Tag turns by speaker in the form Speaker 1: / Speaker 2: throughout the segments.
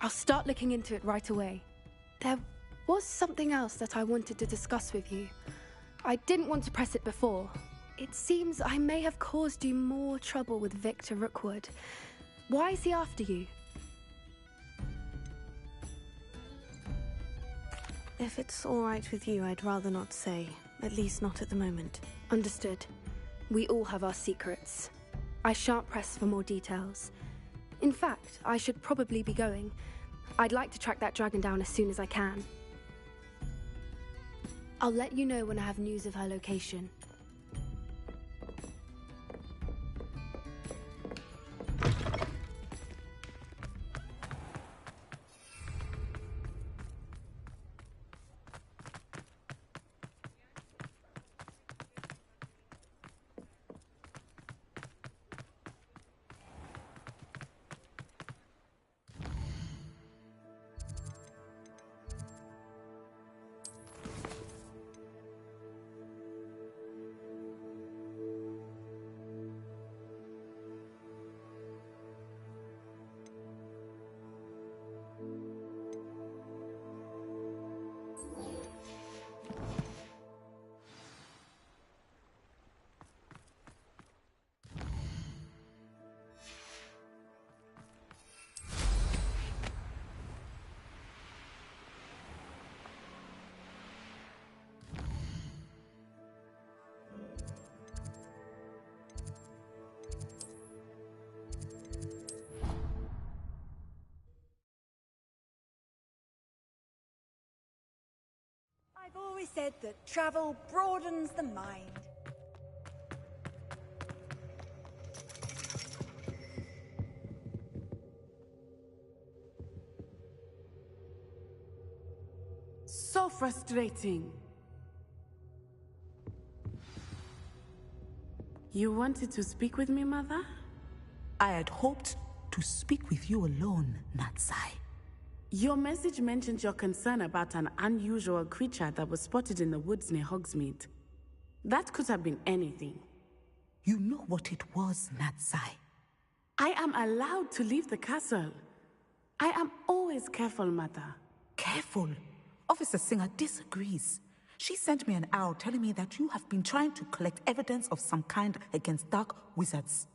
Speaker 1: I'll start looking into it right away. There was something else that I wanted to discuss with you. I didn't want to press it before. It seems I may have caused you more trouble with Victor Rookwood. Why is he after you?
Speaker 2: If it's all right with you, I'd rather not say. At least not at the moment.
Speaker 1: Understood. We all have our secrets. I shan't press for more details. In fact, I should probably be going. I'd like to track that dragon down as soon as I can. I'll let you know when I have news of her location.
Speaker 3: I've always said that travel broadens the mind.
Speaker 4: So frustrating. You wanted to speak with me, Mother?
Speaker 5: I had hoped to speak with you alone, Natsai.
Speaker 4: Your message mentioned your concern about an unusual creature that was spotted in the woods near Hogsmeade. That could have been anything.
Speaker 5: You know what it was, Natsai.
Speaker 4: I am allowed to leave the castle. I am always careful, Mother.
Speaker 5: Careful? Officer Singer disagrees. She sent me an owl telling me that you have been trying to collect evidence of some kind against dark wizards.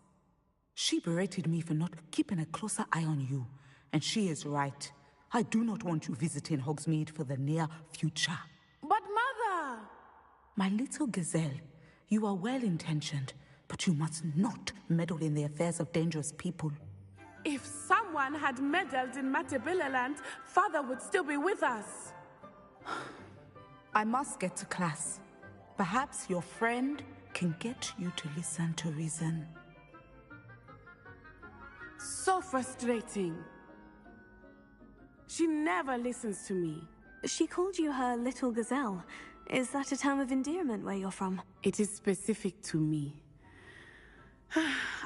Speaker 5: She berated me for not keeping a closer eye on you, and she is right. I do not want you visiting Hogsmeade for the near future.
Speaker 4: But Mother!
Speaker 5: My little gazelle, you are well-intentioned, but you must not meddle in the affairs of dangerous people.
Speaker 4: If someone had meddled in Matabeleland, Father would still be with us.
Speaker 5: I must get to class. Perhaps your friend can get you to listen to reason.
Speaker 4: So frustrating. She never listens to me.
Speaker 2: She called you her little gazelle. Is that a term of endearment where you're from?
Speaker 4: It is specific to me.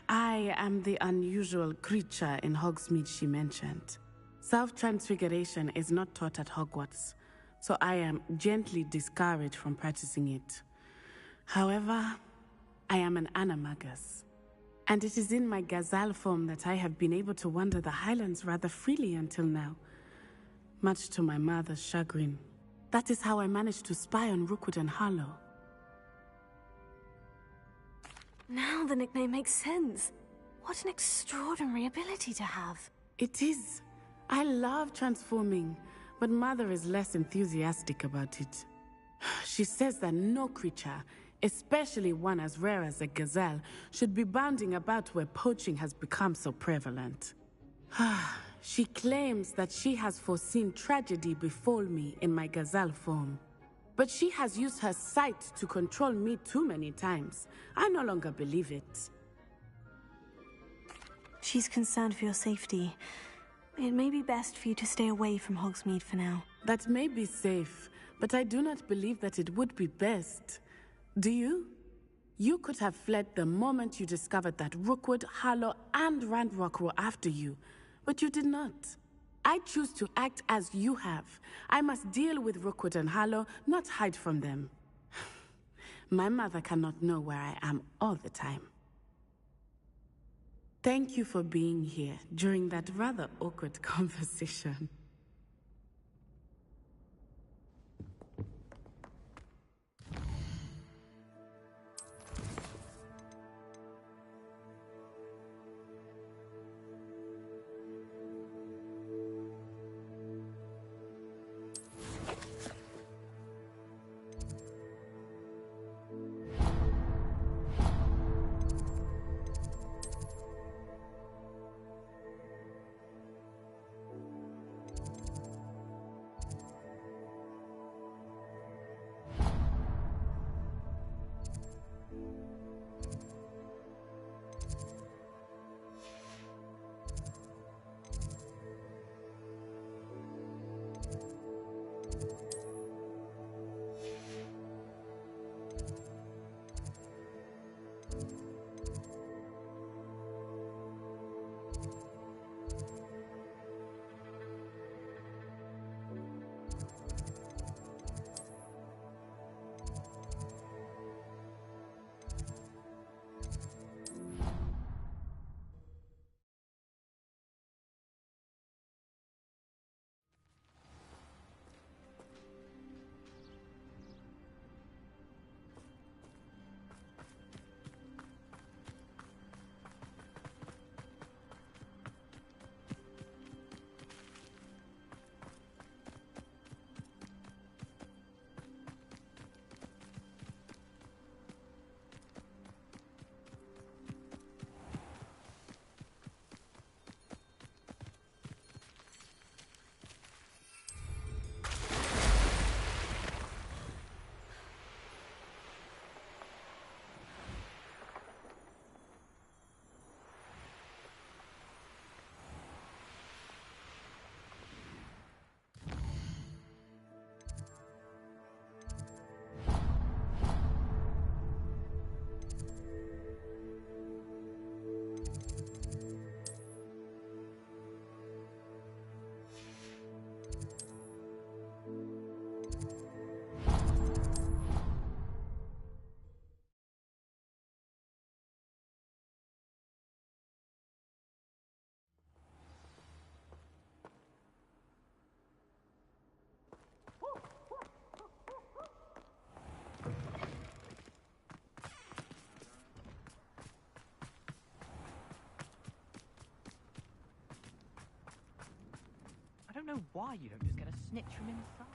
Speaker 4: I am the unusual creature in Hogsmeade she mentioned. Self-transfiguration is not taught at Hogwarts, so I am gently discouraged from practicing it. However, I am an animagus, and it is in my gazelle form that I have been able to wander the Highlands rather freely until now. Much to my mother's chagrin. That is how I managed to spy on Rookwood and Harlow.
Speaker 2: Now the nickname makes sense. What an extraordinary ability to have.
Speaker 4: It is. I love transforming, but Mother is less enthusiastic about it. She says that no creature, especially one as rare as a gazelle, should be bounding about where poaching has become so prevalent. She claims that she has foreseen tragedy befall me in my gazelle form. But she has used her sight to control me too many times. I no longer believe it.
Speaker 2: She's concerned for your safety. It may be best for you to stay away from Hogsmeade for now.
Speaker 4: That may be safe, but I do not believe that it would be best. Do you? You could have fled the moment you discovered that Rookwood, Harlow, and Randrock were after you. But you did not. I choose to act as you have. I must deal with Rookwood and Harlow, not hide from them. My mother cannot know where I am all the time. Thank you for being here during that rather awkward conversation.
Speaker 6: I don't know why you don't just get a snitch from inside.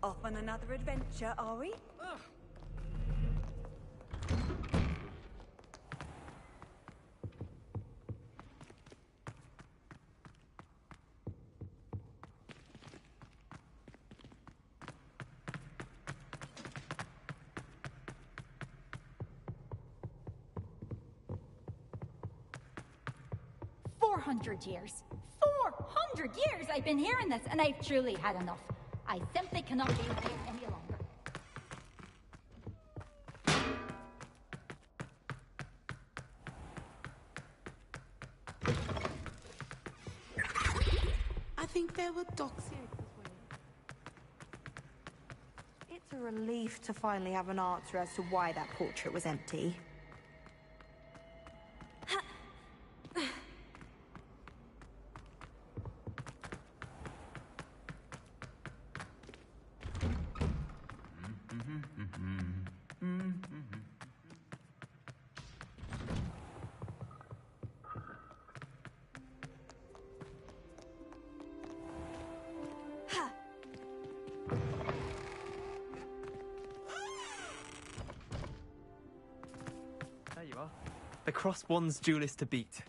Speaker 3: 'Off on another adventure, are we?
Speaker 6: Ugh.
Speaker 7: 400 years. 400 years I've been hearing this, and I've truly had enough. I simply cannot be here any longer.
Speaker 4: I think there were docks here this way.
Speaker 3: It's a relief to finally have an answer as to why that portrait was empty.
Speaker 6: There you are. The Crosswands duelist to beat.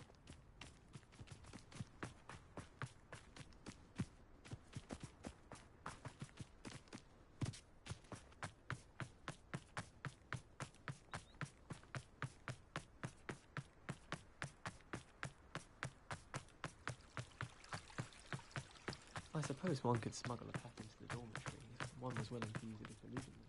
Speaker 6: I suppose one could smuggle a pack into the dormitory if one was willing to use it as a living room.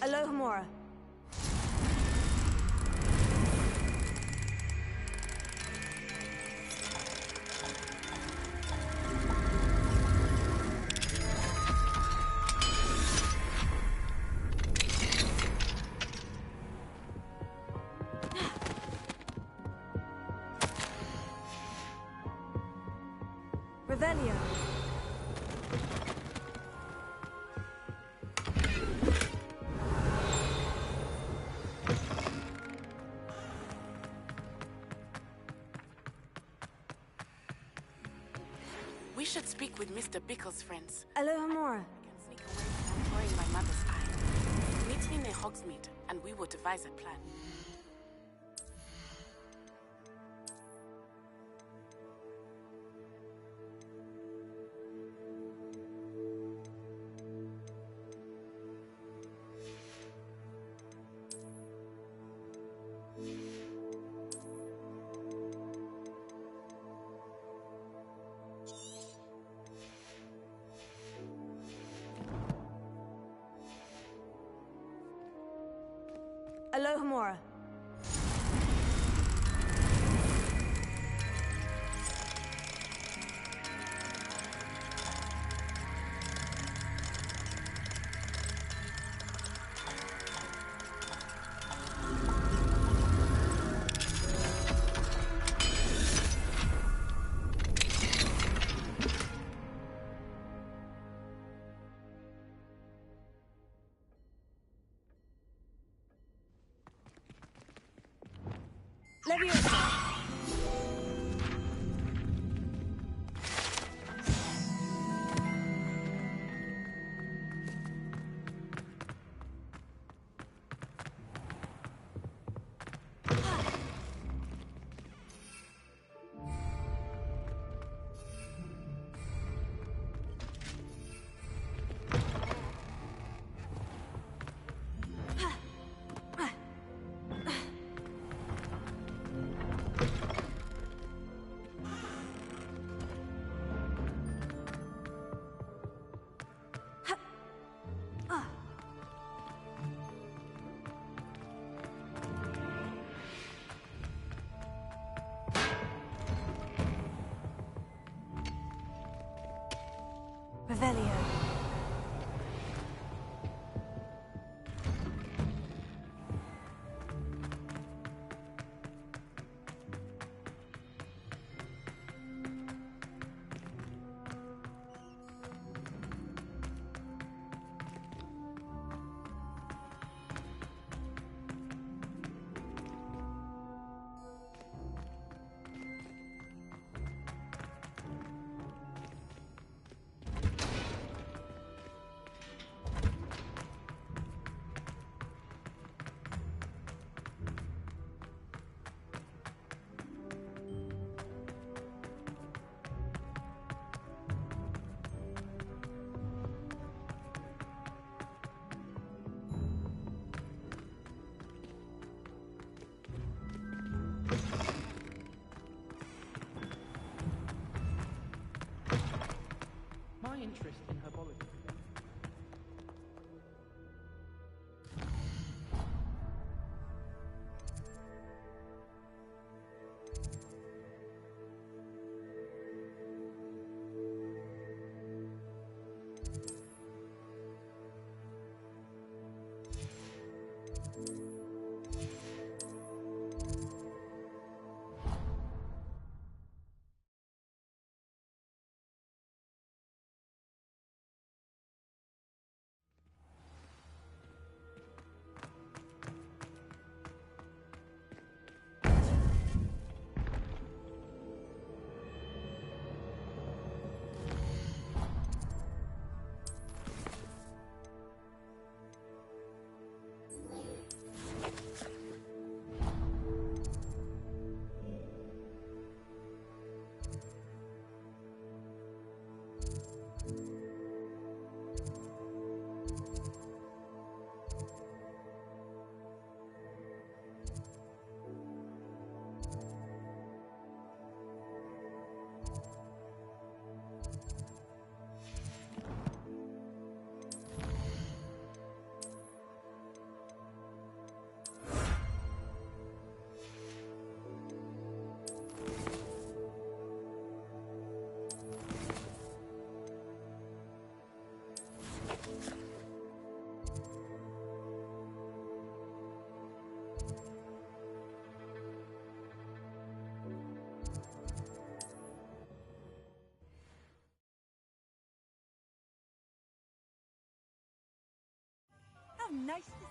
Speaker 2: Alohomora. Revelio.
Speaker 4: We should speak with Mr. Bickle's friends.
Speaker 2: Alohomora.
Speaker 4: I can sneak away without drawing my mother's eye. Meet me in Hogsmeade, and we will devise a plan.
Speaker 2: Alohomora. Leviosa. Revelio.
Speaker 3: Nice to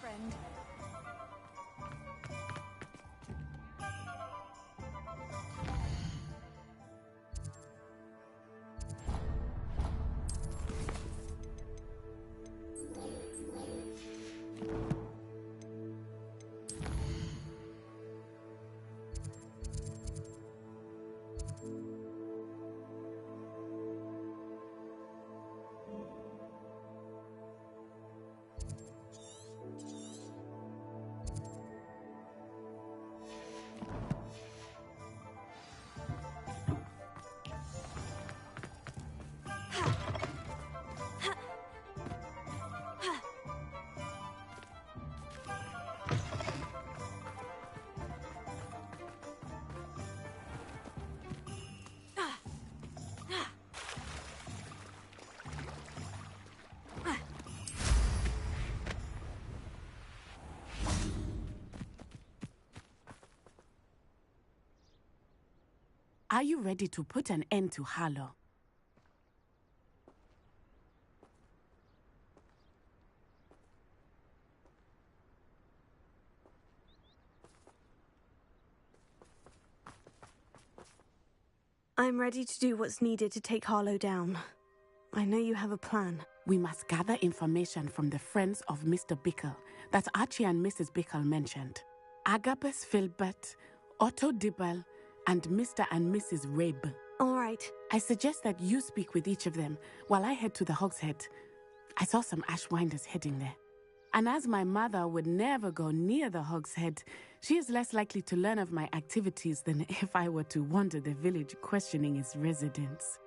Speaker 3: friend.
Speaker 4: Are you ready to put an end to Harlow?
Speaker 2: I'm ready to do what's needed to take Harlow down. I know you have a plan.
Speaker 4: We must gather information from the friends of Mr. Bickle that Archie and Mrs. Bickle mentioned. Agabus Filbert, Otto Dibble, and Mr. and Mrs. Rabe.
Speaker 2: All right.
Speaker 4: I suggest that you speak with each of them while I head to the Hogshead. I saw some Ashwinders heading there. And as my mother would never go near the Hogshead, she is less likely to learn of my activities than if I were to wander the village questioning its residents.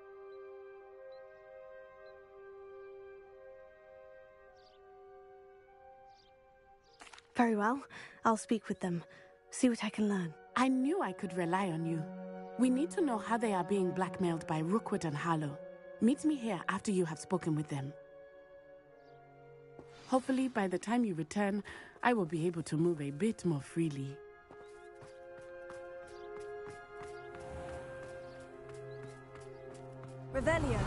Speaker 2: Very well. I'll speak with them. See what I can learn.
Speaker 4: I knew I could rely on you. We need to know how they are being blackmailed by Rookwood and Harlow. Meet me here after you have spoken with them. Hopefully, by the time you return, I will be able to move a bit more freely.
Speaker 2: Revelio.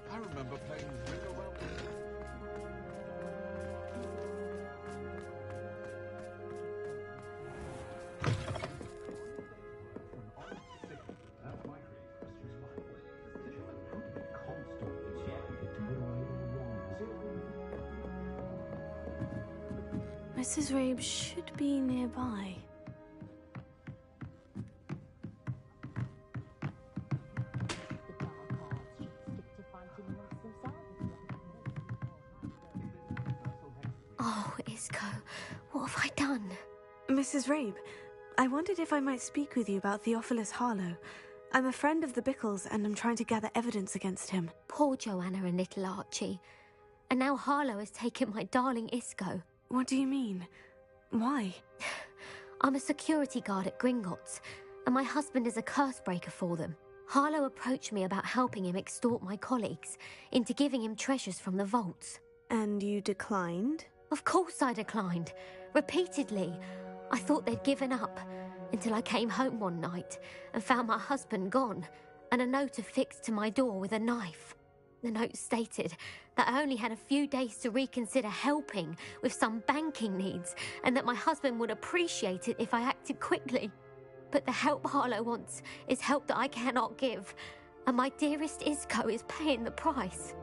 Speaker 8: I remember playing Ring Around the
Speaker 2: Mrs. Rabe should be nearby.
Speaker 9: Oh, Isco, what have I done?
Speaker 2: Mrs. Rabe, I wondered if I might speak with you about Theophilus Harlow. I'm a friend of the Bickles and I'm trying to gather evidence against him.
Speaker 9: Poor Joanna and little Archie. And now Harlow has taken my darling Isco.
Speaker 2: What do you mean? Why?
Speaker 9: I'm a security guard at Gringotts, and my husband is a curse breaker for them. Harlow approached me about helping him extort my colleagues into giving him treasures from the vaults.
Speaker 2: And you declined?
Speaker 9: Of course I declined. Repeatedly. I thought they'd given up, until I came home one night and found my husband gone, and a note affixed to my door with a knife. The note stated that I only had a few days to reconsider helping with some banking needs, and that my husband would appreciate it if I acted quickly. But the help Harlow wants is help that I cannot give, and my dearest Isco is paying the price.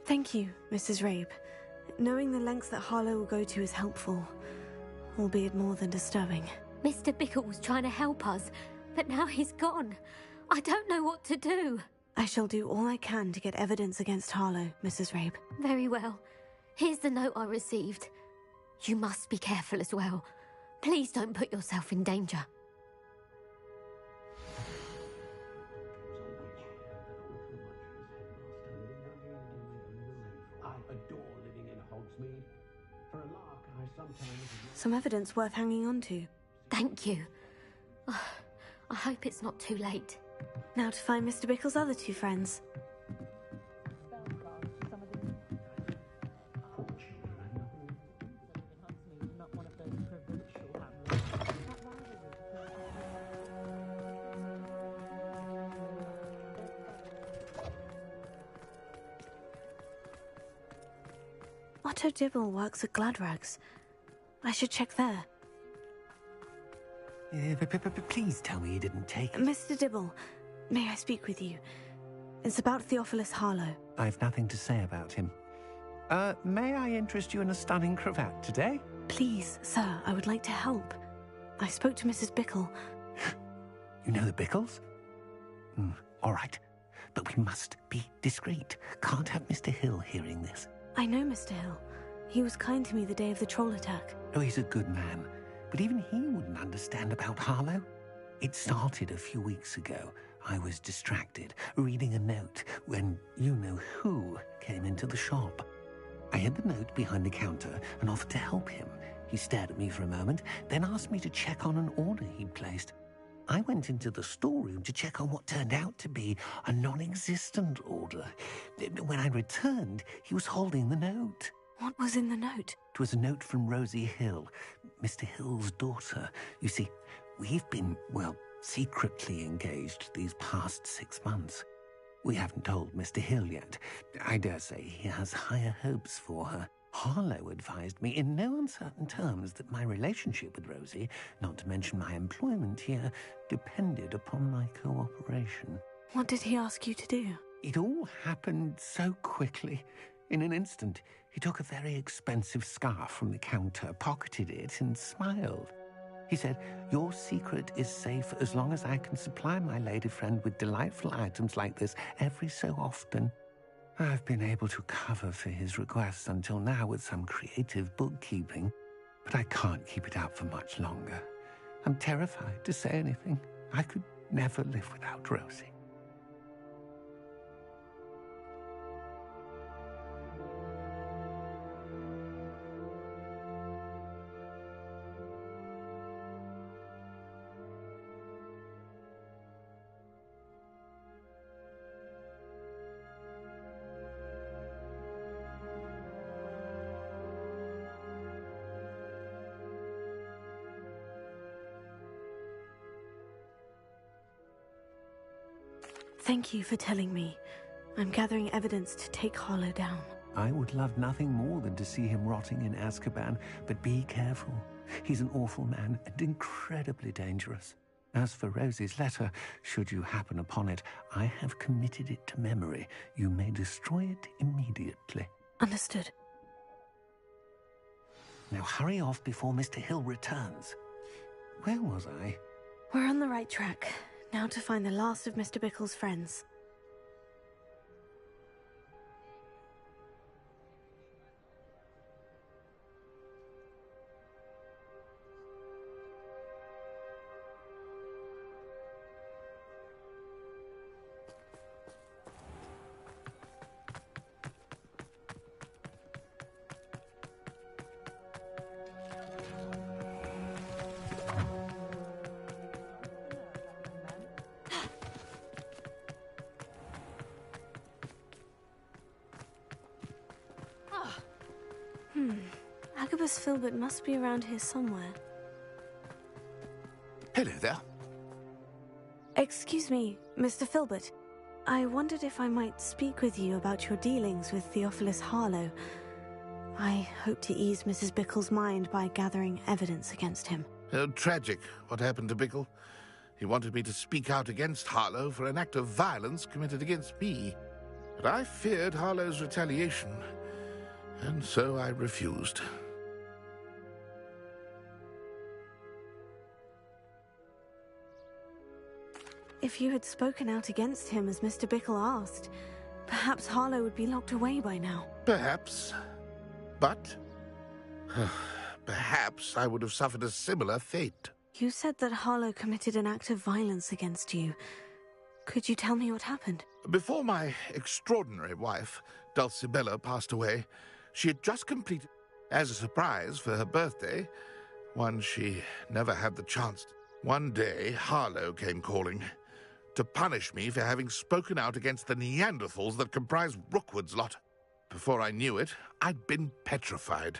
Speaker 2: Thank you, Mrs. Rabe. Knowing the lengths that Harlow will go to is helpful, albeit more than disturbing.
Speaker 9: Mr. Bickle was trying to help us, but now he's gone. I don't know what to do.
Speaker 2: I shall do all I can to get evidence against Harlow, Mrs. Rabe.
Speaker 9: Very well. Here's the note I received. You must be careful as well. Please don't put yourself in danger.
Speaker 2: Some evidence worth hanging on to.
Speaker 9: Thank you. I hope it's not too late.
Speaker 2: Now to find Mr. Bickle's other two friends. Otto Dibble works at Gladrags. I should check there.
Speaker 10: Please tell me you didn't take it.
Speaker 2: Mr. Dibble, may I speak with you? It's about Theophilus Harlow.
Speaker 10: I've nothing to say about him. May I interest you in a stunning cravat today?
Speaker 2: Please, sir, I would like to help. I spoke to Mrs. Bickle.
Speaker 10: You know the Bickles? All right. But we must be discreet. Can't have Mr. Hill hearing this.
Speaker 2: I know Mr. Hill. He was kind to me the day of the troll attack.
Speaker 10: Oh, he's a good man. But even he wouldn't understand about Harlow. It started a few weeks ago. I was distracted, reading a note, when you-know-who came into the shop. I hid the note behind the counter and offered to help him. He stared at me for a moment, then asked me to check on an order he'd placed. I went into the storeroom to check on what turned out to be a non-existent order. When I returned, he was holding the note.
Speaker 2: What was in the note?
Speaker 10: It was a note from Rosie Hill, Mr. Hill's daughter. You see, we've been, secretly engaged these past 6 months. We haven't told Mr. Hill yet. I dare say he has higher hopes for her. Harlow advised me in no uncertain terms that my relationship with Rosie, not to mention my employment here, depended upon my cooperation.
Speaker 2: What did he ask you to do?
Speaker 10: It all happened so quickly. In an instant, he took a very expensive scarf from the counter, pocketed it, and smiled. He said, "Your secret is safe as long as I can supply my lady friend with delightful items like this every so often." I've been able to cover for his requests until now with some creative bookkeeping, but I can't keep it up for much longer. I'm terrified to say anything. I could never live without Rosie.
Speaker 2: Thank you for telling me. I'm gathering evidence to take Harlow down.
Speaker 10: I would love nothing more than to see him rotting in Azkaban, but be careful. He's an awful man and incredibly dangerous. As for Rosie's letter, should you happen upon it, I have committed it to memory. You may destroy it immediately.
Speaker 2: Understood.
Speaker 10: Now hurry off before Mr. Hill returns. Where was I?
Speaker 2: We're on the right track. Now to find the last of Mr. Bickle's friends. Agabus Filbert must be around here somewhere.
Speaker 10: Hello there.
Speaker 2: Excuse me, Mr. Filbert. I wondered if I might speak with you about your dealings with Theophilus Harlow. I hope to ease Mrs. Bickle's mind by gathering evidence against him.
Speaker 8: Tragic, what happened to Bickle. He wanted me to speak out against Harlow for an act of violence committed against me. But I feared Harlow's retaliation, and so I refused.
Speaker 2: If you had spoken out against him as Mr. Bickle asked, perhaps Harlow would be locked away by now.
Speaker 8: Perhaps. But perhaps I would have suffered a similar fate.
Speaker 2: You said that Harlow committed an act of violence against you. Could you tell me what happened?
Speaker 8: Before my extraordinary wife, Dulcibella, passed away, she had just completed, as a surprise for her birthday, one she never had the chance to. One day, Harlow came calling to punish me for having spoken out against the Neanderthals that comprise Rookwood's lot. Before I knew it, I'd been petrified,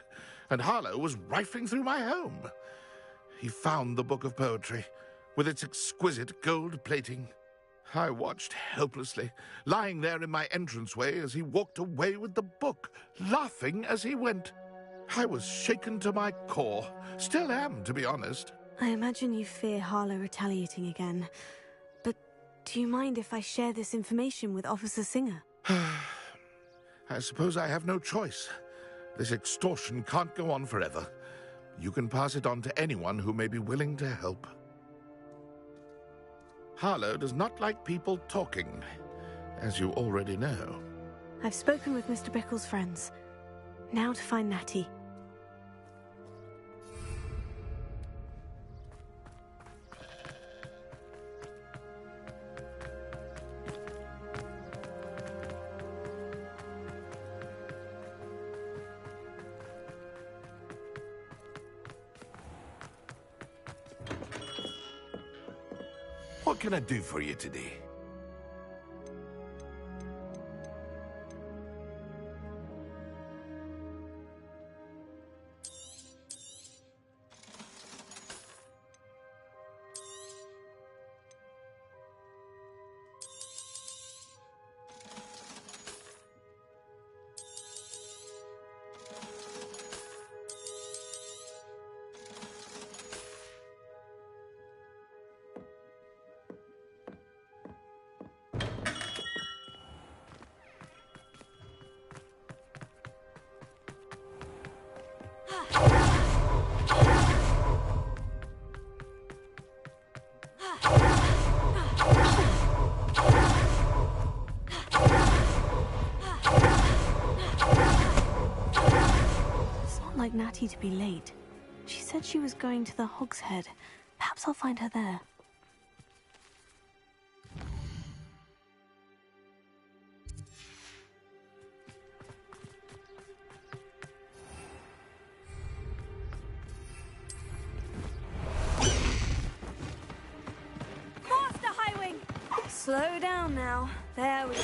Speaker 8: and Harlow was rifling through my home. He found the book of poetry, with its exquisite gold plating. I watched helplessly, lying there in my entranceway as he walked away with the book, laughing as he went. I was shaken to my core. Still am, to be honest.
Speaker 2: I imagine you fear Harlow retaliating again. But do you mind if I share this information with Officer Singer?
Speaker 8: I suppose I have no choice. This extortion can't go on forever. You can pass it on to anyone who may be willing to help. Harlow does not like people talking, as you already know.
Speaker 2: I've spoken with Mr. Bickle's friends. Now to find Natty.
Speaker 10: What can I do for you today?
Speaker 2: Like Natty to be late. She said she was going to the Hog's Head. Perhaps I'll find her there.
Speaker 1: Master Highwing!
Speaker 2: Slow down now. There we go.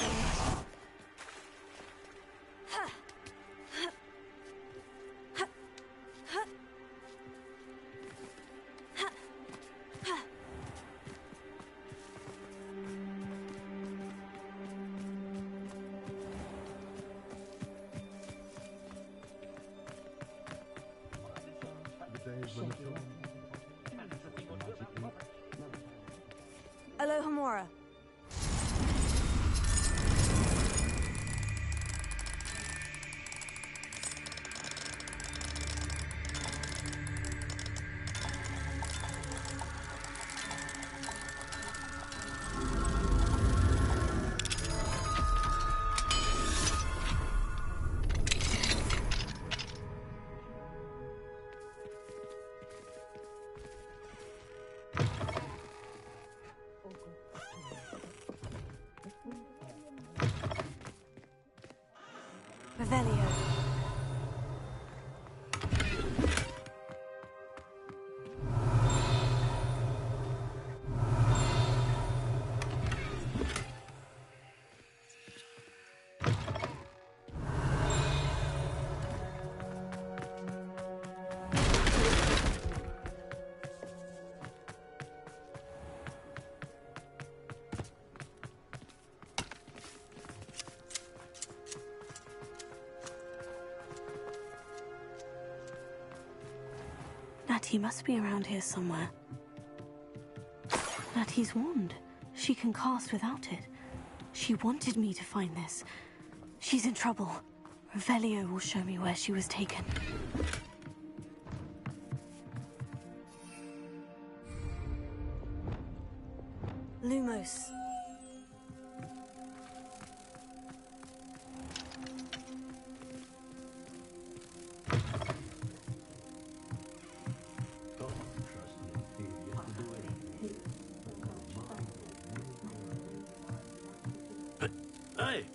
Speaker 2: Alohomora. Revelio. Natty must be around here somewhere. Natty's wand. She can cast without it. She wanted me to find this. She's in trouble. Revelio will show me where she was taken. Lumos.
Speaker 10: Hey!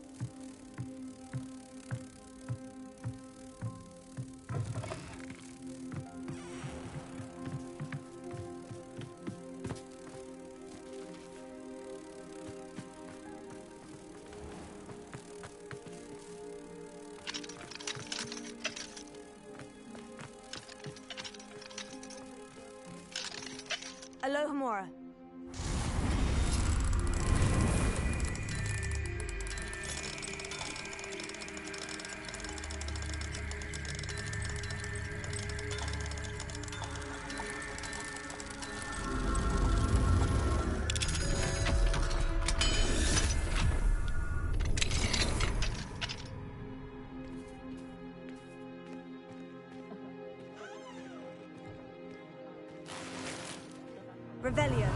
Speaker 2: Alohomora. Revelio.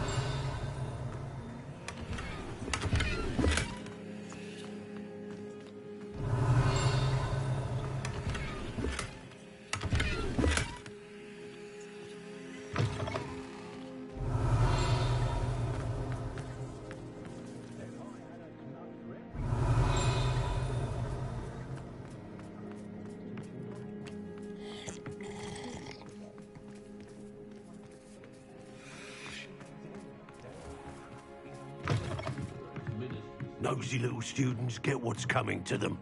Speaker 10: Nosy little students get what's coming to them.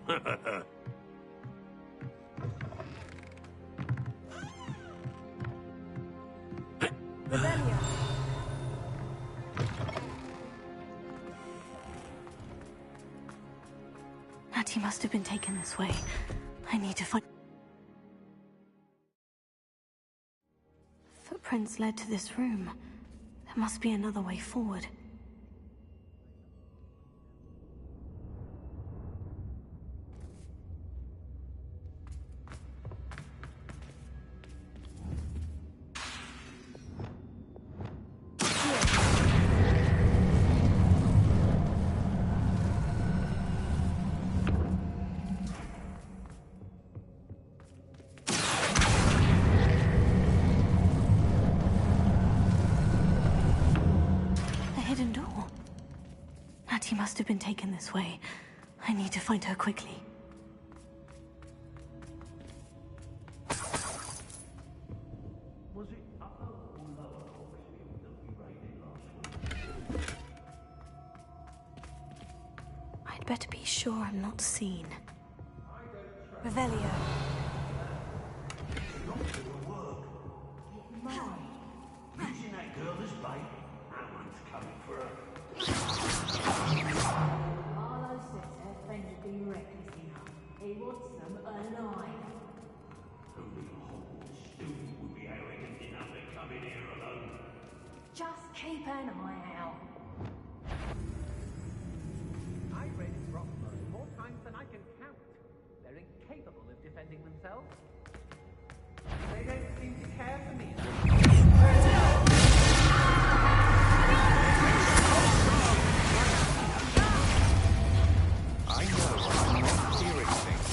Speaker 2: Revelio. Natty must have been taken this way. I need to find... Footprints led to this room. There must be another way forward. Natty must have been taken this way. I need to find her quickly.
Speaker 10: Was it upper or lower Oxfield that we raided last week?
Speaker 2: I'd better be sure I'm not seen. Revelio.
Speaker 10: It's not gonna work. Using that girl as bait, that one's coming for her.
Speaker 11: Arlo says her friend had been reckless enough. He wants them alive.
Speaker 10: Only a Hogwarts student would be arrogant enough to come in here alone.
Speaker 11: Just keep an eye out.
Speaker 6: I raided Rockmore more times than I can count. They're incapable of defending themselves. They don't seem to care for me.
Speaker 8: I know I'm not hearing things.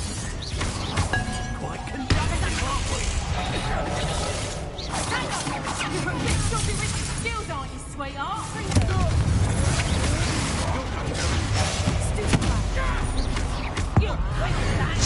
Speaker 10: Quite conducted, aren't we?
Speaker 11: Hang on! You're a bit stupid with your skills, aren't you, sweetheart? Stupid lad. You wait for that!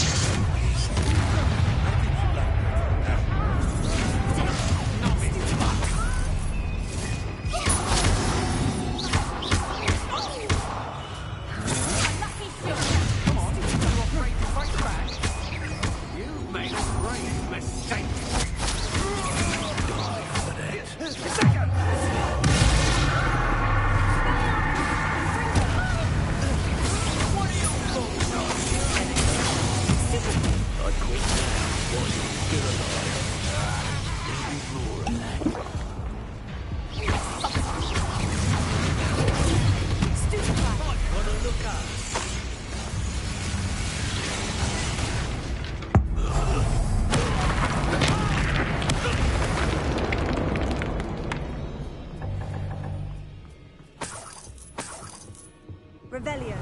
Speaker 3: Revelio.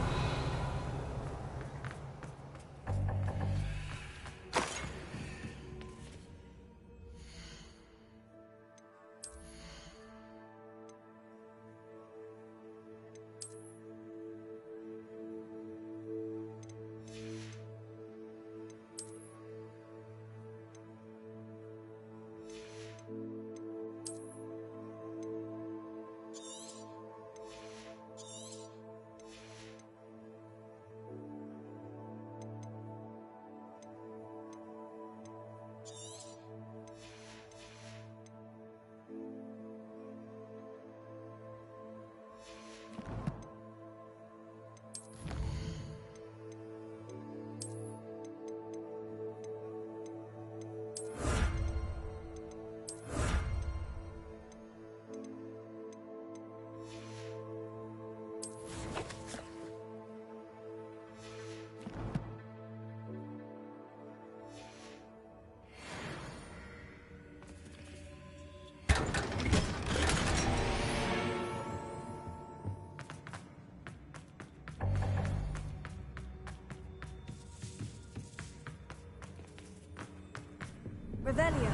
Speaker 3: Revelio.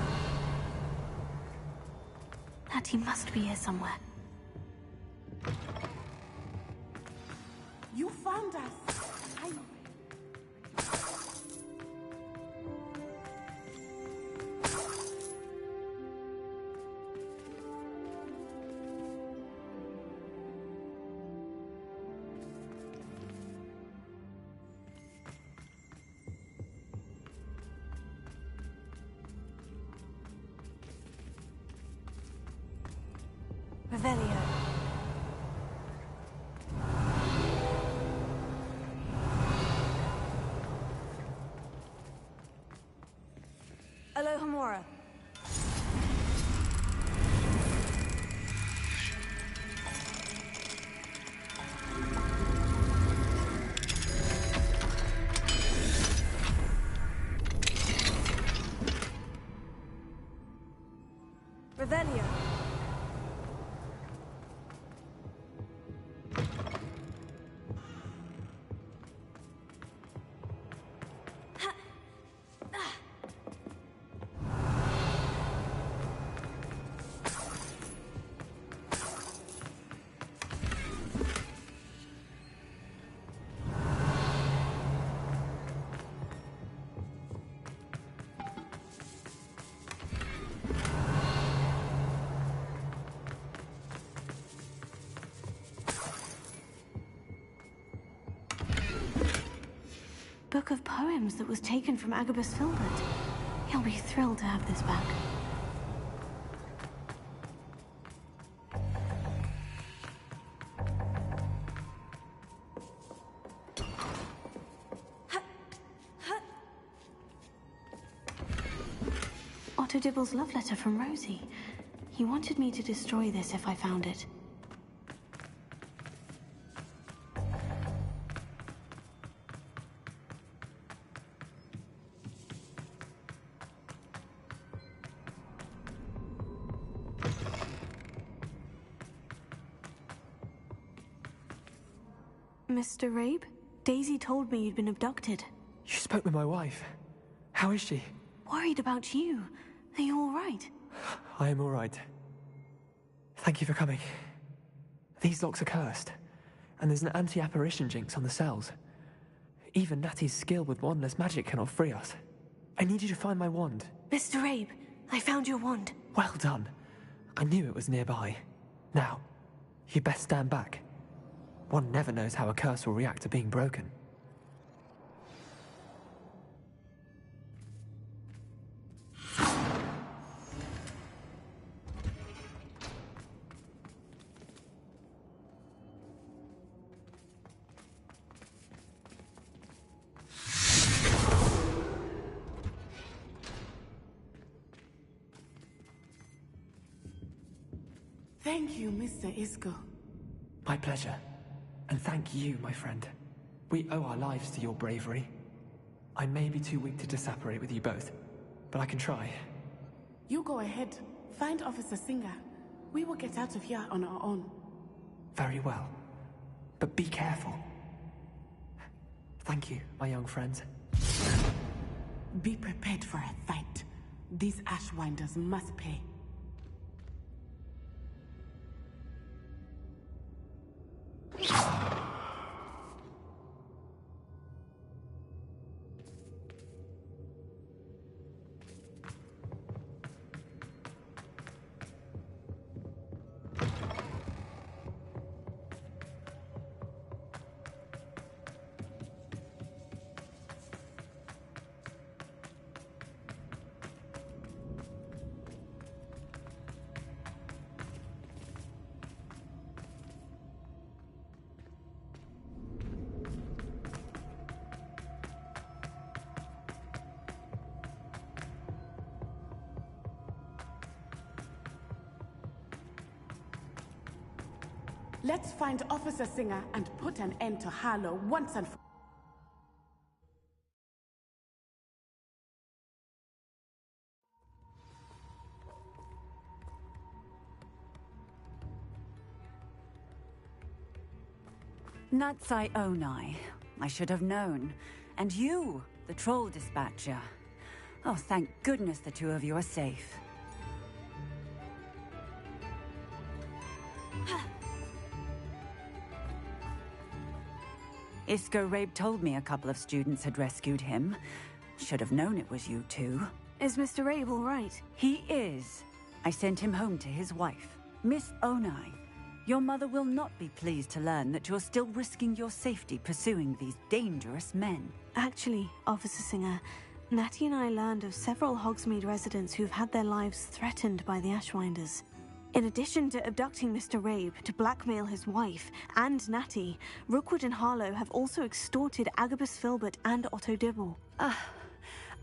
Speaker 2: Natty must be here somewhere.
Speaker 4: You found us.
Speaker 2: Revelio.
Speaker 3: Alohomora. Revelio.
Speaker 2: Book of poems that was taken from Agabus Filbert. He'll be thrilled to have this back. Otto Dibble's love letter from Rosie. He wanted me to destroy this if I found it. Mr. Rabe? Daisy told me you'd been abducted.
Speaker 12: You spoke with my wife. How is she?
Speaker 2: Worried about you. Are you all right?
Speaker 12: I am all right. Thank you for coming. These locks are cursed, and there's an anti-apparition jinx on the cells. Even Natty's skill with wandless magic cannot free us. I need you to find my wand.
Speaker 2: Mr. Rabe, I found your wand.
Speaker 12: Well done. I knew it was nearby. Now, you best stand back. One never knows how a curse will react to being broken.
Speaker 4: Thank you, Mr. Isco.
Speaker 12: My pleasure. And thank you, my friend. We owe our lives to your bravery. I may be too weak to disapparate with you both, but I can try.
Speaker 4: You go ahead. Find Officer Singer. We will get out of here on our own.
Speaker 12: Very well. But be careful. Thank you, my young friends.
Speaker 4: Be prepared for a fight. These Ashwinders must pay. Let's find Officer Singer and put an end to Harlow once and for all.
Speaker 13: Natsai Onai. I should have known. And you, the troll dispatcher. Oh, thank goodness the two of you are safe. Isco Rabe told me a couple of students had rescued him. Should have known it was you two.
Speaker 2: Is Mr. Rabe all right?
Speaker 13: He is. I sent him home to his wife, Miss Onai. Your mother will not be pleased to learn that you're still risking your safety pursuing these dangerous men.
Speaker 2: Actually, Officer Singer, Natty and I learned of several Hogsmeade residents who've had their lives threatened by the Ashwinders. In addition to abducting Mr. Rabe to blackmail his wife and Natty, Rookwood and Harlow have also extorted Agabus Filbert and Otto Dibble.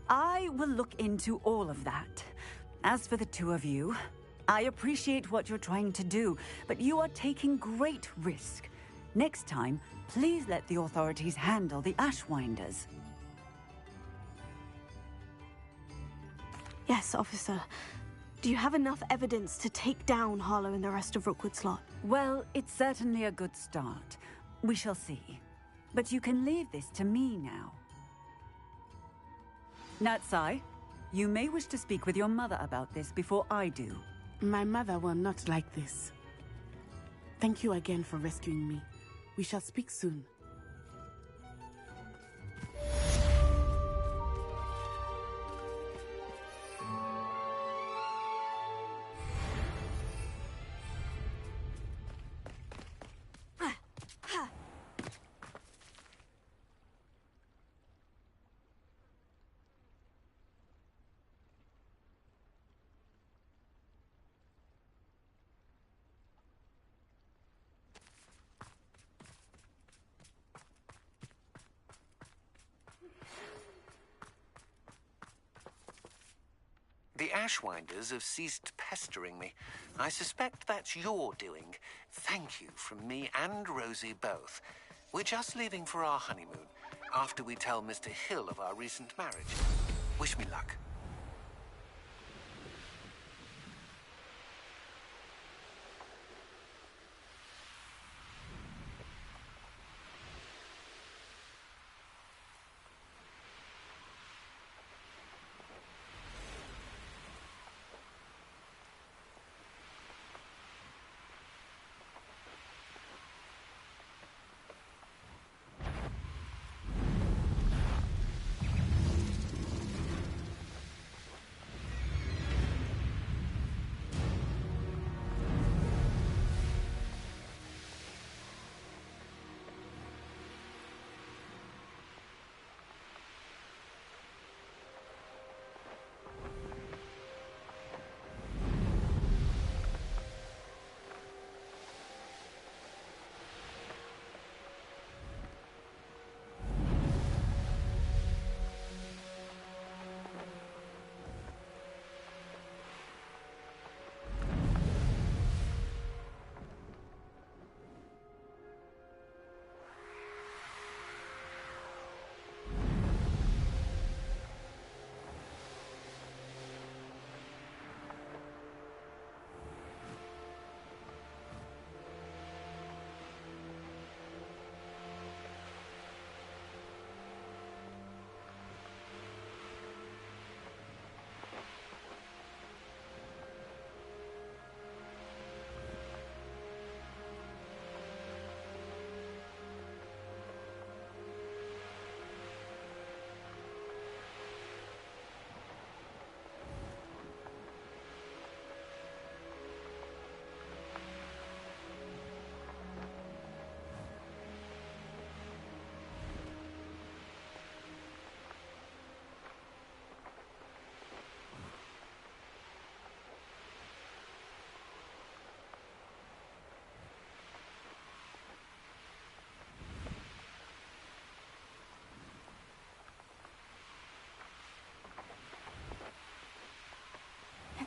Speaker 13: I will look into all of that. As for the two of you, I appreciate what you're trying to do, but you are taking great risk. Next time, please let the authorities handle the Ashwinders.
Speaker 2: Yes, officer. Do you have enough evidence to take down Harlow and the rest of Rookwood's lot?
Speaker 13: Well, it's certainly a good start. We shall see. But you can leave this to me now. Natsai, you may wish to speak with your mother about this before I do.
Speaker 4: My mother will not like this. Thank you again for rescuing me. We shall speak soon.
Speaker 14: The Ashwinders have ceased pestering me. I suspect that's your doing. Thank you from me and Rosie both. We're just leaving for our honeymoon, after we tell Mr. Hill of our recent marriage. Wish me luck.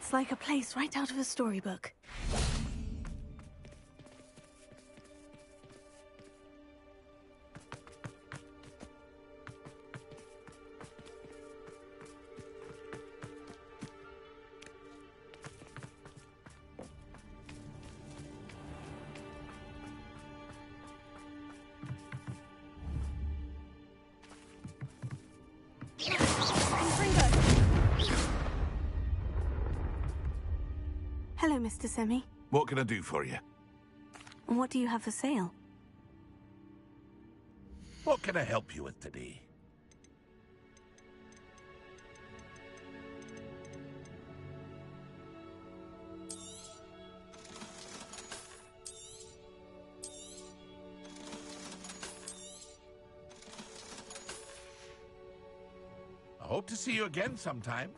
Speaker 2: It's like a place right out of a storybook. Hello, Mr. Semi.
Speaker 8: What can I do for you?
Speaker 2: What do you have for sale?
Speaker 8: What can I help you with today? I hope to see you again sometime.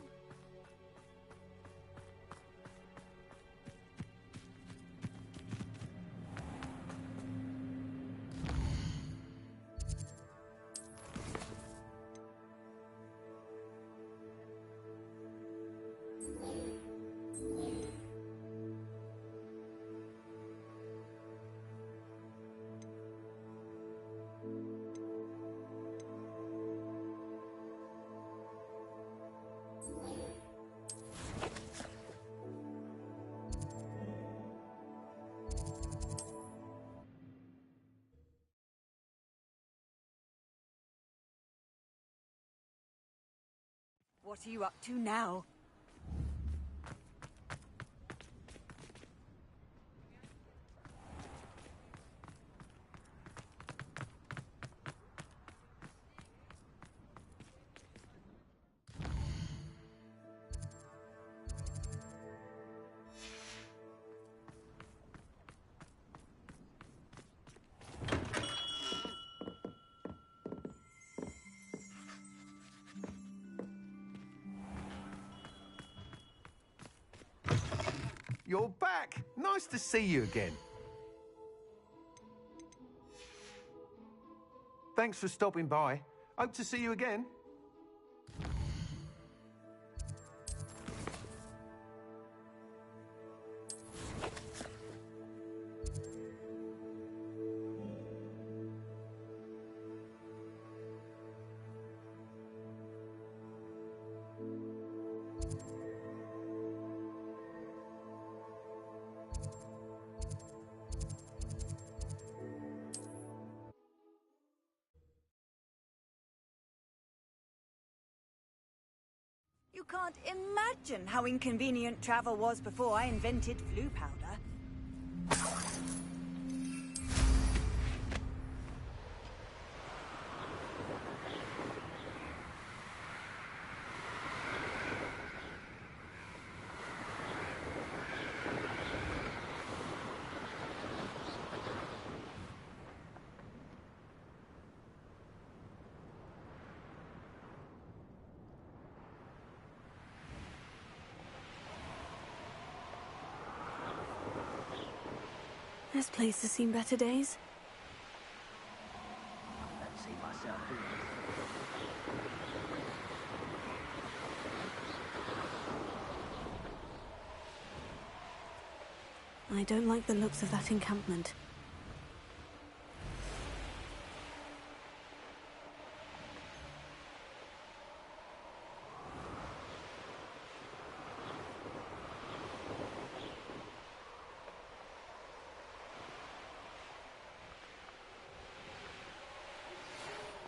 Speaker 13: What are you up to now?
Speaker 10: You're back! Nice to see you again. Thanks for stopping by. Hope to see you again.
Speaker 13: You can't imagine how inconvenient travel was before I invented flu powder.
Speaker 2: This place has seen better days.
Speaker 6: Let's see myself doing
Speaker 2: I don't like the looks of that encampment.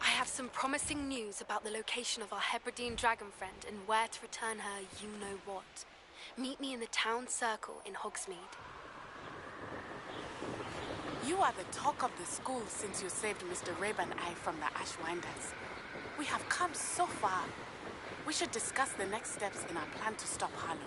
Speaker 1: I have some promising news about the location of our Hebridean dragon friend and where to return her you-know-what. Meet me in the town circle in Hogsmeade.
Speaker 4: You are the talk of the school since you saved Mr. Rabe and I from the Ashwinders. We have come so far. We should discuss the next steps in our plan to stop Harlow.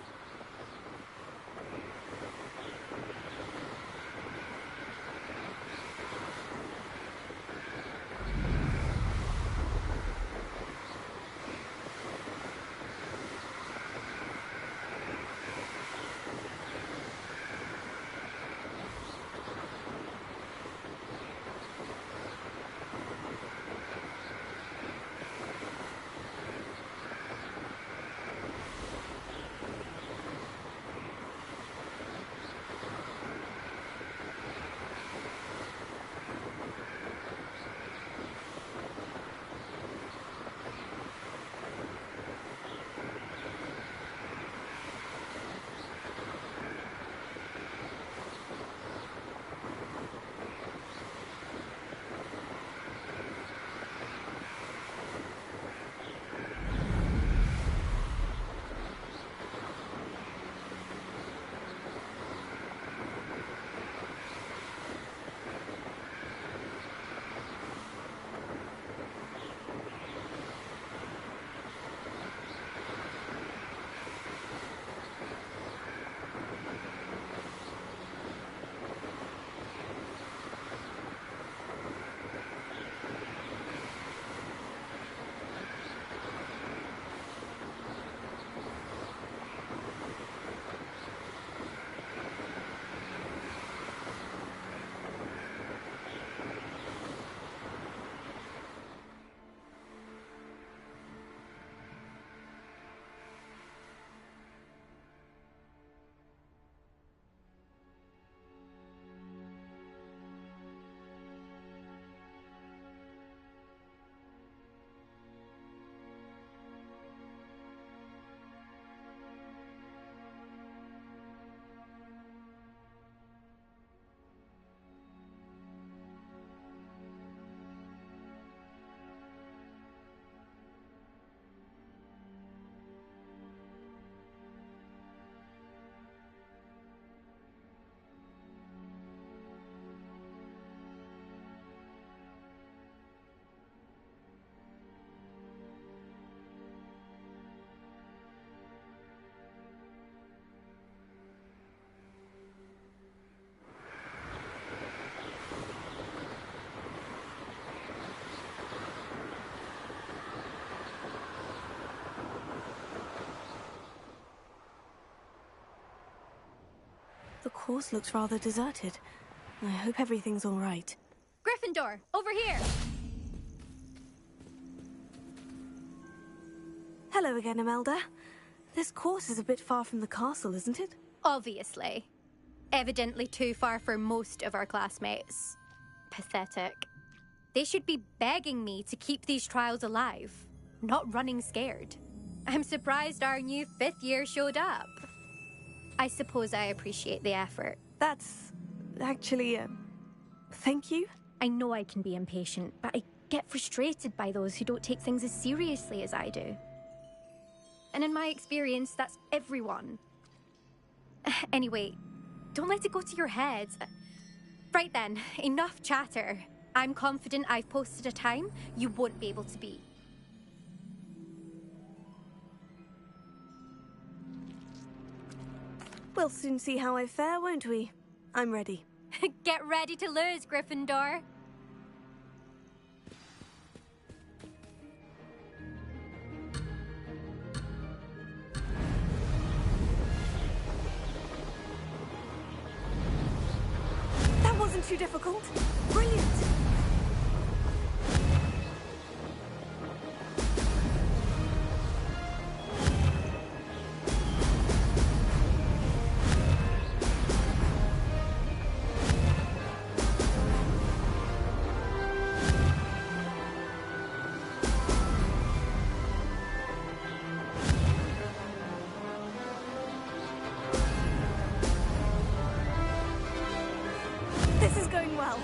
Speaker 2: course looks rather deserted. I hope everything's all right.
Speaker 9: Gryffindor, over here!
Speaker 2: Hello again, Imelda. This course is a bit far from the castle, isn't it?
Speaker 9: Obviously. Evidently too far for most of our classmates. Pathetic. They should be begging me to keep these trials alive, not running scared. I'm surprised our new 5th year showed up. I suppose I appreciate the effort.
Speaker 2: That's actually, thank you.
Speaker 9: I know I can be impatient, but I get frustrated by those who don't take things as seriously as I do. And in my experience, that's everyone. Anyway, don't let it go to your head. Right then, enough chatter. I'm confident I've posted a time you won't be able to beat.
Speaker 2: We'll soon see how I fare, won't we? I'm ready.
Speaker 9: Get ready to lose, Gryffindor.
Speaker 2: That wasn't too difficult. Brilliant. This is going well.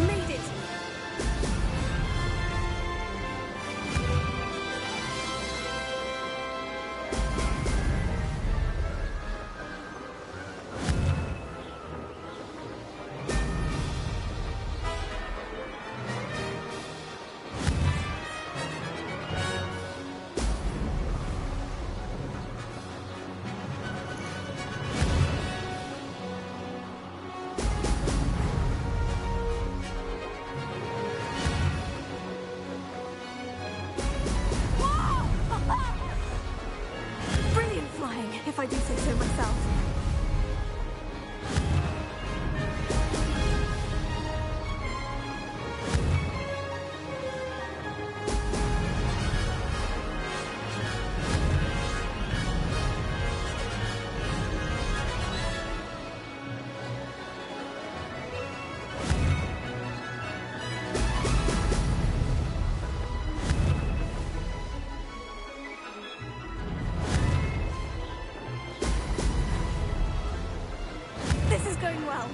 Speaker 2: Made it! Brilliant flying, if I do say so myself. This is going well.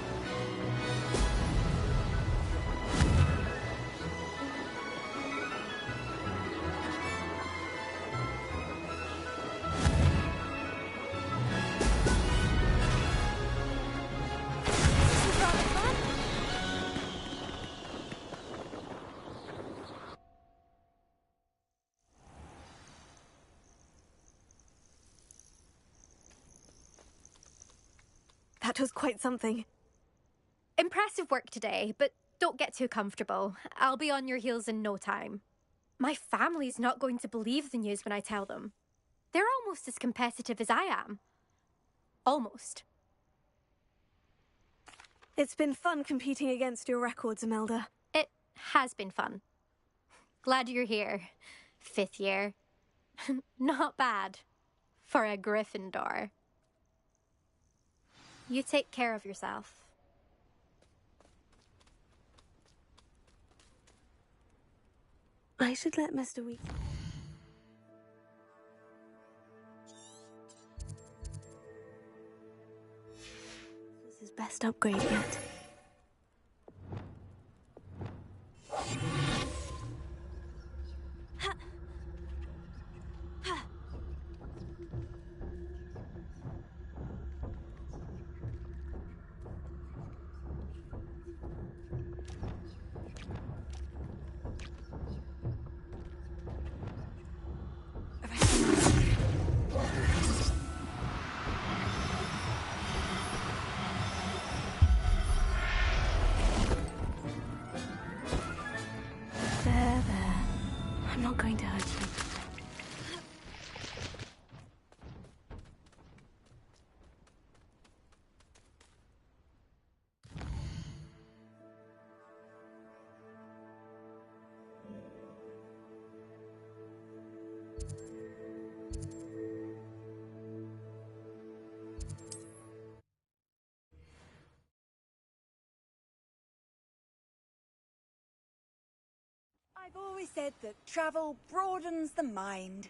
Speaker 2: This is rather fun. That was quite something.
Speaker 9: Impressive work today, but don't get too comfortable. I'll be on your heels in no time. My family's not going to believe the news when I tell them. They're almost as competitive as I am. Almost.
Speaker 2: It's been fun competing against your records, Imelda.
Speaker 9: It has been fun. Glad you're here. 5th year. Not bad. For a Gryffindor. You take care of yourself.
Speaker 2: I should let Mr. Weasley... This was his best upgrade yet. not going to hurt you.
Speaker 13: I've always said that travel broadens the mind.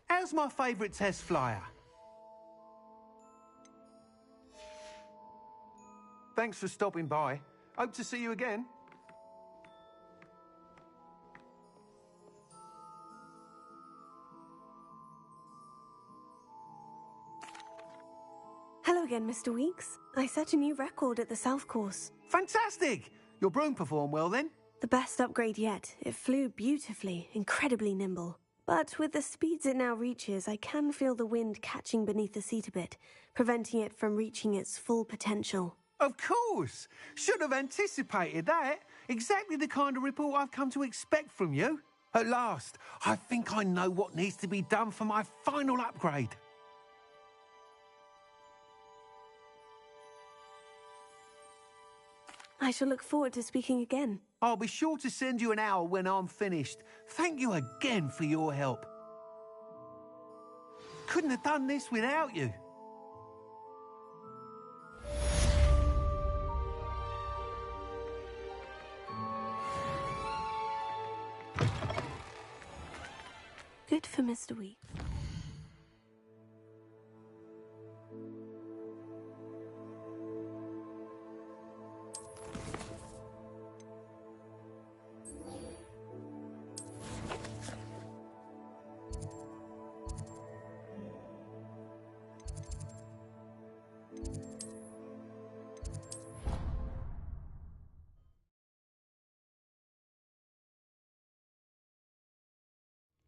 Speaker 10: How's my favourite test flyer? Thanks for stopping by. Hope to see you again.
Speaker 2: Hello again, Mr. Weeks. I set a new record at the South Course.
Speaker 10: Fantastic! Your broom performed well then?
Speaker 2: The best upgrade yet. It flew beautifully, incredibly nimble. But with the speeds it now reaches, I can feel the wind catching beneath the seat a bit, preventing it from reaching its full potential.
Speaker 10: Of course! Should have anticipated that. Exactly the kind of report I've come to expect from you. At last, I think I know what needs to be done for my final upgrade.
Speaker 2: I shall look forward to speaking again.
Speaker 10: I'll be sure to send you an owl when I'm finished. Thank you again for your help. Couldn't have done this without you.
Speaker 2: Good for Mr. Weeks.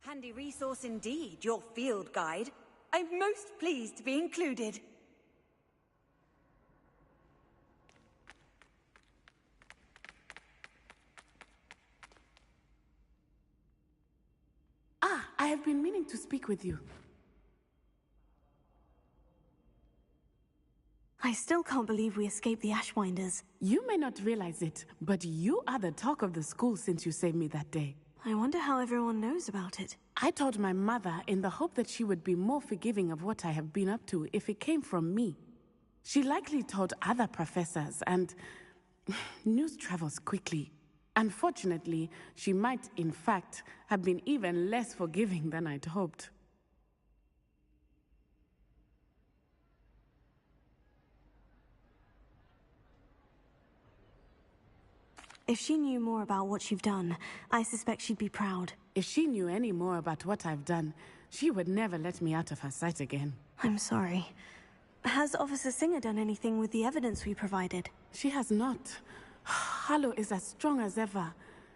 Speaker 13: Handy resource indeed, your field guide. I'm most pleased to be included.
Speaker 4: I have been meaning to speak with you.
Speaker 2: I still can't believe we escaped the Ashwinders.
Speaker 4: You may not realize it, but you are the talk of the school since you saved me that day.
Speaker 2: I wonder how everyone knows about it.
Speaker 4: I told my mother in the hope that she would be more forgiving of what I have been up to if it came from me. She likely told other professors, and news travels quickly. Unfortunately, she might, in fact, have been even less forgiving than I'd hoped.
Speaker 2: If she knew more about what you've done, I suspect she'd be proud.
Speaker 4: If she knew any more about what I've done, she would never let me out of her sight again.
Speaker 2: I'm sorry. Has Officer Singer done anything with the evidence we provided?
Speaker 4: She has not. Harlow is as strong as ever.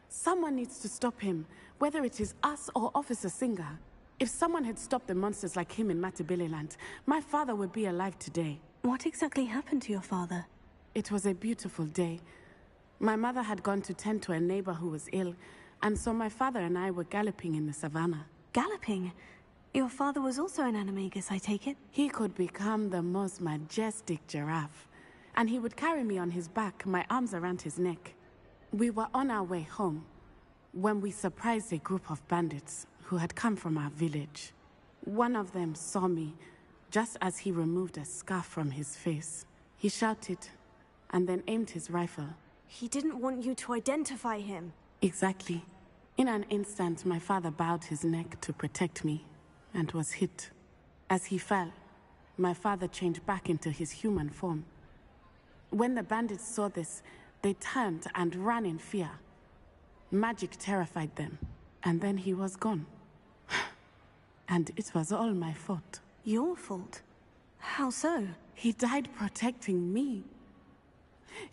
Speaker 4: Someone needs to stop him, whether it is us or Officer Singer. If someone had stopped the monsters like him in Matabeleland, my father would be alive today.
Speaker 2: What exactly happened to your father?
Speaker 4: It was a beautiful day. My mother had gone to tend to a neighbor who was ill, and so my father and I were galloping in the savannah.
Speaker 2: Galloping? Your father was also an animagus, I take it?
Speaker 4: He could become the most majestic giraffe, and he would carry me on his back, my arms around his neck. We were on our way home when we surprised a group of bandits who had come from our village. One of them saw me just as he removed a scarf from his face. He shouted and then aimed his rifle.
Speaker 2: He didn't want you to identify him.
Speaker 4: Exactly. In an instant, my father bowed his neck to protect me and was hit. As he fell, my father changed back into his human form. When the bandits saw this, they turned and ran in fear. Magic terrified them, and then he was gone. And it was all my fault.
Speaker 2: Your fault? How so?
Speaker 4: He died protecting me.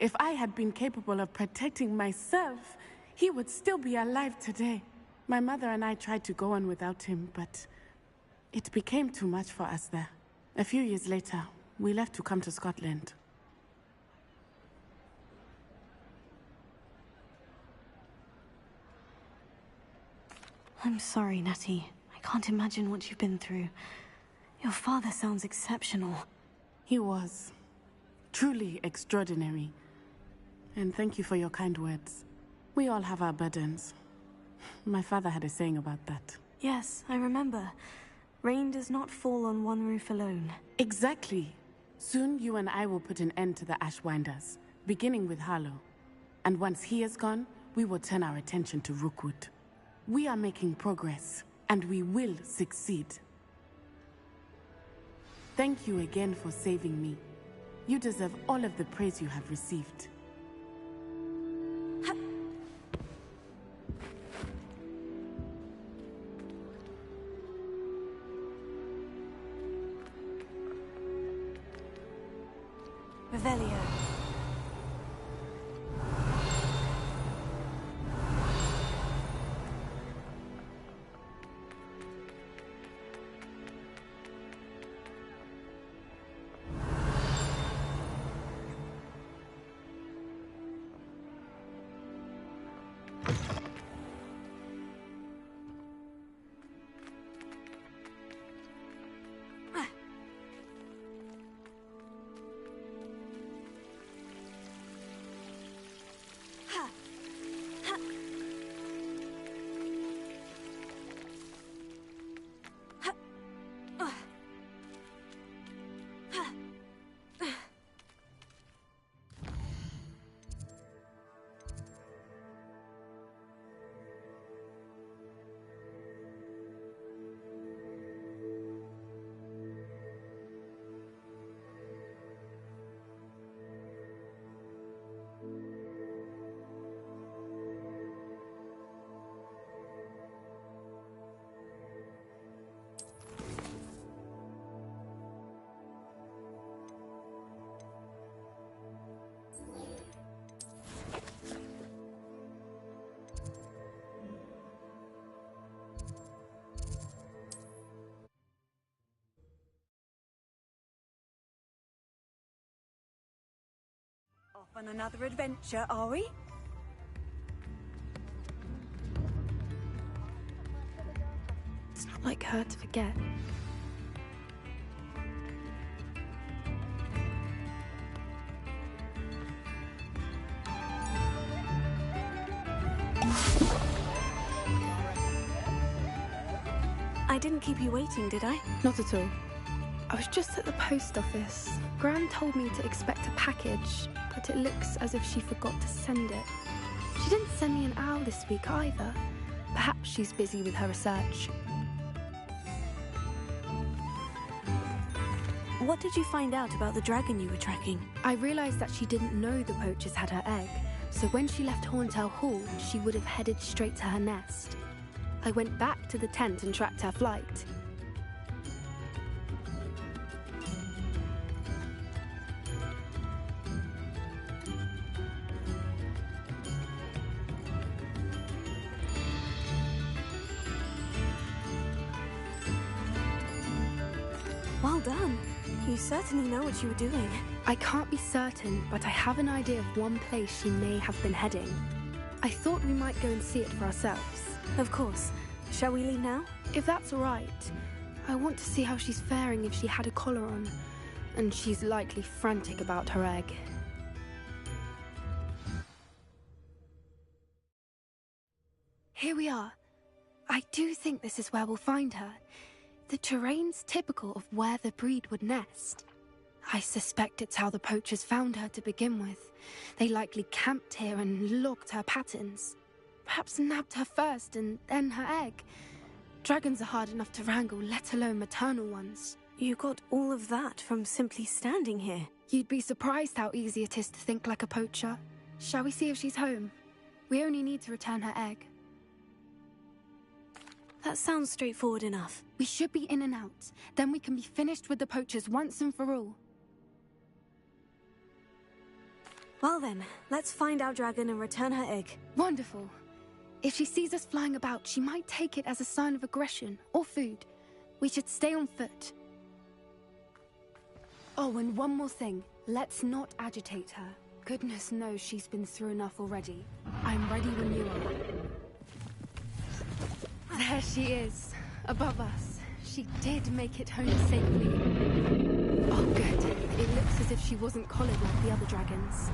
Speaker 4: If I had been capable of protecting myself, he would still be alive today. My mother and I tried to go on without him, but it became too much for us there. A few years later, we left to come to Scotland.
Speaker 2: I'm sorry, Natty. I can't imagine what you've been through. Your father sounds exceptional.
Speaker 4: He was. Truly extraordinary. And thank you for your kind words. We all have our burdens. My father had a saying about that.
Speaker 2: Yes, I remember. Rain does not fall on one roof alone.
Speaker 4: Exactly. Soon you and I will put an end to the Ashwinders, beginning with Harlow. And once he is gone, we will turn our attention to Rookwood. We are making progress, and we will succeed. Thank you again for saving me. You deserve all of the praise you have received.
Speaker 2: Revelio.
Speaker 13: Off on another adventure, are we?
Speaker 1: It's not like her to forget.
Speaker 2: I didn't keep you waiting, did I?
Speaker 1: Not at all. I was just at the post office. Gran told me to expect a package, but it looks as if she forgot to send it. She didn't send me an owl this week either. Perhaps she's busy with her research.
Speaker 2: What did you find out about the dragon you were tracking?
Speaker 1: I realized that she didn't know the poachers had her egg, so when she left Horntail Hall, she would have headed straight to her nest. I went back to the tent and tracked her flight.
Speaker 2: Well done. You certainly know what you were doing.
Speaker 1: I can't be certain, but I have an idea of one place she may have been heading. I thought we might go and see it for ourselves.
Speaker 2: Of course. Shall we leave now?
Speaker 1: If that's all right. I want to see how she's faring if she had a collar on. And she's likely frantic about her egg. Here we are. I do think this is where we'll find her. The terrain's typical of where the breed would nest. I suspect it's how the poachers found her to begin with. They likely camped here and logged her patterns. Perhaps nabbed her first and then her egg. Dragons are hard enough to wrangle, let alone maternal ones.
Speaker 2: You got all of that from simply standing here.
Speaker 1: You'd be surprised how easy it is to think like a poacher. Shall we see if she's home? We only need to return her egg.
Speaker 2: That sounds straightforward enough.
Speaker 1: We should be in and out. Then we can be finished with the poachers once and for all.
Speaker 2: Well then, let's find our dragon and return her egg.
Speaker 1: Wonderful. If she sees us flying about, she might take it as a sign of aggression or food. We should stay on foot. Oh, and one more thing. Let's not agitate her. Goodness knows she's been through enough already. I'm ready when you are. There she is, above us. She did make it home safely. Oh, good. It looks as if she wasn't collared like the other dragons.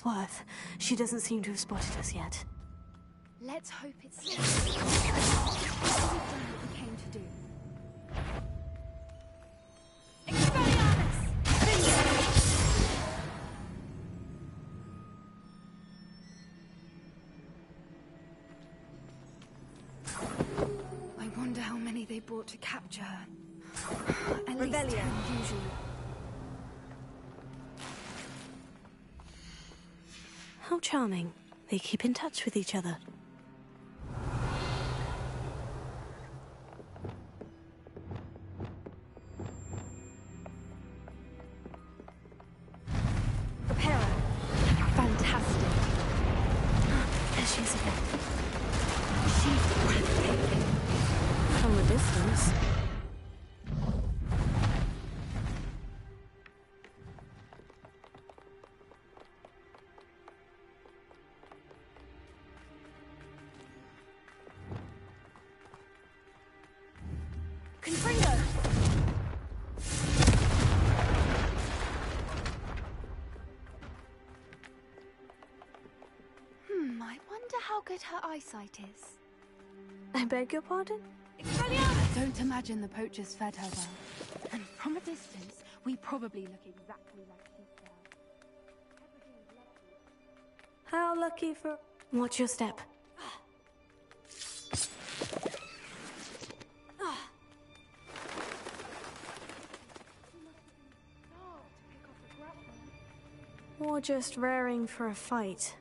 Speaker 2: Worth. She doesn't seem to have spotted us yet.
Speaker 1: Let's hope it's we've done what we came to do. I wonder how many they brought to capture her. At least 10 usually.
Speaker 2: How charming. They keep in touch with each other.
Speaker 1: Prepare her. Fantastic.
Speaker 2: There she is again.
Speaker 1: She's breathtaking.
Speaker 2: From a distance.
Speaker 1: Her eyesight is.
Speaker 2: I beg your pardon?
Speaker 1: I don't imagine the poachers fed her well. And from a distance, we probably look exactly like she does.
Speaker 2: How lucky for... Watch your step. Or just raring for a fight.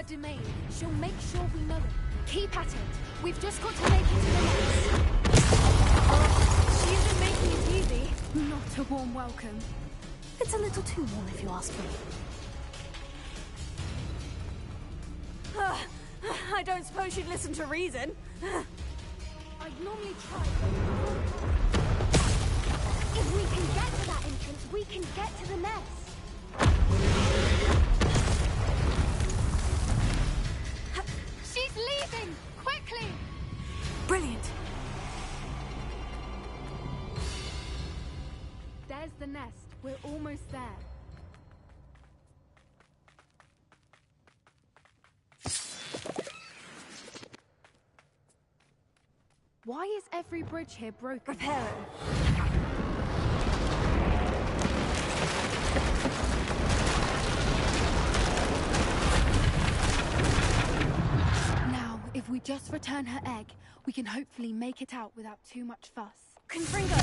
Speaker 1: Domain. She'll make sure we know it. Keep at it. We've just got to make it to the nest.
Speaker 2: Oh, she isn't making it easy.
Speaker 1: Not a warm welcome.
Speaker 2: It's a little too warm if you ask me. I don't suppose you'd listen to reason.
Speaker 1: I'd normally try. If we can get to that entrance, we can get to the nest. She's leaving! Quickly!
Speaker 2: Brilliant!
Speaker 1: There's the nest. We're almost there. Why is every bridge here broken?
Speaker 2: Repair it.
Speaker 1: just return her egg, we can hopefully make it out without too much fuss. Confringo!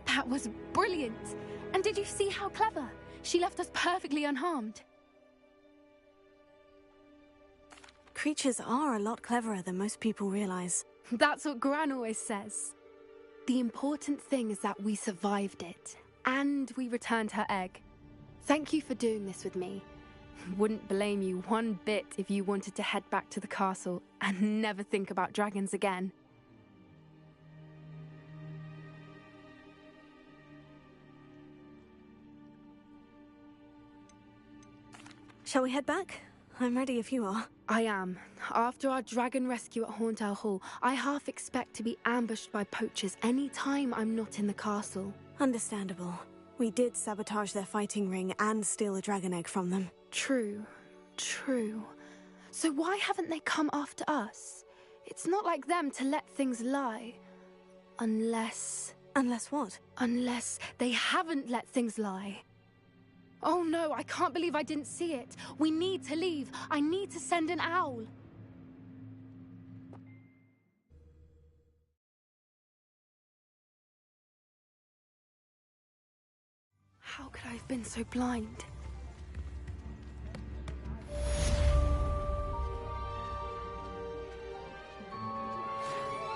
Speaker 1: That was brilliant! And did you see how clever? She left us perfectly unharmed.
Speaker 2: Creatures are a lot cleverer than most people realize.
Speaker 1: That's what Gran always says. The important thing is that we survived it, and we returned her egg. Thank you for doing this with me. Wouldn't blame you one bit if you wanted to head back to the castle and never think about dragons again.
Speaker 2: Shall we head back? I'm ready if you are.
Speaker 1: I am. After our dragon rescue at Hauntowl Hall, I half expect to be ambushed by poachers any time I'm not in the castle.
Speaker 2: Understandable. We did sabotage their fighting ring and steal a dragon egg from them.
Speaker 1: True. So why haven't they come after us? It's not like them to let things lie. Unless...
Speaker 2: Unless what?
Speaker 1: Unless they haven't let things lie. Oh no, I can't believe I didn't see it. We need to leave. I need to send an owl. How could I have been so blind?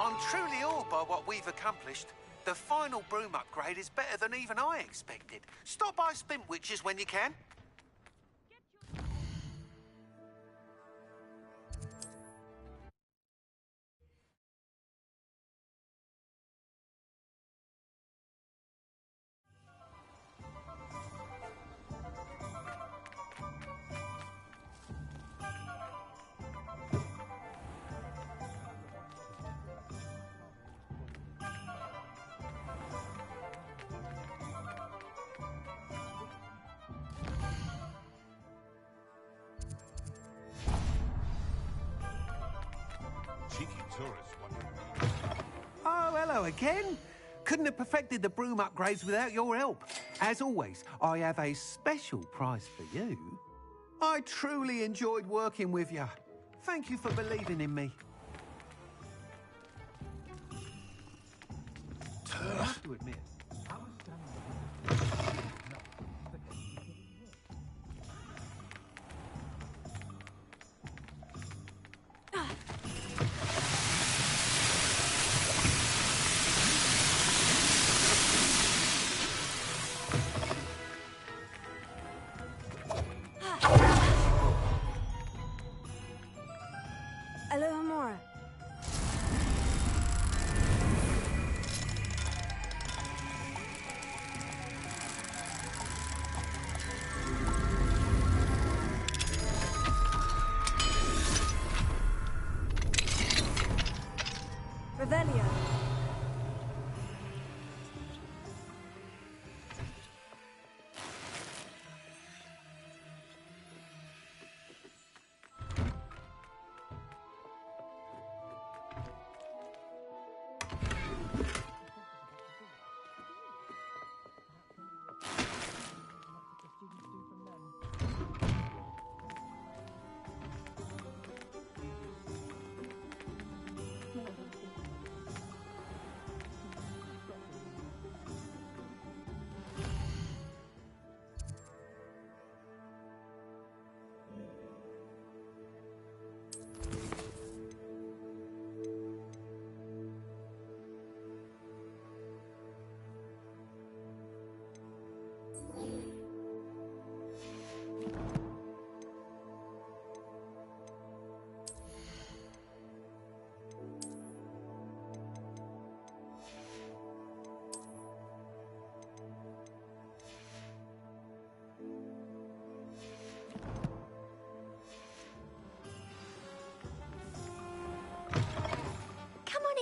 Speaker 14: I'm truly awed by what we've accomplished. The final broom upgrade is better than even I expected. Stop by Spintwitches when you can.
Speaker 15: Oh, hello again. Couldn't have perfected the broom upgrades without your help. As always, I have a special prize for you. I truly enjoyed working with you. Thank you for believing in me. I have to admit, I was standing...
Speaker 2: Alohomora. Revelio.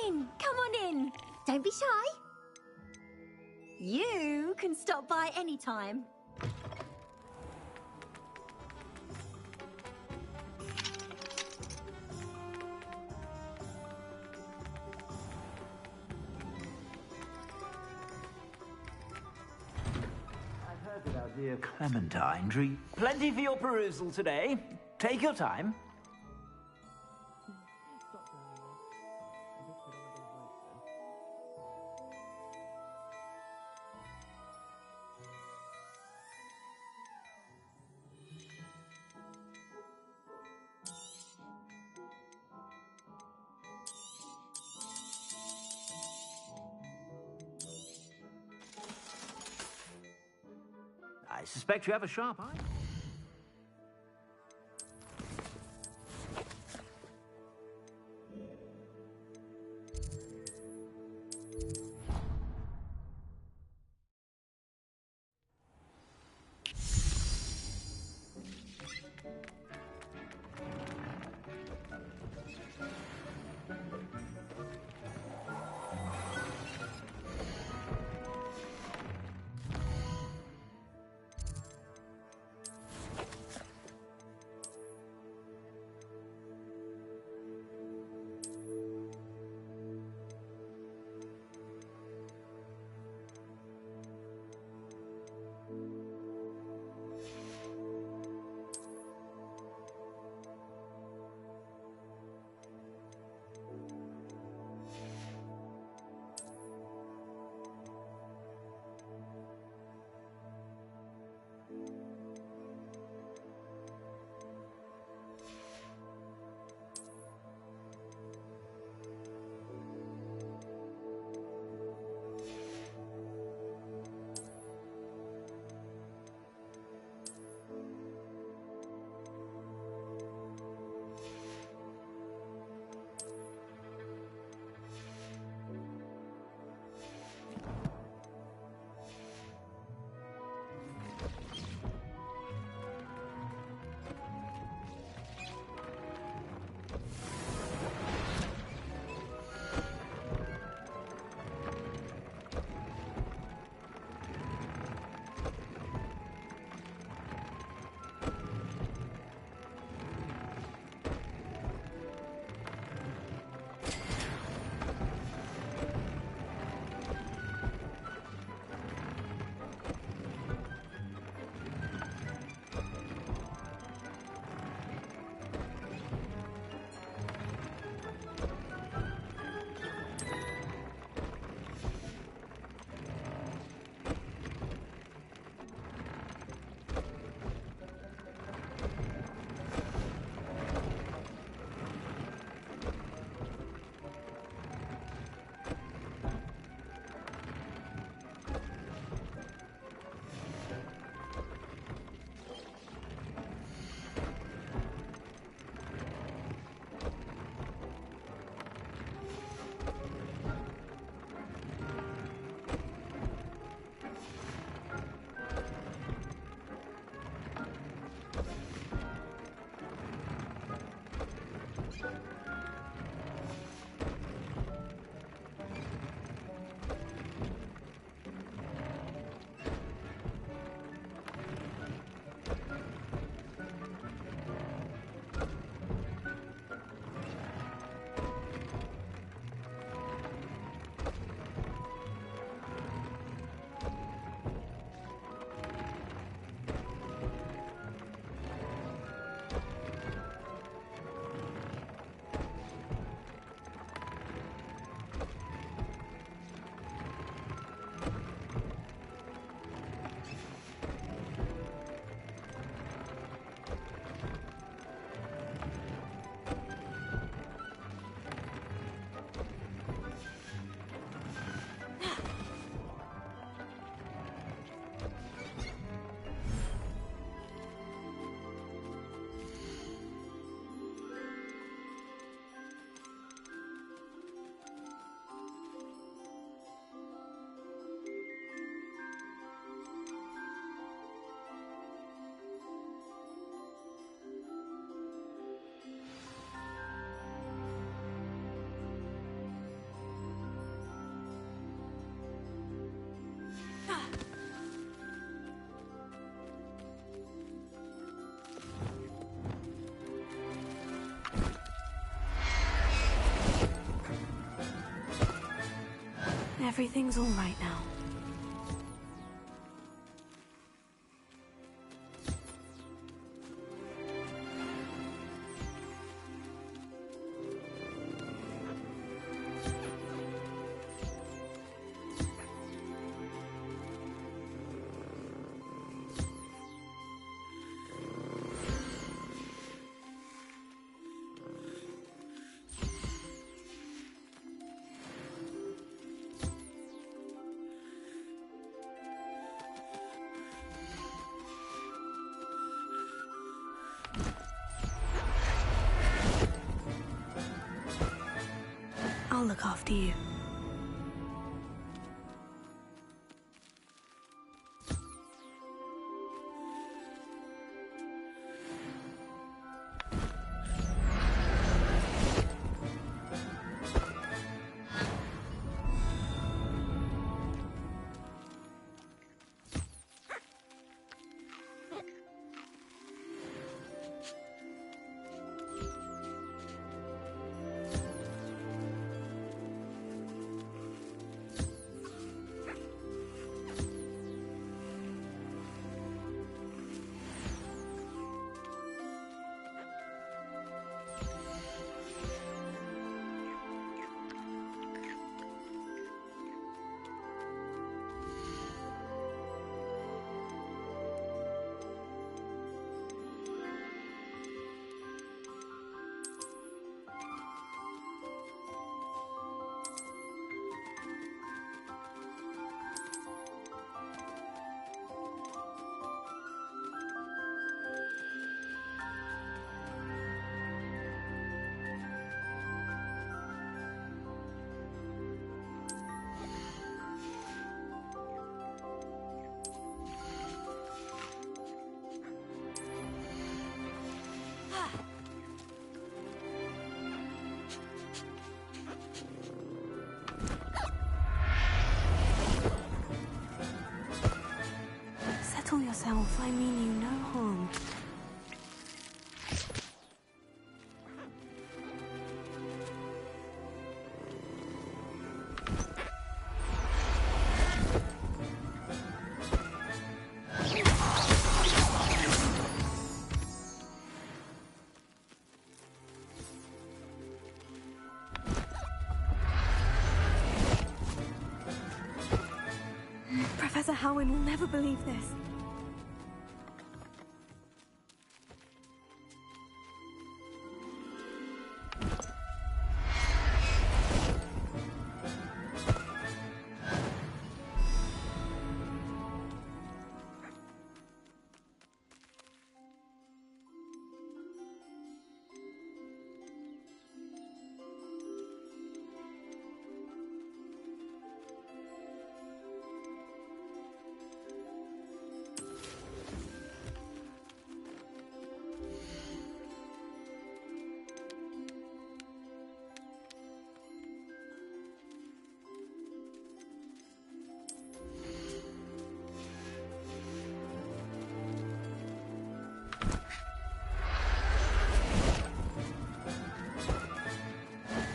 Speaker 16: in! Come on in! Don't be shy. You can stop by any time.
Speaker 17: I've heard that our dear Clementine drew plenty for your perusal today. Take your time. I suspect you have a sharp eye.
Speaker 2: everything's all right now. I'll look after you. Settle yourself. I mean you no harm. Professor Howin will never believe this.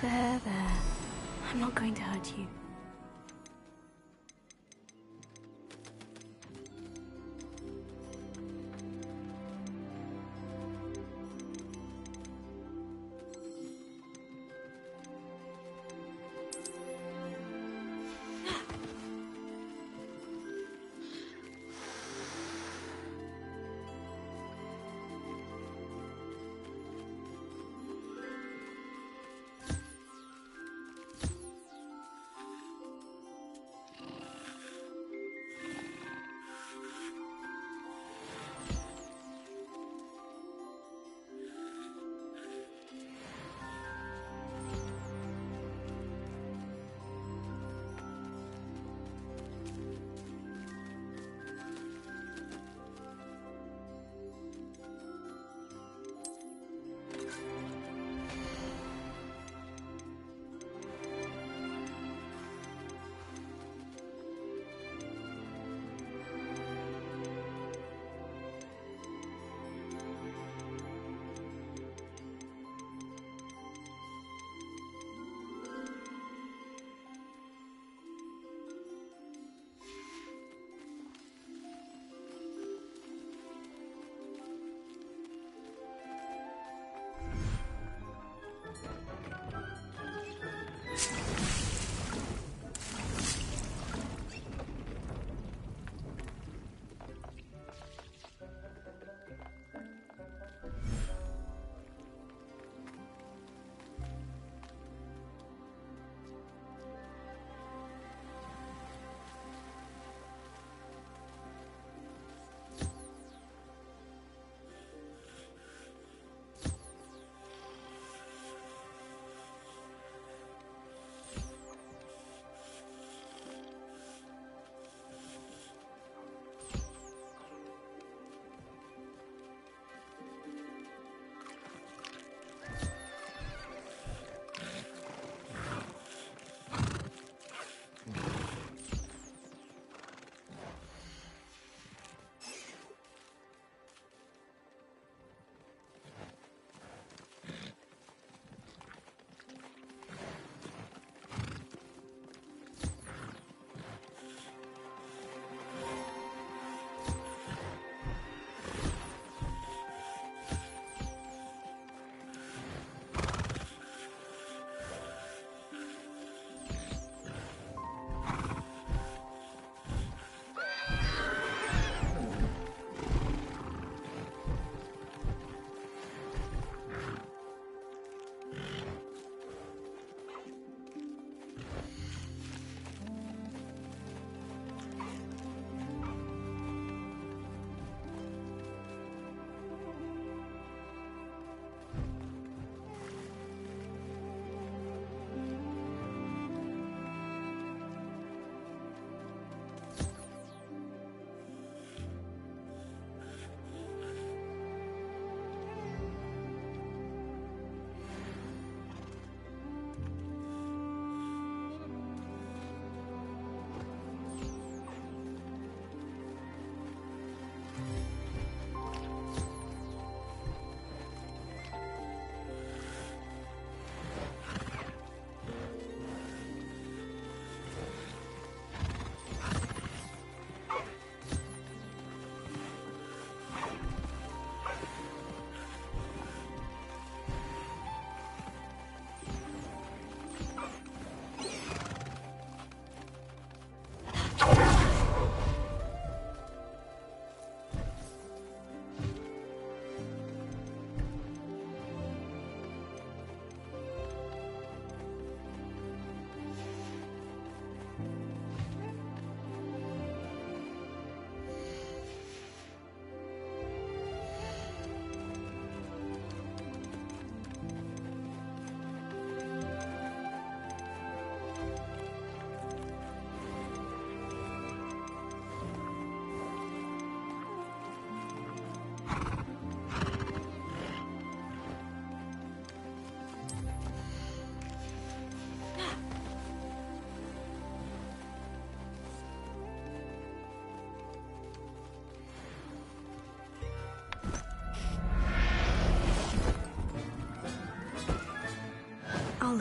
Speaker 2: There. I'm not going to hurt you.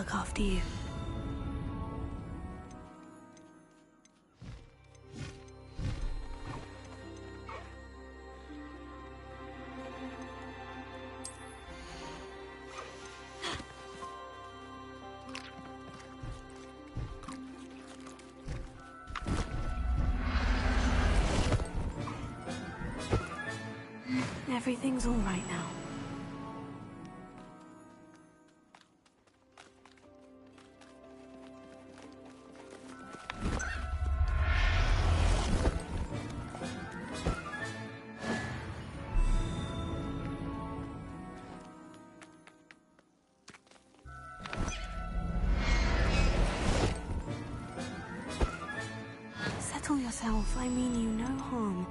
Speaker 2: look after you. Everything's all right now. Settle yourself. I mean you no harm.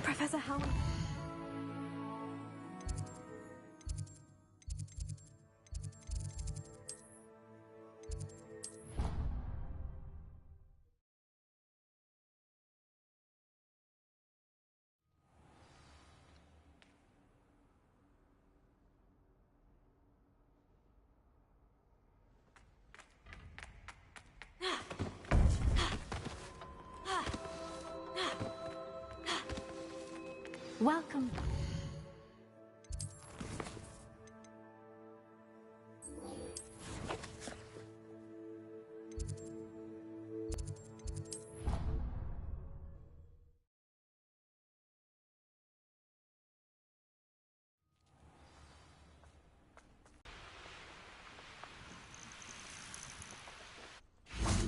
Speaker 2: Professor Howard. Welcome.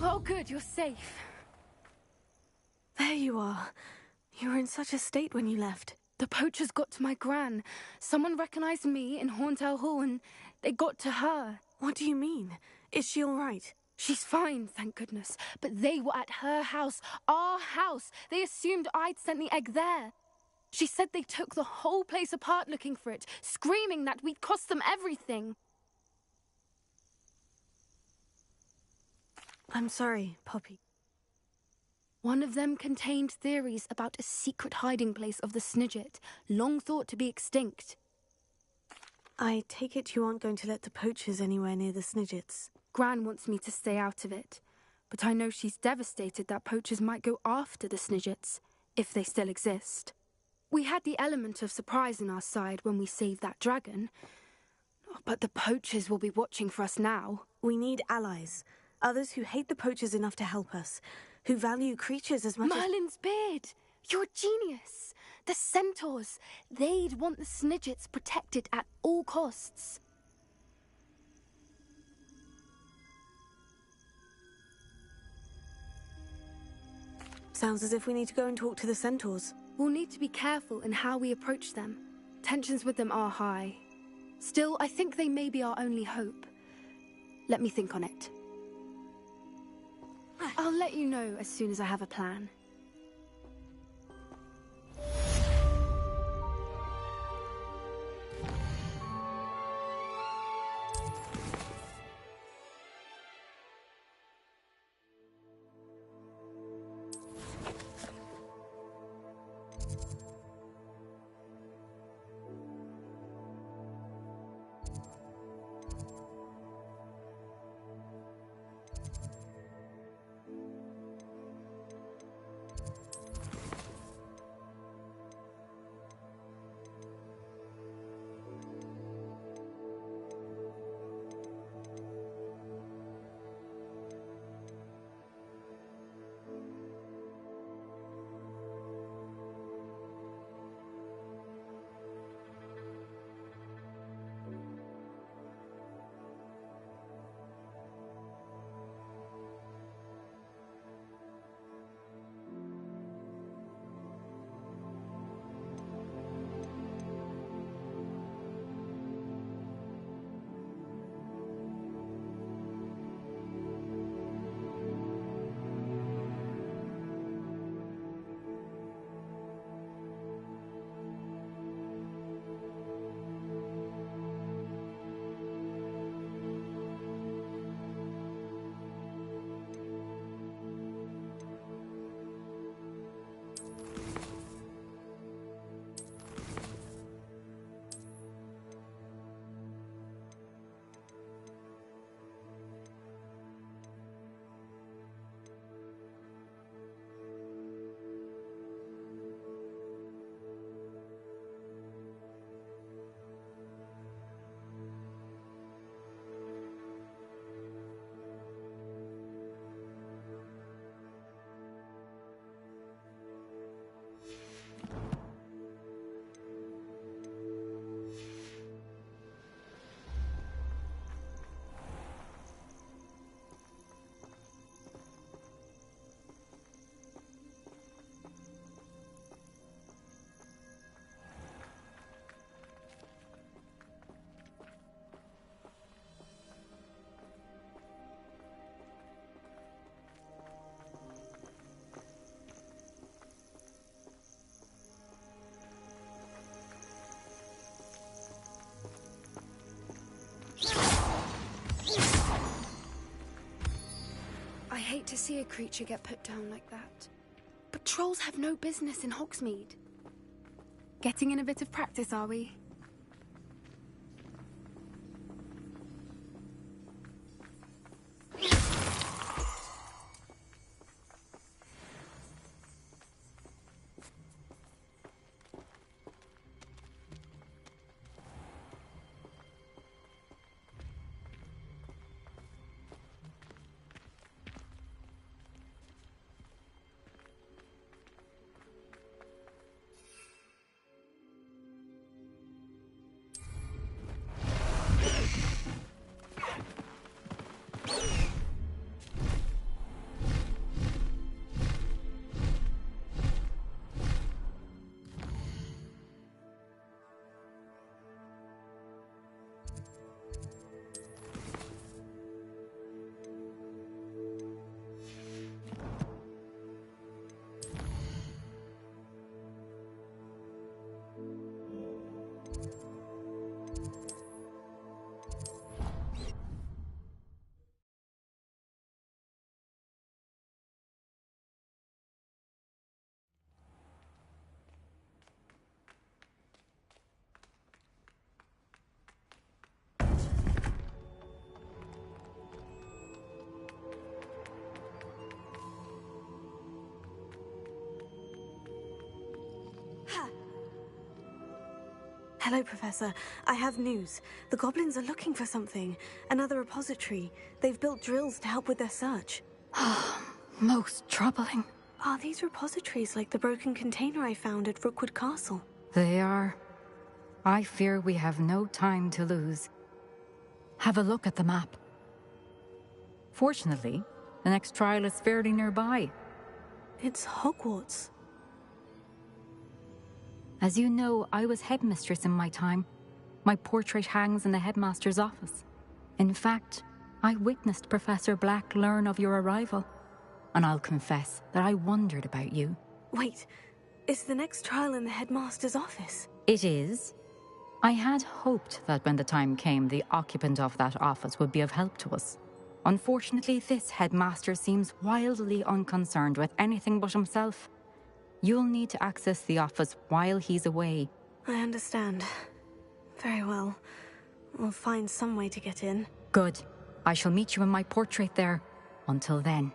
Speaker 1: Oh, good, you're safe.
Speaker 2: There you are. You were in such a state when you left.
Speaker 1: The poachers got to my gran. Someone recognized me in Horntail Hall and they got to her.
Speaker 2: What do you mean? Is she all right?
Speaker 1: She's fine, thank goodness. But they were at her house, our house. They assumed I'd sent the egg there. She said they took the whole place apart looking for it, screaming that we'd cost them everything.
Speaker 2: I'm sorry, Poppy.
Speaker 1: One of them contained theories about a secret hiding place of the Snidget, long thought to be extinct.
Speaker 2: I take it you aren't going to let the poachers anywhere near the Snidgets.
Speaker 1: Gran wants me to stay out of it, but I know she's devastated that poachers might go after the Snidgets, if they still exist. We had the element of surprise on our side when we saved that dragon, but the poachers will be watching for us now.
Speaker 2: We need allies, others who hate the poachers enough to help us, who value creatures as much
Speaker 1: Merlin's beard! You're a genius! The centaurs! They'd want the Snidgets protected at all costs.
Speaker 2: Sounds as if we need to go and talk to the centaurs.
Speaker 1: We'll need to be careful in how we approach them. Tensions with them are high. Still, I think they may be our only hope. Let me think on it. I'll let you know as soon as I have a plan. hate to see a creature get put down like that. But trolls have no business in Hogsmeade. Getting in a bit of practice, are we?
Speaker 2: Hello, Professor. I have news. The goblins are looking for something. Another repository. They've built drills to help with their search.
Speaker 18: Most troubling.
Speaker 2: Are these repositories like the broken container I found at Rookwood Castle?
Speaker 18: They are. I fear we have no time to lose. Have a look at the map. Fortunately, the next trial is fairly nearby.
Speaker 2: It's Hogwarts.
Speaker 18: As you know, I was headmistress in my time. My portrait hangs in the headmaster's office. In fact, I witnessed Professor Black learn of your arrival. And I'll confess that I wondered about you.
Speaker 2: Wait, is the next trial in the headmaster's office?
Speaker 18: It is. I had hoped that when the time came, the occupant of that office would be of help to us. Unfortunately, this headmaster seems wildly unconcerned with anything but himself. You'll need to access the office while he's away.
Speaker 2: I understand. Very well. We'll find some way to get in.
Speaker 18: Good. I shall meet you in my portrait there. Until then.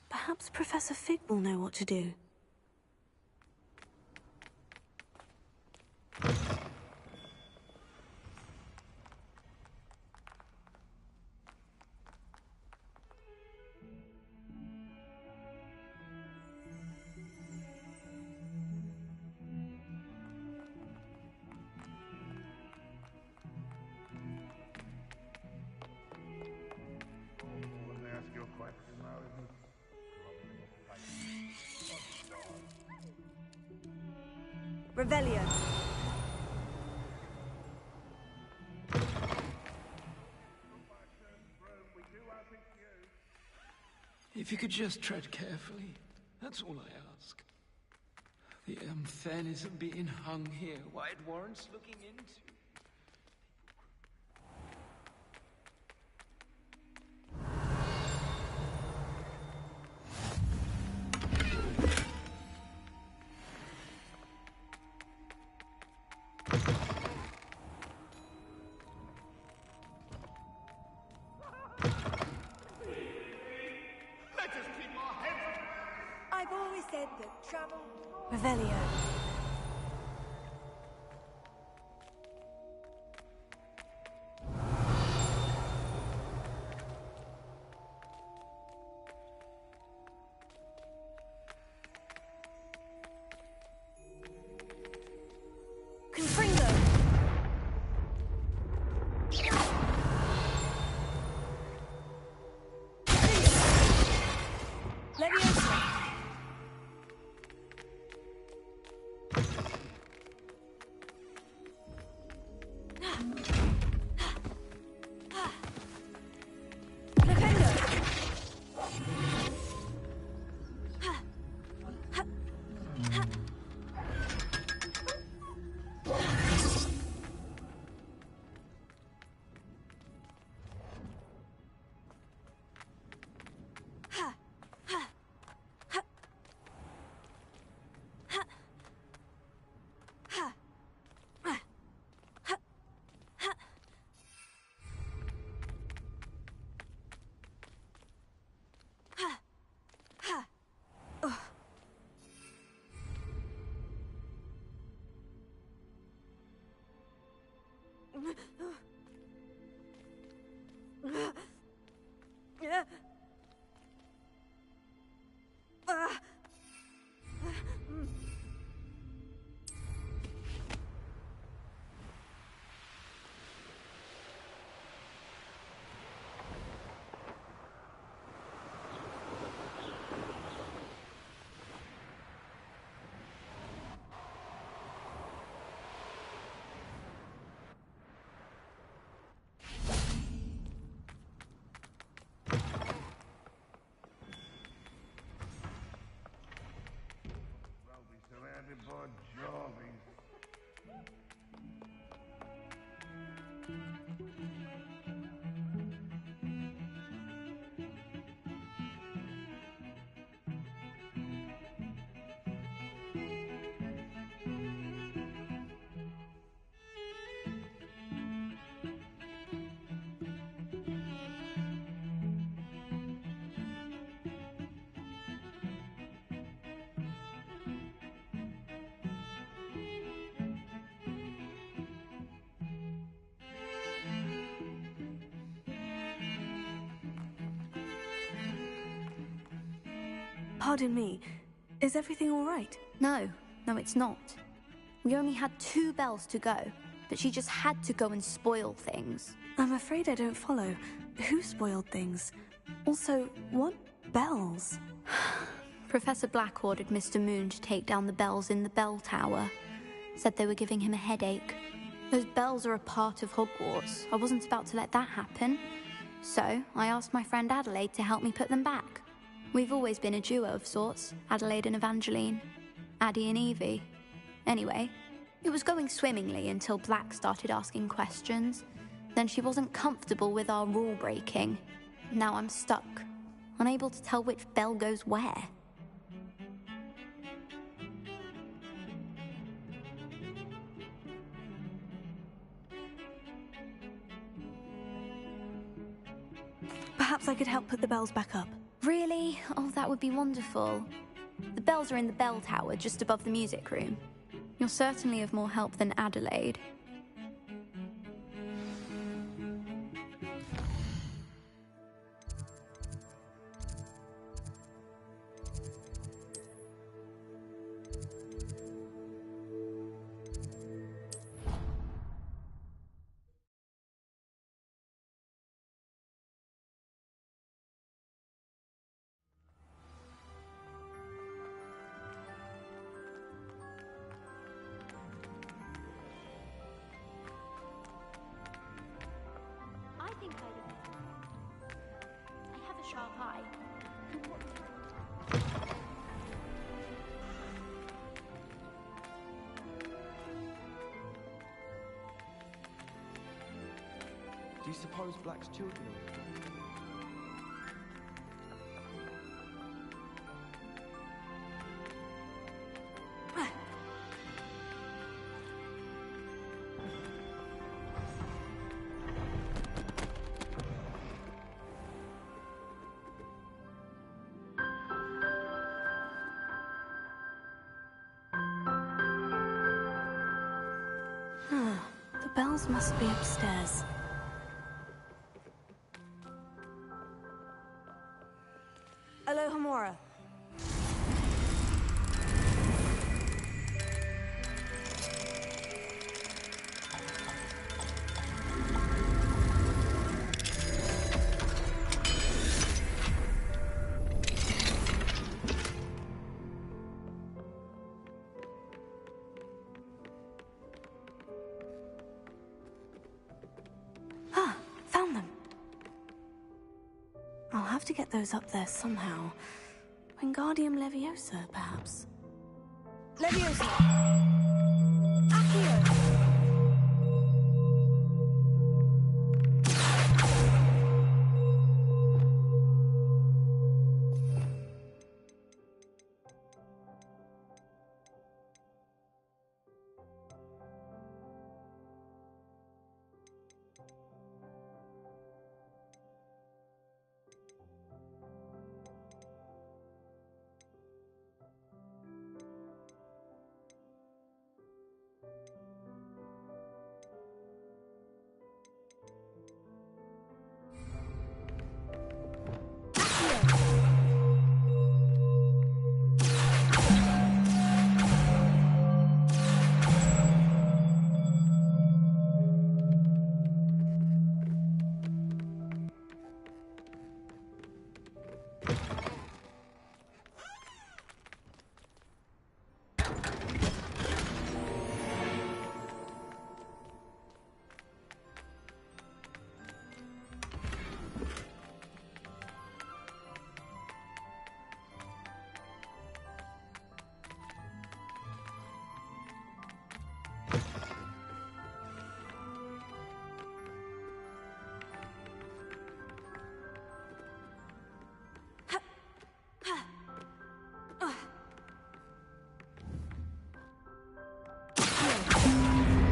Speaker 2: Perhaps Professor Fig will know what to do.
Speaker 13: Revelio.
Speaker 19: If you could just tread carefully, that's all I ask. The unfairness of being hung here, why it warrants looking into.
Speaker 13: I've always said that travel... Revelio. Confringo. Leviosa.
Speaker 2: Pardon me, is everything all right?
Speaker 20: No, it's not. We only had 2 bells to go, but she just had to go and spoil things.
Speaker 2: I'm afraid I don't follow. Who spoiled things? Also, what bells?
Speaker 20: Professor Black ordered Mr. Moon to take down the bells in the bell tower. Said they were giving him a headache. Those bells are a part of Hogwarts. I wasn't about to let that happen. So, I asked my friend Adelaide to help me put them back. We've always been a duo of sorts, Adelaide and Evangeline. Addie and Evie. Anyway, it was going swimmingly until Black started asking questions. Then she wasn't comfortable with our rule breaking. Now I'm stuck, unable to tell which bell goes where.
Speaker 2: Perhaps I could help put the bells back up.
Speaker 20: Really? Oh, that would be wonderful. The bells are in the bell tower just above the music room. You're certainly of more help than Adelaide.
Speaker 7: Shanghai.
Speaker 12: Do you suppose Black's children
Speaker 2: The bells must be upstairs.
Speaker 3: Aloha Mora.
Speaker 2: Found them. I'll have to get those up there somehow. Wingardium Leviosa, perhaps.
Speaker 3: Leviosa! Accio!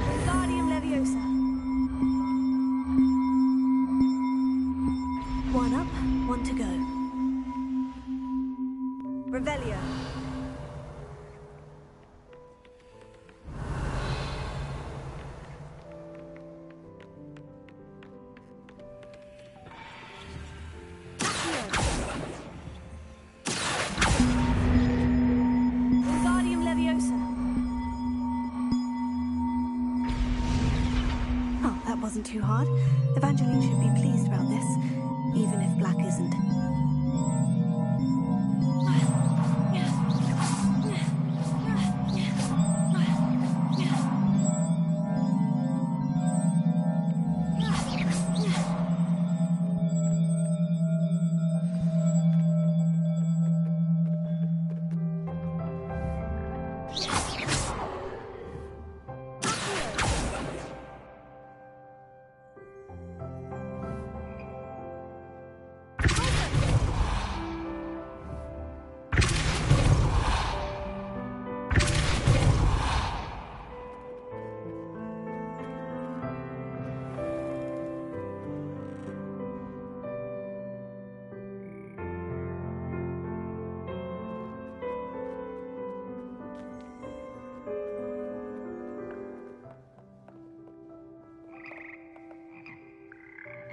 Speaker 3: Wingardium Leviosa.
Speaker 2: One up, one to go.
Speaker 3: Revelio.
Speaker 2: Wingardium Leviosa. Oh, that wasn't too hard. Evangeline should be pleased about this, even if Black isn't.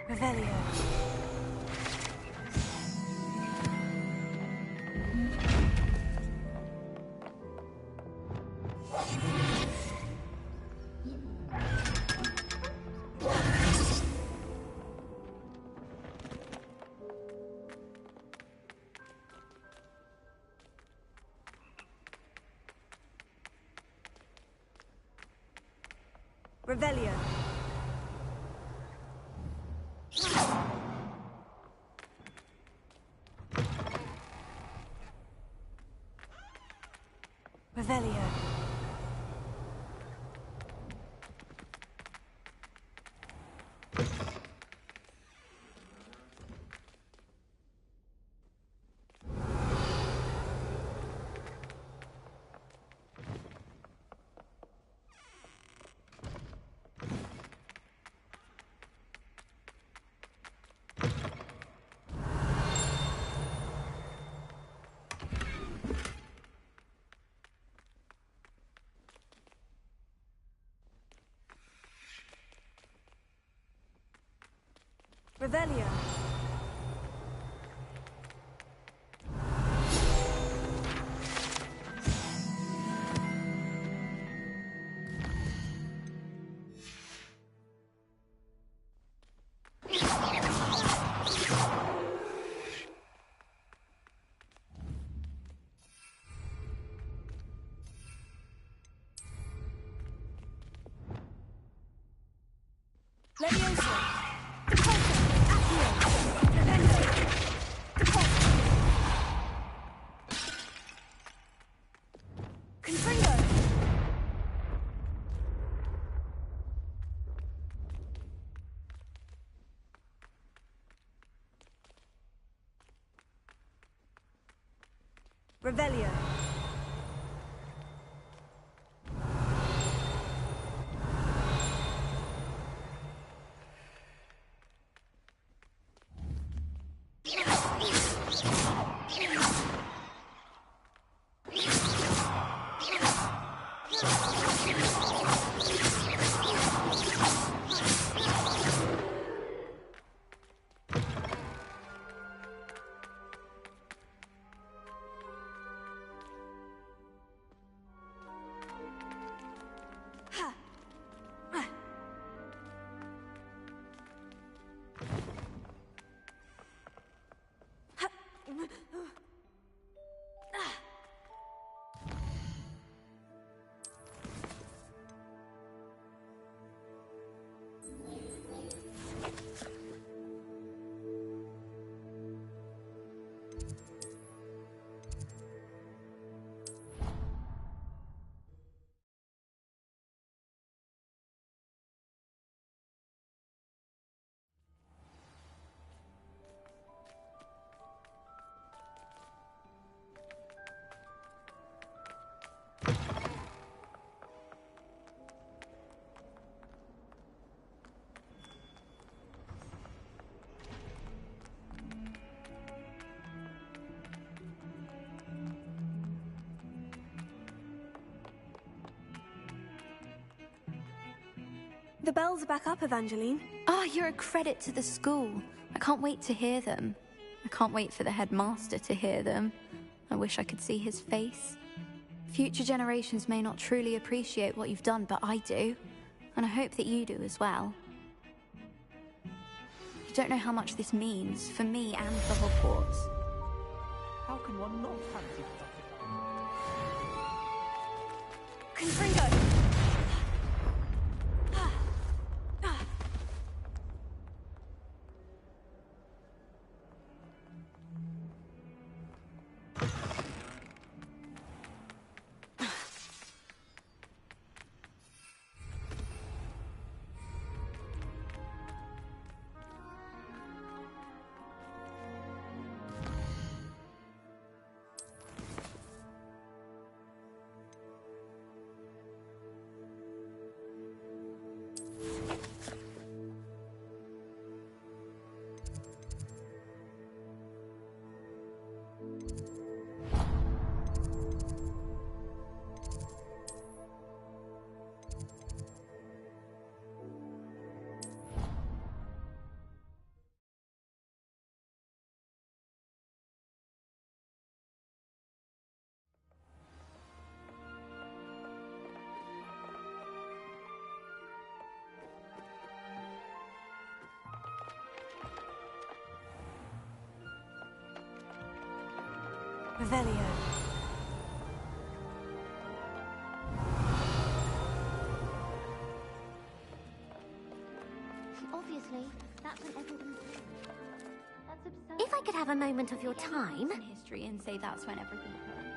Speaker 2: Revelio.
Speaker 3: Revelio.
Speaker 2: Revelio. Revelio. Levioso. Revelio. The bells are back up, Evangeline.
Speaker 20: Oh, you're a credit to the school. I can't wait to hear them. I can't wait for the headmaster to hear them. I wish I could see his face. Future generations may not truly appreciate what you've done, but I do. And I hope that you do as well. You don't know how much this means for me and for Hogwarts.
Speaker 17: How can one not fancy
Speaker 2: Confringo! Revelio.
Speaker 9: Obviously, that's an everything. That's absurd. If I could have a moment of your time.
Speaker 20: In history and say that's when everything happened.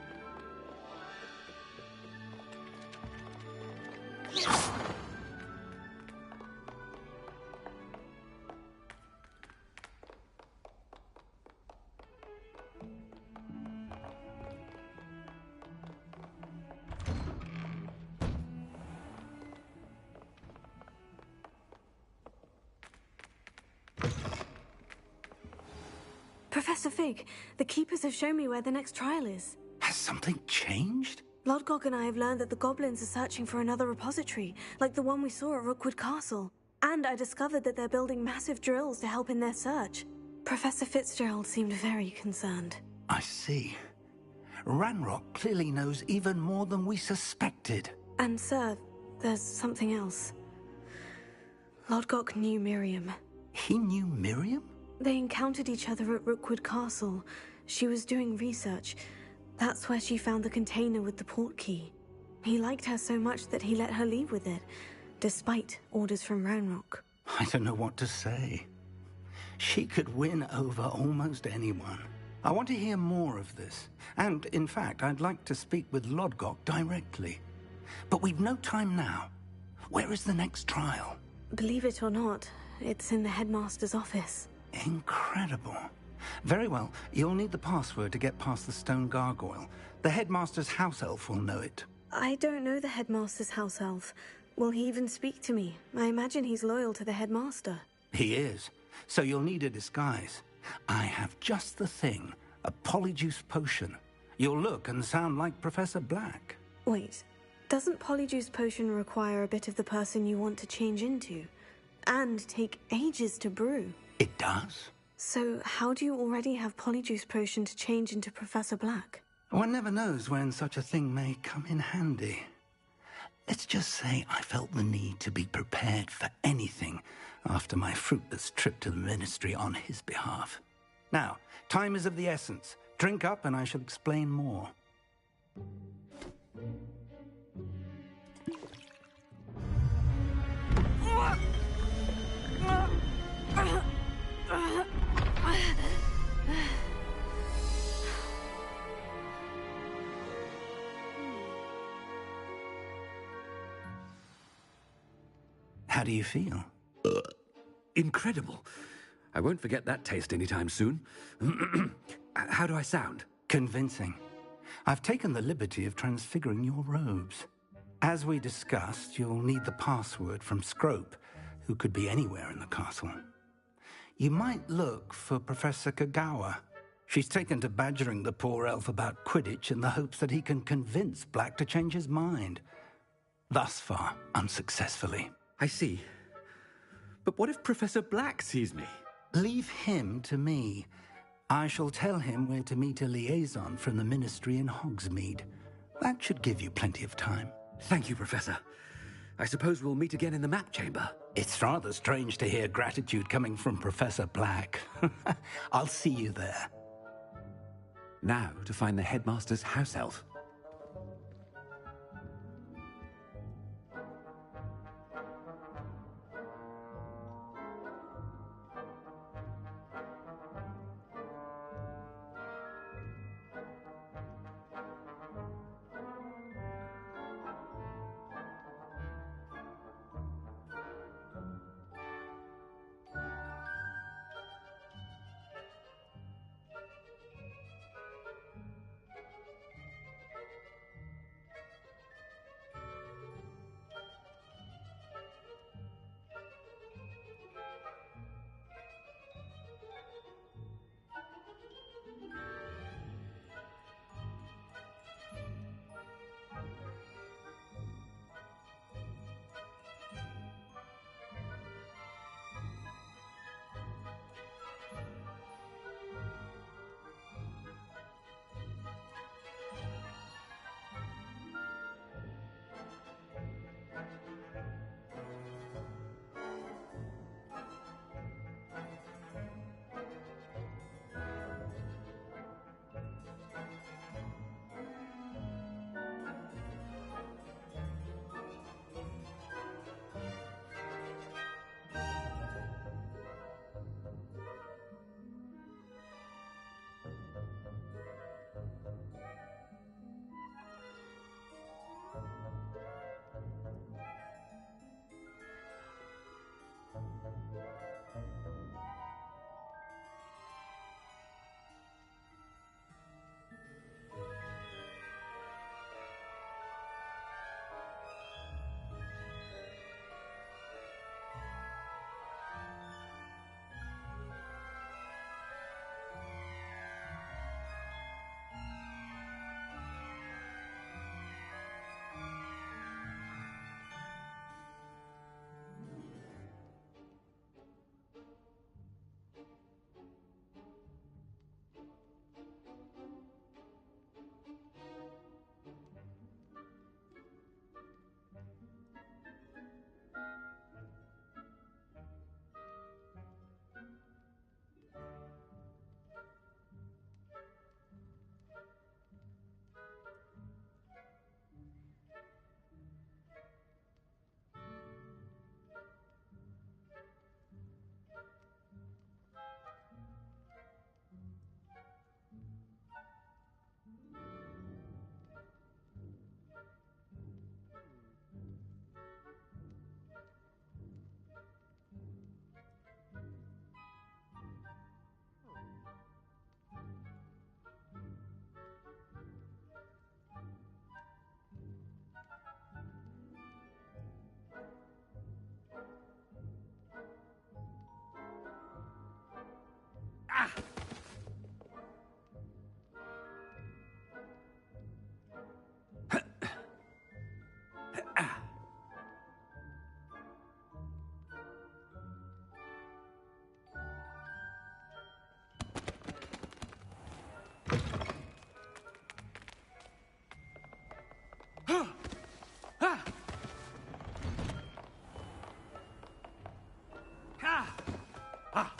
Speaker 2: Professor Fig, the Keepers have shown me where the next trial is.
Speaker 10: Has something changed?
Speaker 2: Lodgok and I have learned that the goblins are searching for another repository, like the one we saw at Rookwood Castle. And I discovered that they're building massive drills to help in their search. Professor Fitzgerald seemed very concerned.
Speaker 10: I see. Ranrock clearly knows even more than we suspected.
Speaker 2: And sir, there's something else. Lodgok knew Miriam.
Speaker 10: He knew Miriam?
Speaker 2: They encountered each other at Rookwood Castle. She was doing research. That's where she found the container with the port key. He liked her so much that he let her leave with it, despite orders from Ranrock.
Speaker 10: I don't know what to say. She could win over almost anyone. I want to hear more of this. And, in fact, I'd like to speak with Lodgok directly. But we've no time now. Where is the next trial?
Speaker 2: Believe it or not, it's in the headmaster's office.
Speaker 10: Incredible. Very well, you'll need the password to get past the stone gargoyle. The headmaster's house elf will know it.
Speaker 2: I don't know the headmaster's house elf. Will he even speak to me? I imagine he's loyal to the headmaster.
Speaker 10: He is. So you'll need a disguise. I have just the thing. A polyjuice potion. You'll look and sound like Professor Black.
Speaker 2: Wait, doesn't polyjuice potion require a bit of the person you want to change into? And take ages to brew?
Speaker 10: It does.
Speaker 2: So how do you already have polyjuice potion to change into Professor Black?
Speaker 10: One never knows when such a thing may come in handy. Let's just say I felt the need to be prepared for anything after my fruitless trip to the Ministry on his behalf. Now, time is of the essence. Drink up and I shall explain more. How do you feel?
Speaker 21: Incredible. I won't forget that taste anytime soon. How do I sound?
Speaker 10: Convincing. I've taken the liberty of transfiguring your robes. As we discussed, you'll need the password from Scrope, who could be anywhere in the castle. You might look for Professor Kagawa. She's taken to badgering the poor elf about Quidditch in the hopes that he can convince Black to change his mind. Thus far, unsuccessfully.
Speaker 21: I see. But what if Professor Black sees me?
Speaker 10: Leave him to me. I shall tell him where to meet a liaison from the Ministry in Hogsmeade. That should give you plenty of time.
Speaker 21: Thank you, Professor. I suppose we'll meet again in the map chamber.
Speaker 10: It's rather strange to hear gratitude coming from Professor Black. I'll see you there.
Speaker 21: Now to find the headmaster's house elf.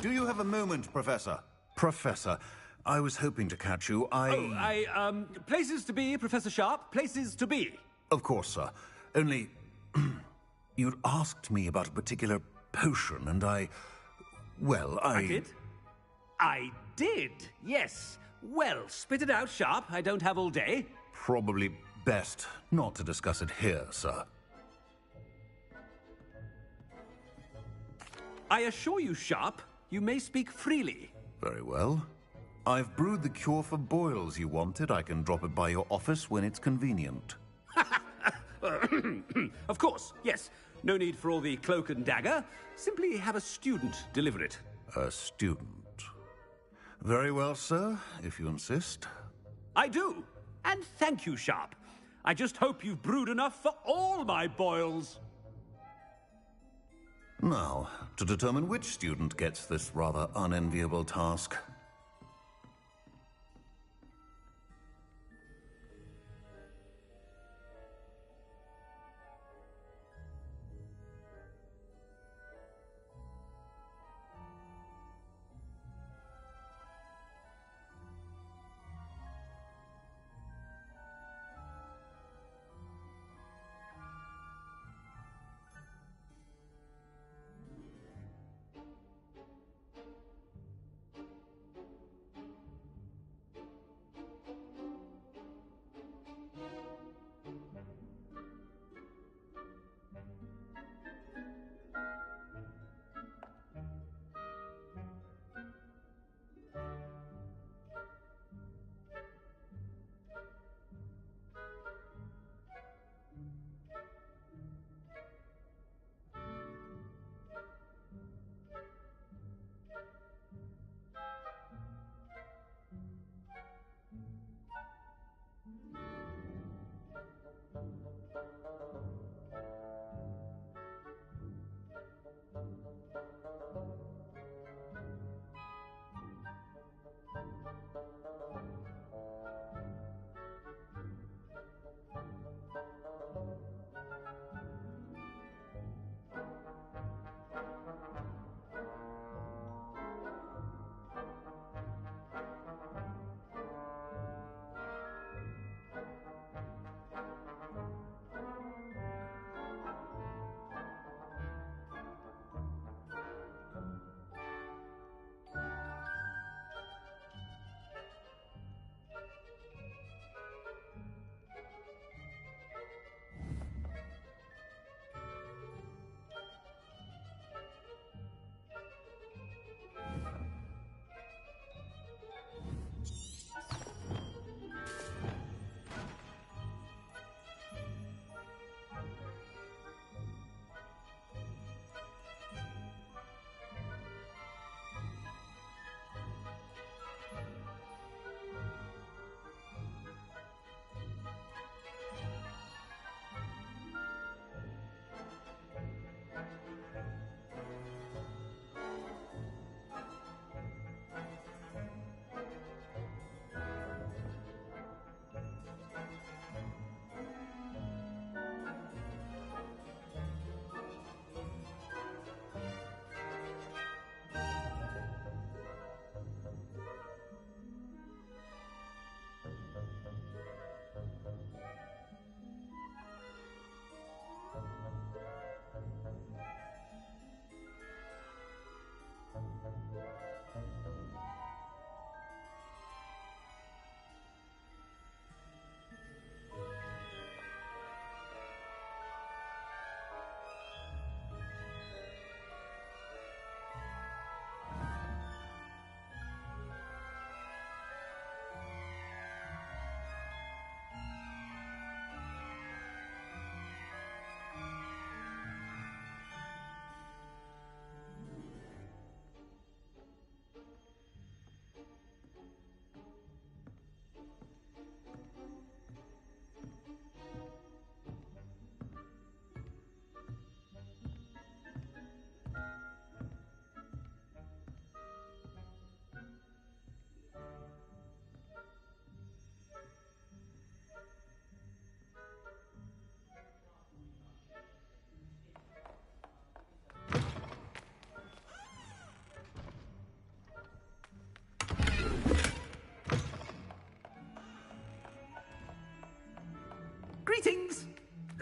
Speaker 5: Do you have a moment, Professor? Professor, I was hoping to catch you.
Speaker 21: Places to be, Professor Sharp. Places to be.
Speaker 5: Of course, sir. Only... you'd asked me about a particular potion, and well,
Speaker 21: I did, yes. Well, spit it out, Sharp. I don't have all day.
Speaker 5: Probably best not to discuss it here, sir.
Speaker 21: I assure you, Sharp, you may speak freely.
Speaker 5: Very well. I've brewed the cure for boils you wanted. I can drop it by your office when it's convenient.
Speaker 21: Of course, yes. No need for all the cloak and dagger. Simply have a student deliver it.
Speaker 5: A student? Very well, sir, if you insist.
Speaker 21: I do. And thank you, Sharp. I just hope you've brewed enough for all my boils.
Speaker 5: Now, to determine which student gets this rather unenviable task.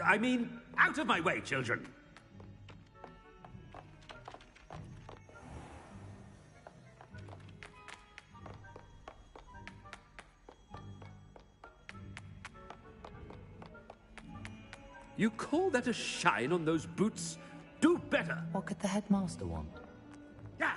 Speaker 21: I mean, out of my way, children! You call that a shine on those boots? Do better!
Speaker 11: What could the headmaster want?
Speaker 21: Yeah.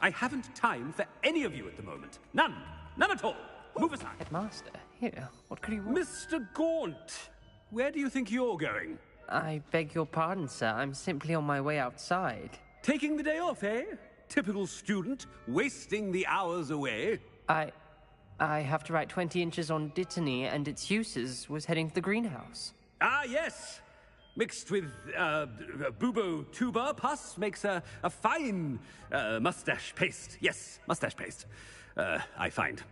Speaker 21: I haven't time for any of you at the moment. None. None at all. Move aside.
Speaker 11: Headmaster? Here, what could you want?
Speaker 21: Mr. Gaunt, where do you think you're going?
Speaker 11: I beg your pardon, sir. I'm simply on my way outside.
Speaker 21: Taking the day off, eh? Typical student, wasting the hours away.
Speaker 11: I have to write 20 inches on Dittany and its uses. Was heading to the greenhouse.
Speaker 21: Ah, yes. Mixed with bubo tuber pus makes a fine mustache paste. Yes, mustache paste. I find.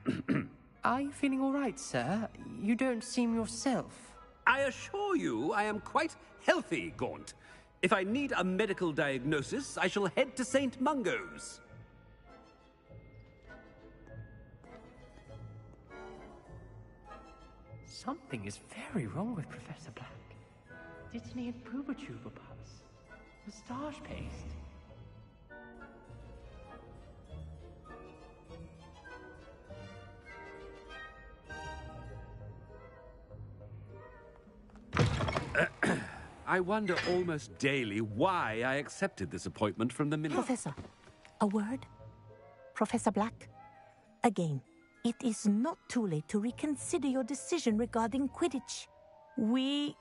Speaker 11: Are you feeling all right, sir? You don't seem yourself.
Speaker 21: I assure you I am quite healthy, Gaunt. If I need a medical diagnosis, I shall head to St. Mungo's.
Speaker 11: Something is very wrong with Professor Black. Dittany and Pooba-Tuba Puss. Moustache paste.
Speaker 21: I wonder almost daily why I accepted this appointment from the minister.
Speaker 22: Professor, a word? Professor Black, again, it is not too late to reconsider your decision regarding Quidditch. We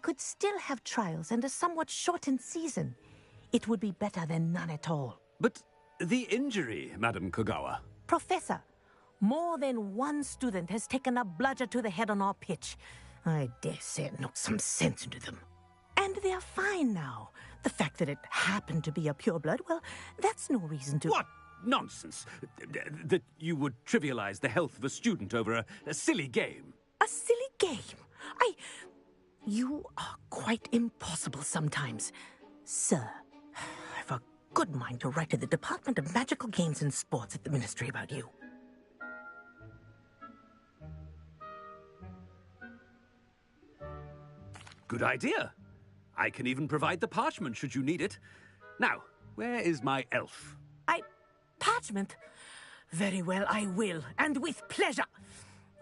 Speaker 22: could still have trials and a somewhat shortened season. It would be better than none at all.
Speaker 21: But the injury, Madam Kogawa.
Speaker 22: Professor, more than one student has taken a bludger to the head on our pitch. I dare say it knocked some sense into them. And they are fine now. The fact that it happened to be a pureblood, well, that's no reason to...
Speaker 21: What nonsense! That you would trivialize the health of a student over a silly game.
Speaker 22: A silly game? You are quite impossible sometimes. Sir, I've a good mind to write to the Department of Magical Games and Sports at the Ministry about you.
Speaker 21: Good idea. I can even provide the parchment should you need it. Now, where is my elf?
Speaker 22: Parchment? Very well, I will, and with pleasure.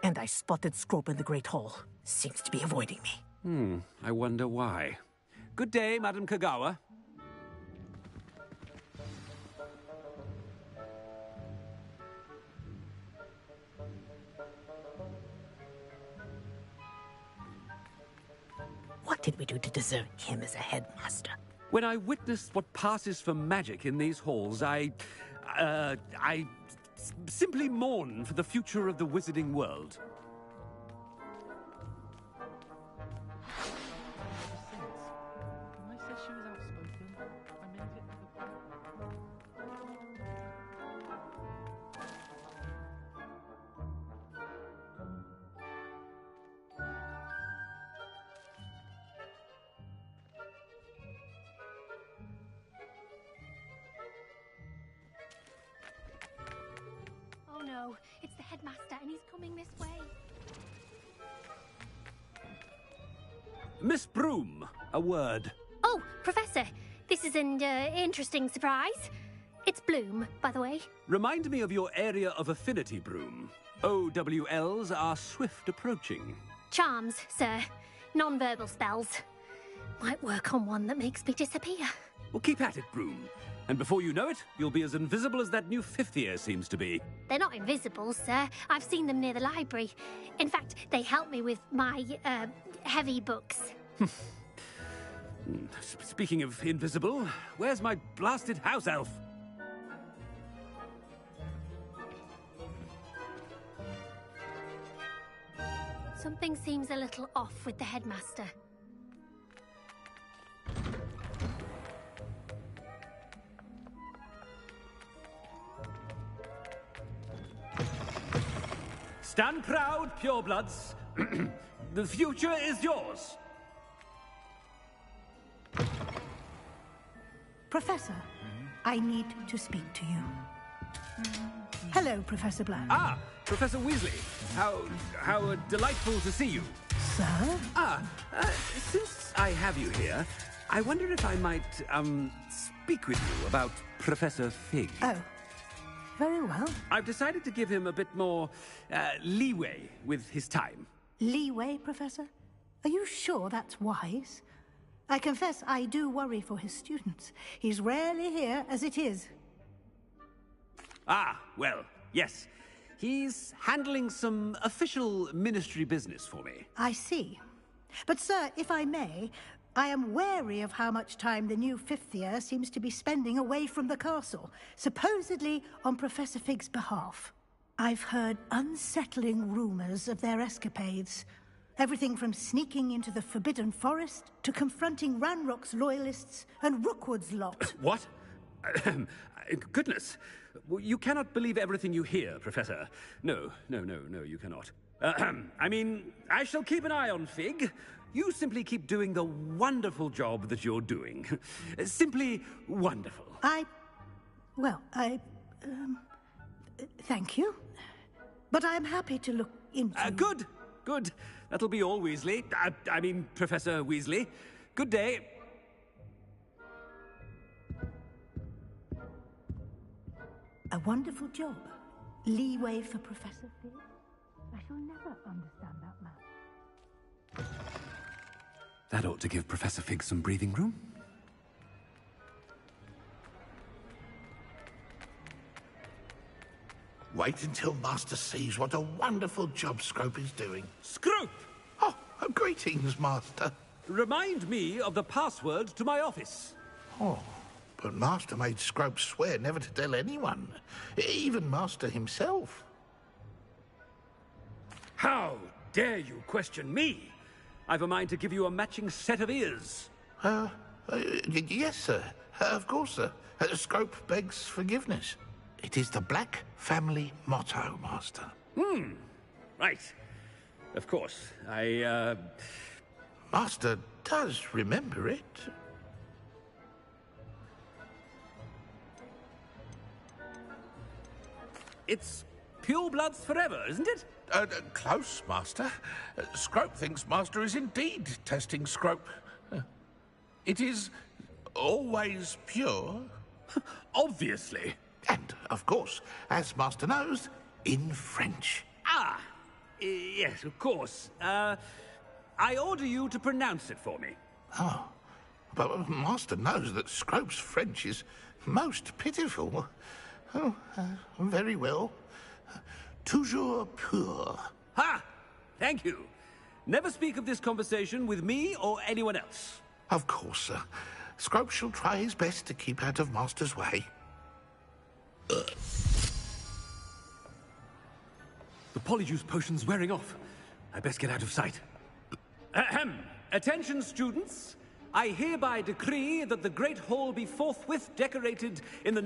Speaker 22: And I spotted Scrope in the Great Hall. Seems to be avoiding me.
Speaker 21: I wonder why. Good day, Madam Kogawa.
Speaker 22: What did we do to deserve him as a headmaster?
Speaker 21: When I witnessed what passes for magic in these halls, I simply mourn for the future of the wizarding world.
Speaker 9: Oh no, it's the headmaster and he's coming this way.
Speaker 21: Miss Broom, a word.
Speaker 9: Oh, Professor, this is an interesting surprise. It's Bloom, by the way.
Speaker 21: Remind me of your area of affinity, Broom. OWLs are swift approaching.
Speaker 9: Charms, sir. Non-verbal spells. Might work on one that makes me disappear.
Speaker 21: Well, keep at it, Broom. And before you know it, you'll be as invisible as that new fifth year seems to be.
Speaker 9: They're not invisible, sir. I've seen them near the library. In fact, they help me with my, heavy books.
Speaker 21: Speaking of invisible, where's my blasted house elf?
Speaker 9: Something seems a little off with the headmaster.
Speaker 21: Stand proud, purebloods. The future is yours.
Speaker 22: Professor,
Speaker 6: I need to speak to you. Hello, Professor Black.
Speaker 21: Ah, Professor Weasley. How delightful to see you.
Speaker 6: Sir?
Speaker 21: Since I have you here, I wonder if I might, speak with you about Professor Fig.
Speaker 6: Oh, very well.
Speaker 21: I've decided to give him a bit more, leeway with his time.
Speaker 6: Leeway, Professor? Are you sure that's wise? I confess I do worry for his students. He's rarely here as it is.
Speaker 21: Ah, well, yes. He's handling some official ministry business for me.
Speaker 6: I see. But, sir, if I may, I am wary of how much time the new fifth year seems to be spending away from the castle, supposedly on Professor Fig's behalf. I've heard unsettling rumors of their escapades. Everything from sneaking into the Forbidden Forest to confronting Ranrock's loyalists and Rookwood's lot.
Speaker 21: What? Goodness. You cannot believe everything you hear, Professor. No, you cannot. I mean, I shall keep an eye on Fig. You simply keep doing the wonderful job that you're doing. Simply wonderful.
Speaker 6: Thank you. But I'm happy to look into...
Speaker 21: Good. That'll be all, Weasley. I mean, Professor Weasley. Good day.
Speaker 6: A wonderful job. Leeway for Professor Fig. I shall never understand that man.
Speaker 21: That ought to give Professor Fig some breathing room.
Speaker 10: Wait until Master sees what a wonderful job Scrope is doing.
Speaker 21: Scrope!
Speaker 10: Oh, greetings, Master.
Speaker 21: Remind me of the password to my office.
Speaker 10: Oh, but Master made Scrope swear never to tell anyone, even Master himself.
Speaker 21: How dare you question me? I've a mind to give you a matching set of ears.
Speaker 10: Yes, sir. Of course, sir. Scrope begs forgiveness. It is the Black family motto, Master.
Speaker 21: Right. Of course.
Speaker 10: Master does remember it.
Speaker 21: It's pure bloods forever, isn't it?
Speaker 10: Close, Master. Scrope thinks Master is indeed testing Scrope. It is always pure.
Speaker 21: Obviously.
Speaker 10: And, of course, as Master knows, in French.
Speaker 21: Yes, of course. I order you to pronounce it for me.
Speaker 10: Oh, but Master knows that Scrope's French is most pitiful. Oh, very well. Toujours pur.
Speaker 21: Ha! Thank you. Never speak of this conversation with me or anyone else.
Speaker 10: Of course, sir. Scrope shall try his best to keep out of Master's way.
Speaker 21: The polyjuice potion's wearing off. I best get out of sight. Ahem. Attention, students. I hereby decree that the Great Hall be forthwith decorated in the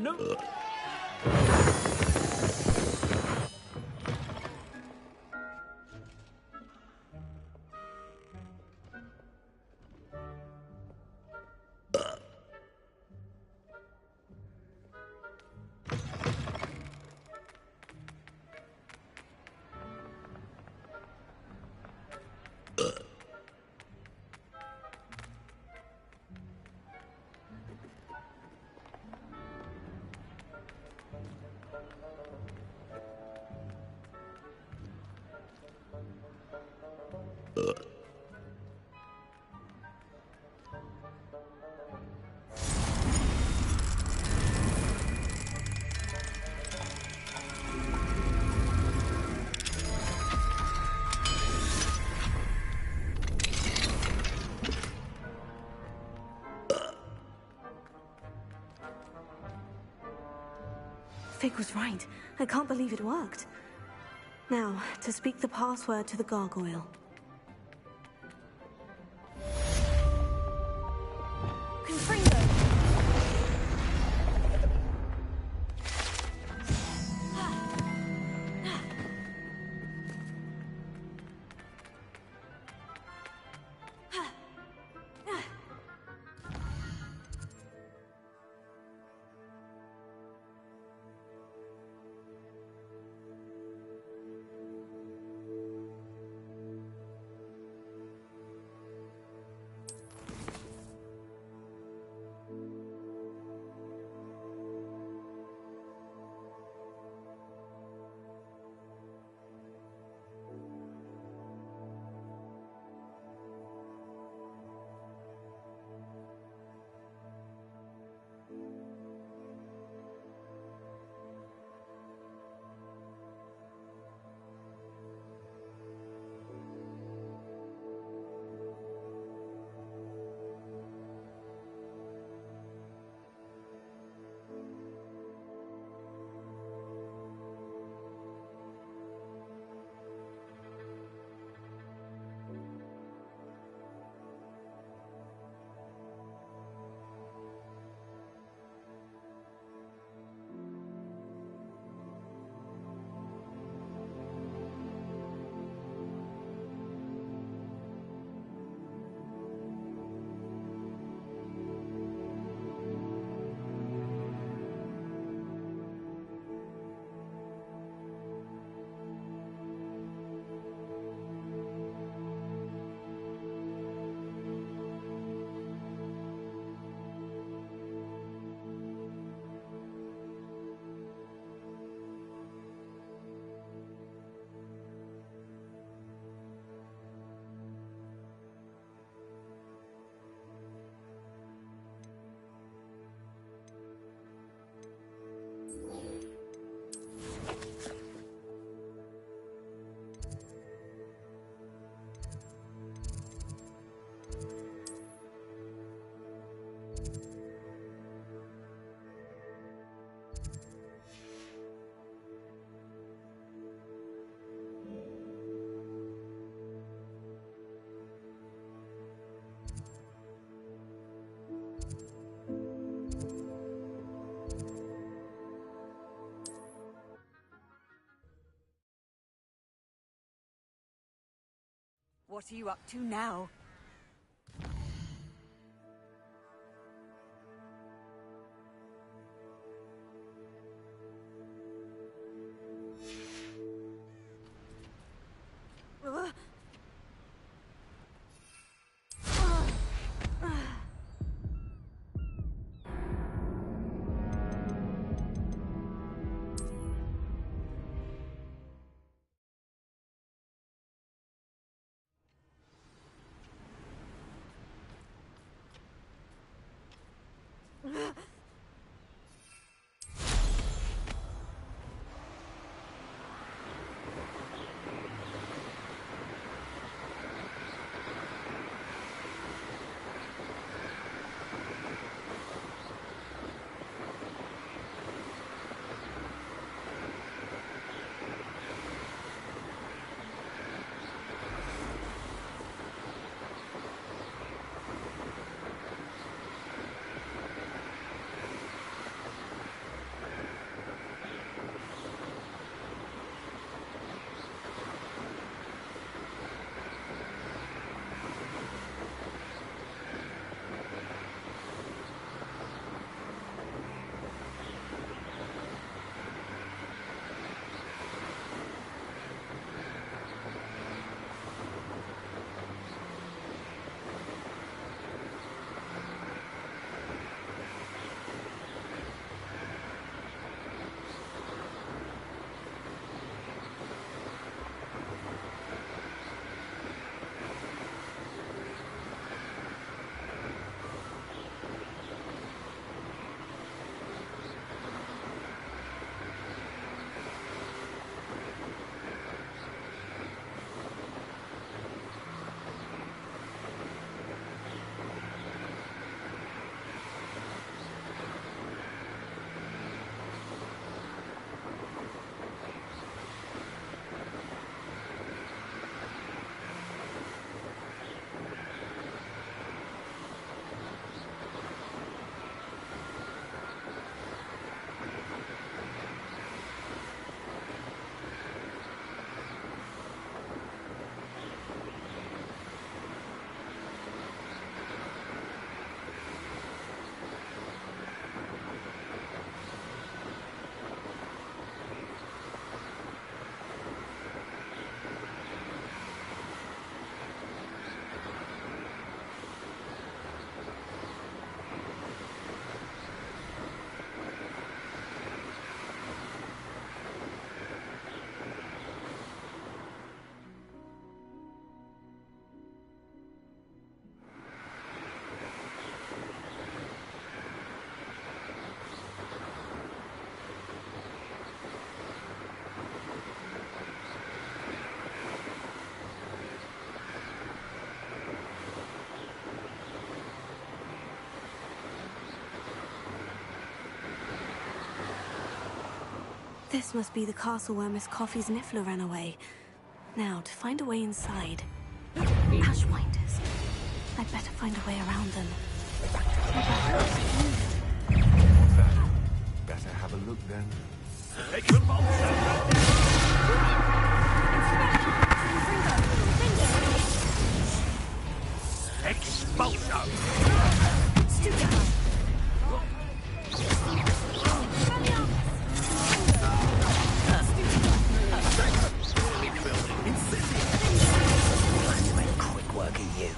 Speaker 2: Fig was right. I can't believe it worked. Now, to speak the password to the gargoyle.
Speaker 13: What are you up to now?
Speaker 2: This must be the castle where Miss Coffee's Niffler ran away. Now, to find a way inside... Ashwinders. I'd better find a way around them.
Speaker 5: Better have a look then.
Speaker 14: Quick work of you.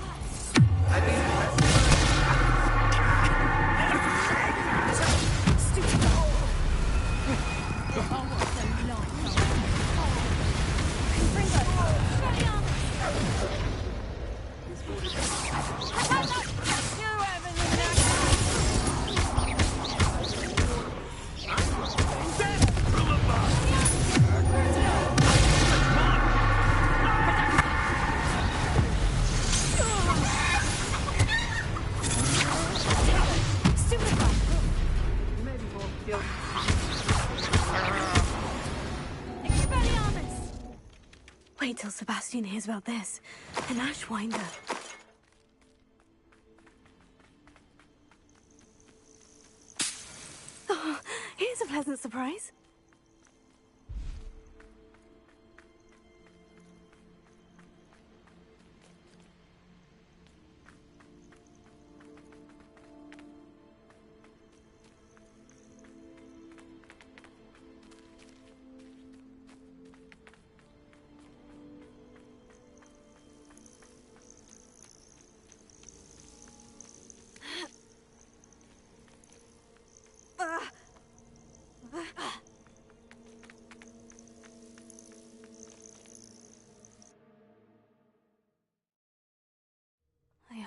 Speaker 2: Wait till Sebastian hears about this. An Ashwinder. Oh, here's a pleasant surprise.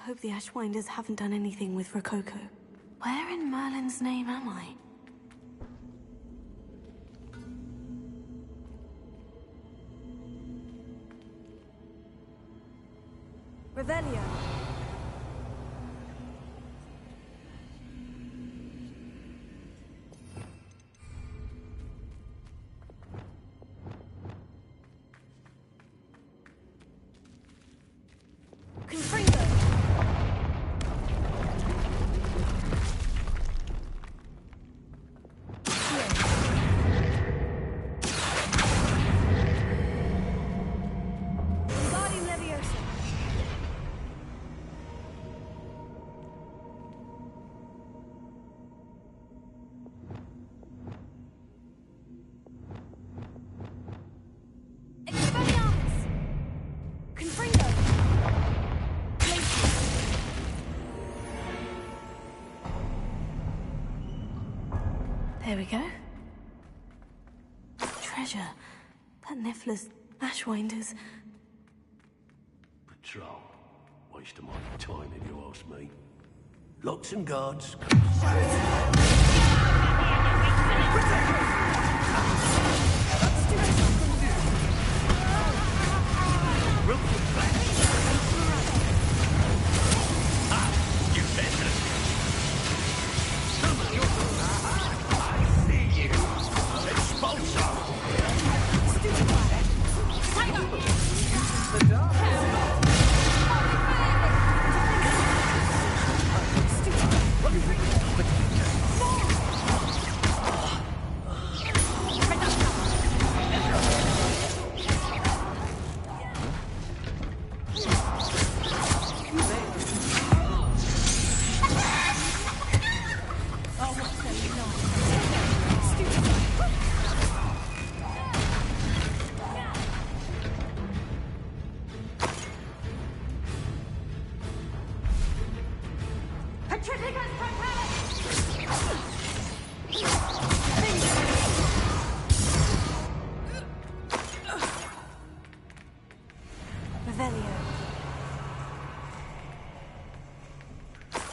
Speaker 2: hope the Ashwinders haven't done anything with Rococo. Where in Merlin's name am I?
Speaker 3: Revelio.
Speaker 2: There we go. Treasure. That Niffler's Ashwinders.
Speaker 4: Patrol. Waste of my time if you ask me. Locks and guards.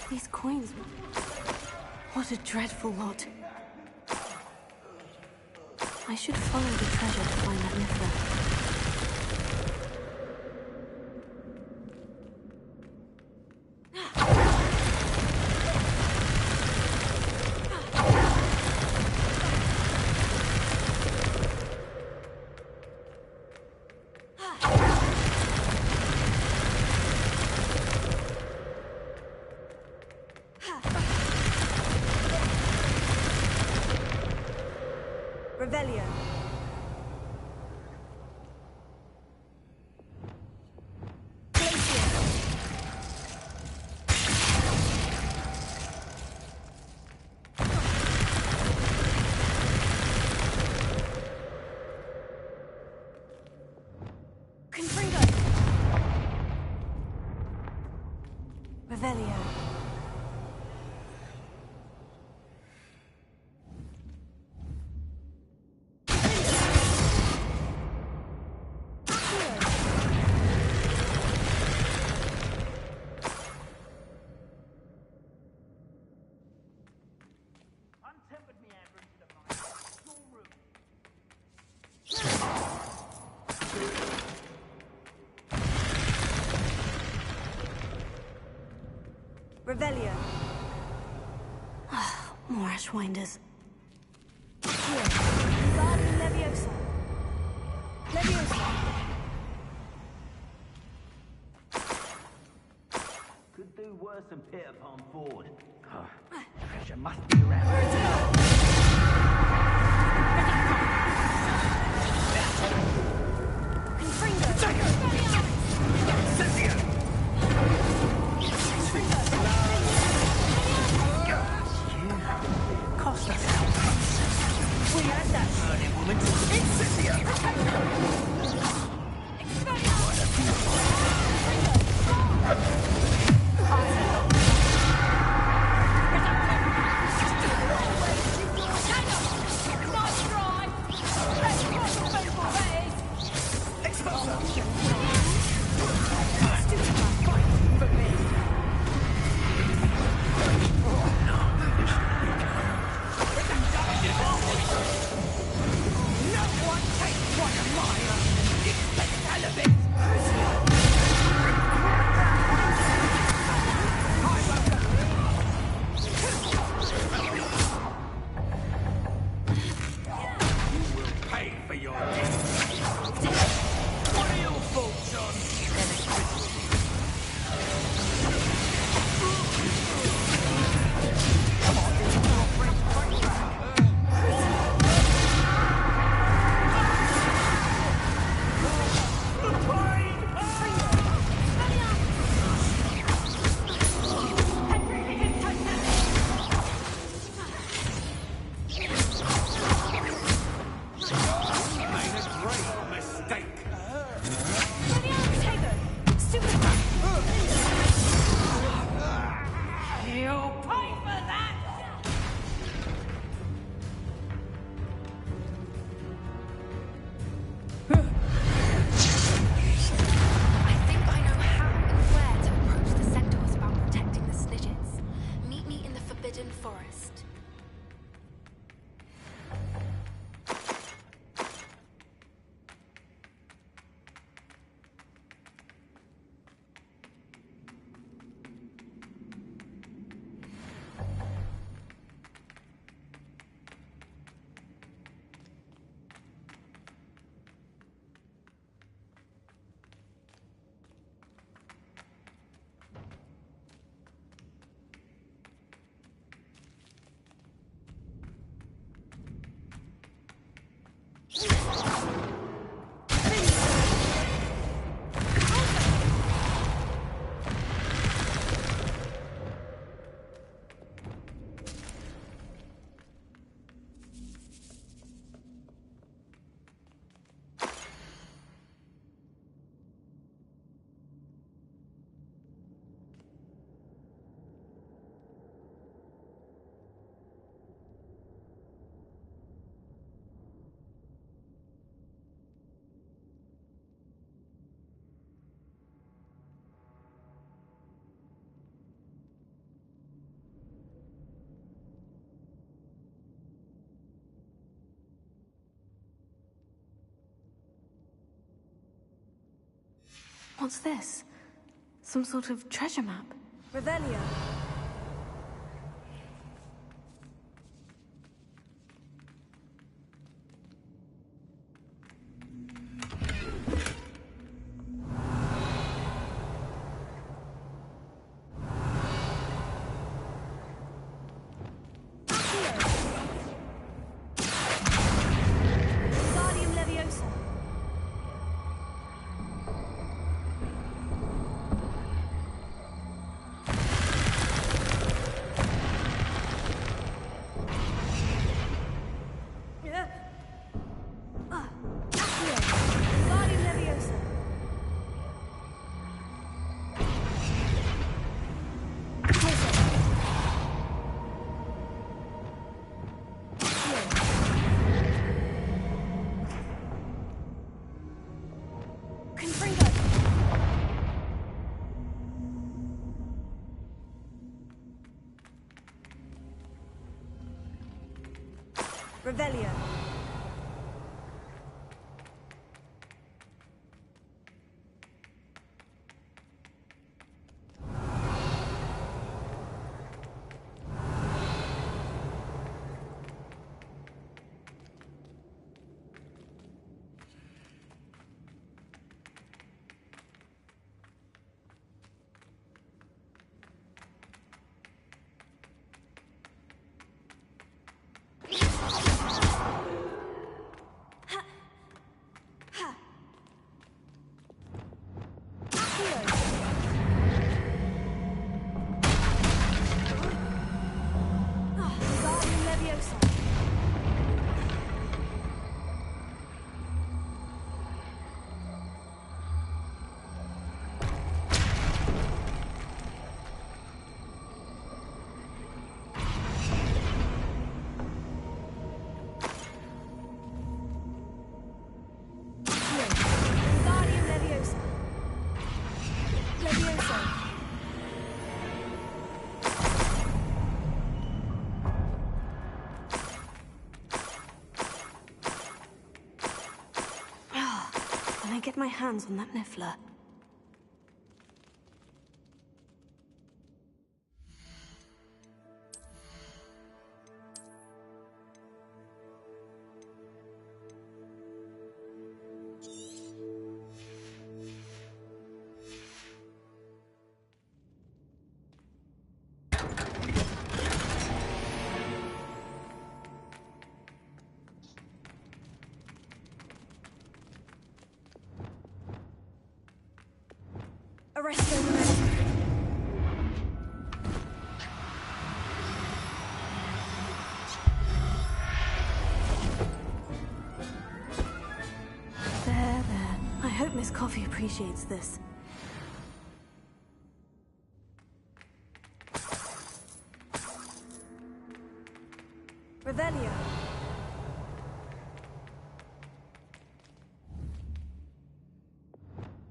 Speaker 2: These coins. What a dreadful lot. I should follow the treasure to find that Niffler.
Speaker 3: Revelio. Revelio. Revelio.
Speaker 2: More Ashwinders.
Speaker 3: Guardian Leviosa. Leviosa.
Speaker 17: Could do worse than Peter Pan forward. Treasure must be around.
Speaker 15: Cost us out. We had that burning woman. Incendia!
Speaker 2: What's this? Some sort of treasure map?
Speaker 3: Revelio. Revelio.
Speaker 2: When I get my hands on that Niffler.
Speaker 3: Arresto.
Speaker 2: There. I hope Miss Coffee appreciates this.
Speaker 3: Revelio.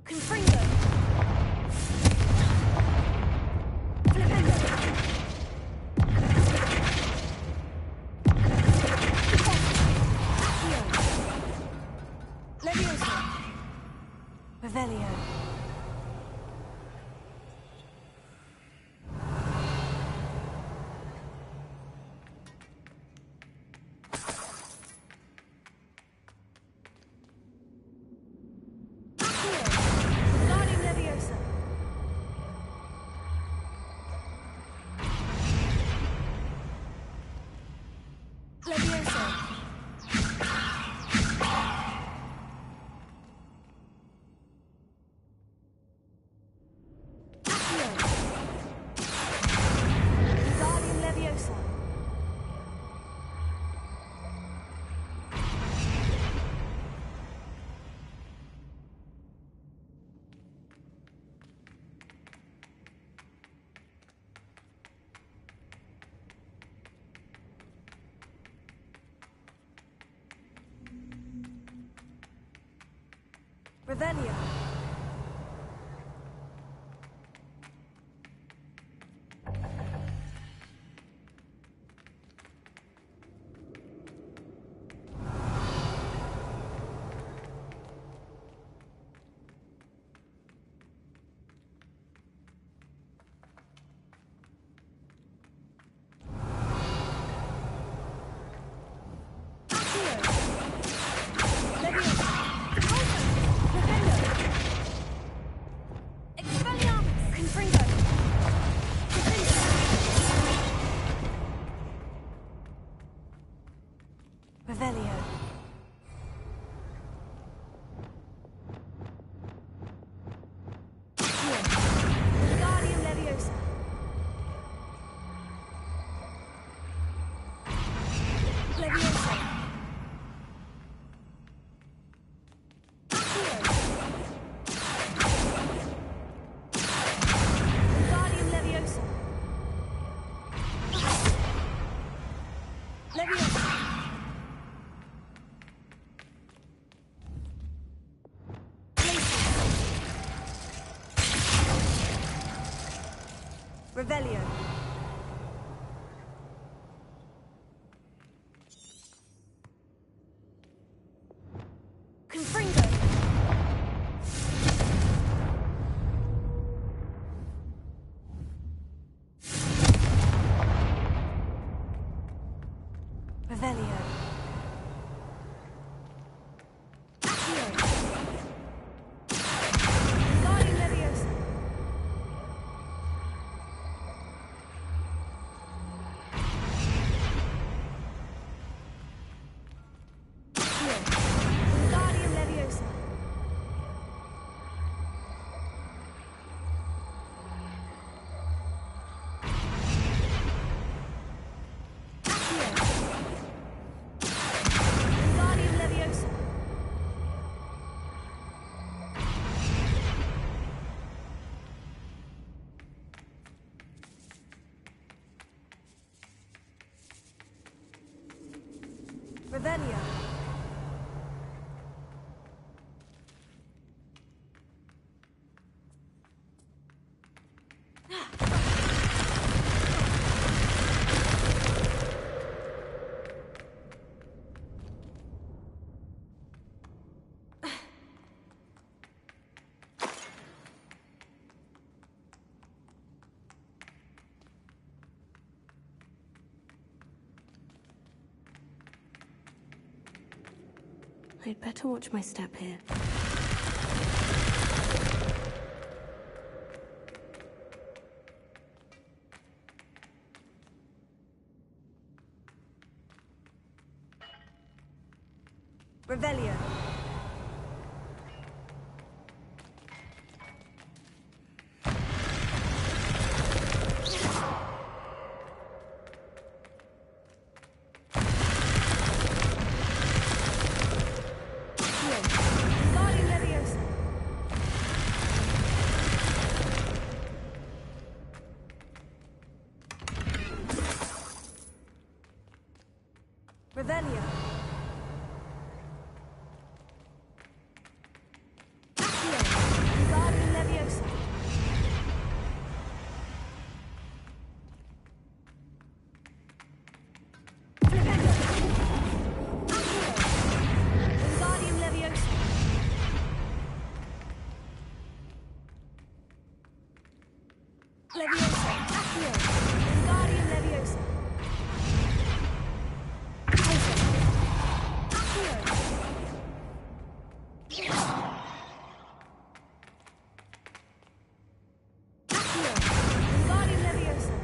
Speaker 3: Confringo.
Speaker 2: Revelio.
Speaker 3: Revelio.
Speaker 2: Revelio. Wingardium Leviosa. Leviosa. Wingardium Leviosa. Leviosa. Revelio. Confringo. Revelio. Accio. Wingardium Leviosa. Wingardium Leviosa. Wingardium Leviosa. Revelio. I'd better watch my step here. Revelio. Wingardium Leviosa. Revelio. Accio. Wingardium Leviosa. Flipendo. Accio. Wingardium Leviosa. Leviosa. Accio. Wingardium Leviosa. Wingardium Leviosa.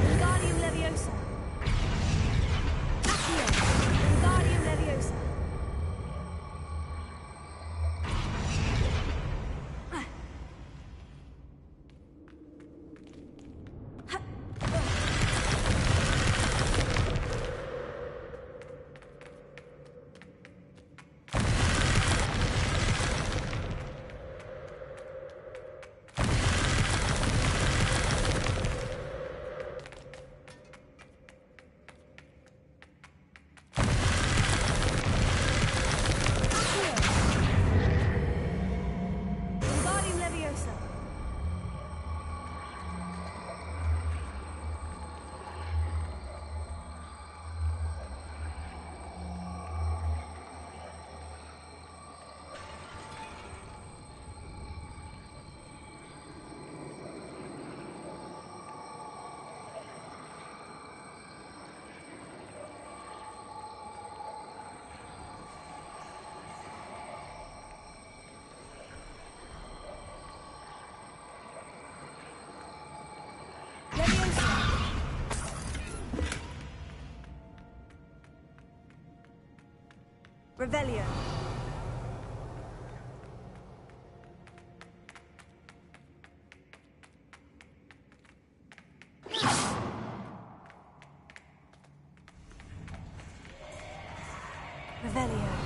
Speaker 2: Wingardium Leviosa. Wingardium Leviosa.
Speaker 13: Revelio. Revelio.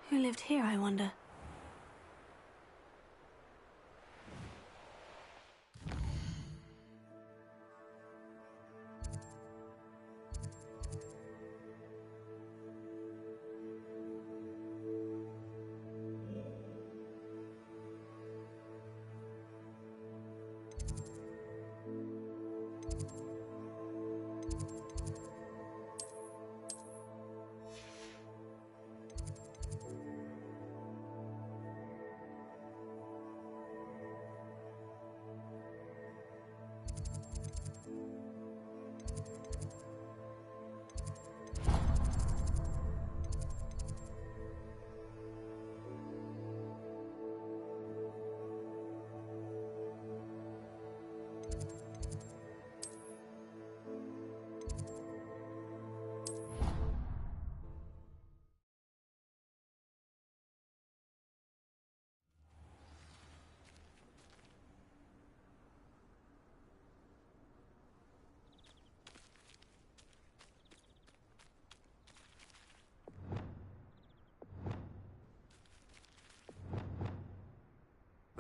Speaker 2: Who lived here, I wonder?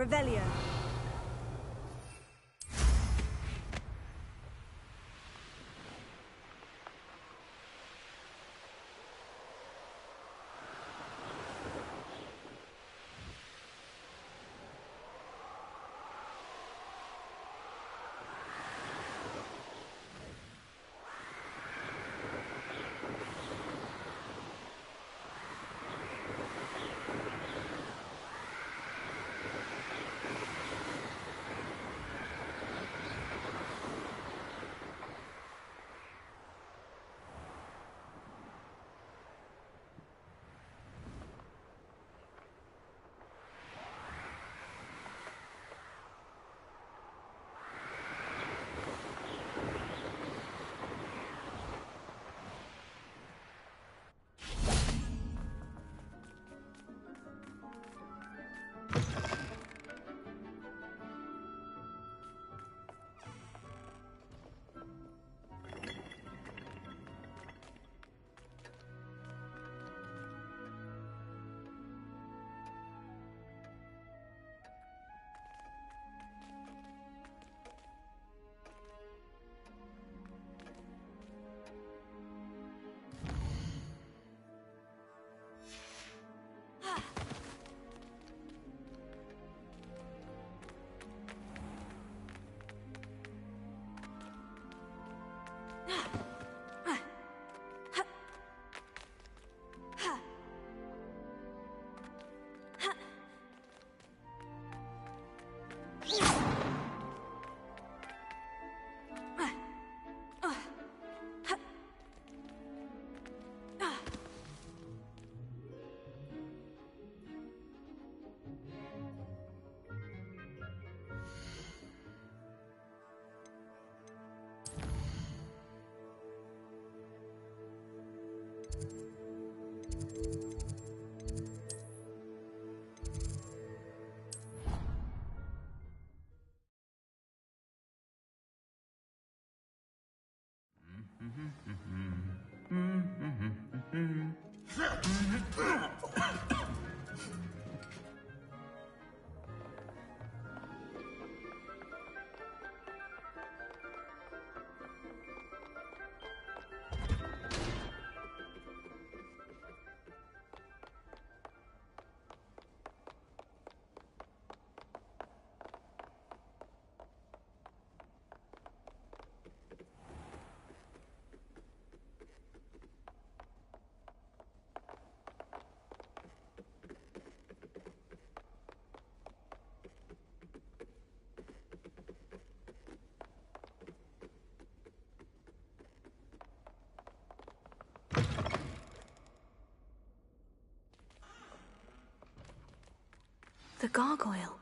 Speaker 2: Revelio. The gargoyle.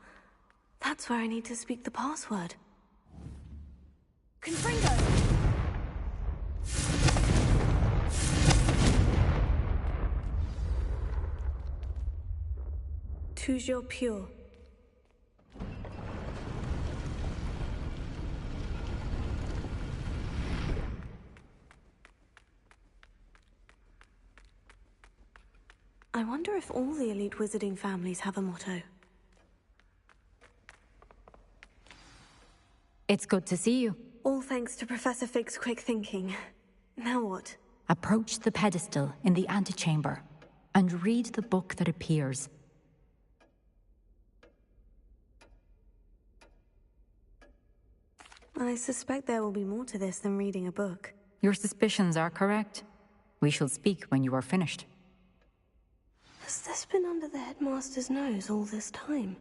Speaker 2: That's where I need to speak the password. Confringo! Toujours pure. I wonder if all the elite wizarding families have a motto.
Speaker 18: It's good to see you.
Speaker 2: All thanks to Professor Fig's quick thinking. Now what?
Speaker 18: Approach the pedestal in the antechamber and read the book that appears.
Speaker 2: I suspect there will be more to this than reading a book.
Speaker 18: Your suspicions are correct. We shall speak when you are finished.
Speaker 2: Has this been under the headmaster's nose all this time?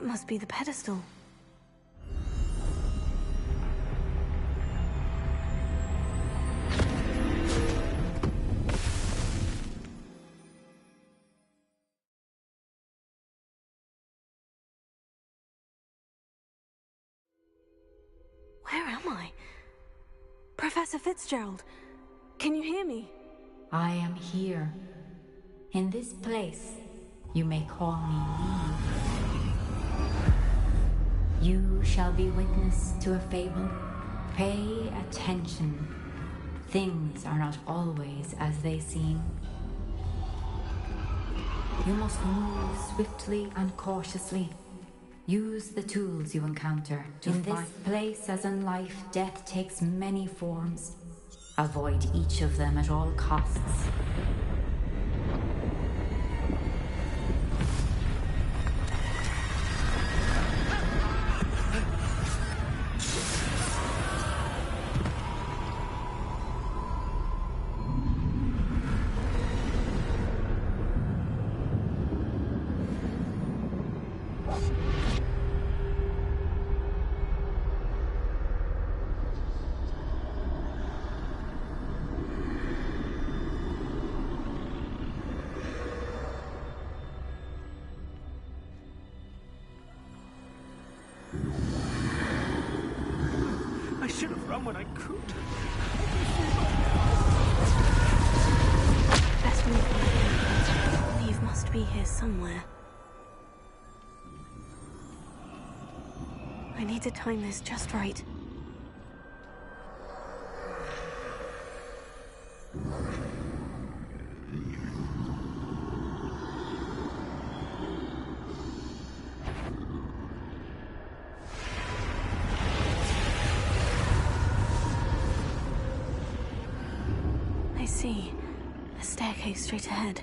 Speaker 2: That must be the pedestal. Where am I? Professor Fitzgerald, can you hear me?
Speaker 18: I am here. In this place, you may call me Eve. You shall be witness to a fable. Pay attention. Things are not always as they seem. You must move swiftly and cautiously. Use the tools you encounter to fight. In this place, as in life, death takes many forms. Avoid each of them at all costs.
Speaker 21: I should have run when I could.
Speaker 2: Best move. Eve must be here somewhere. I need to time this just right. I see. A staircase straight ahead.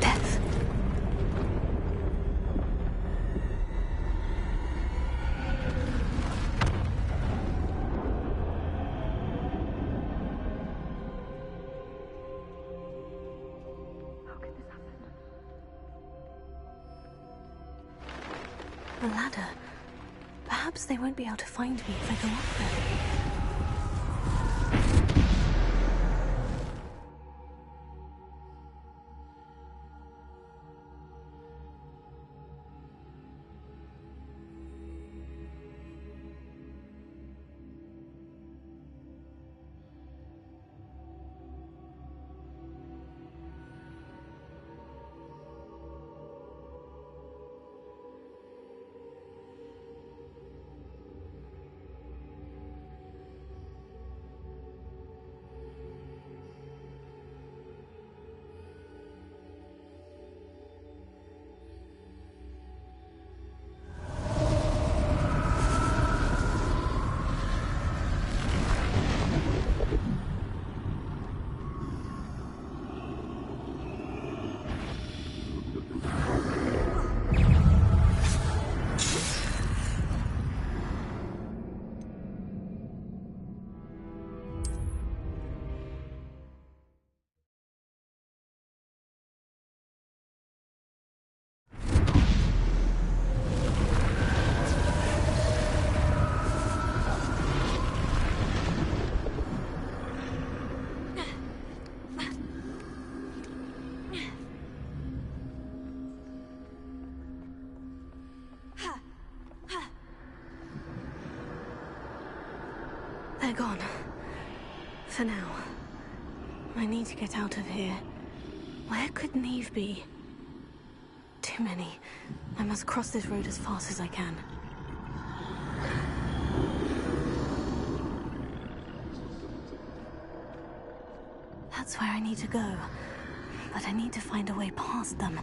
Speaker 2: Death. A ladder. Perhaps they won't be able to find me if I go up there. They're gone. For now. I need to get out of here. Where could Neve be? Too many. I must cross this road as fast as I can. That's where I need to go. But I need to find a way past them.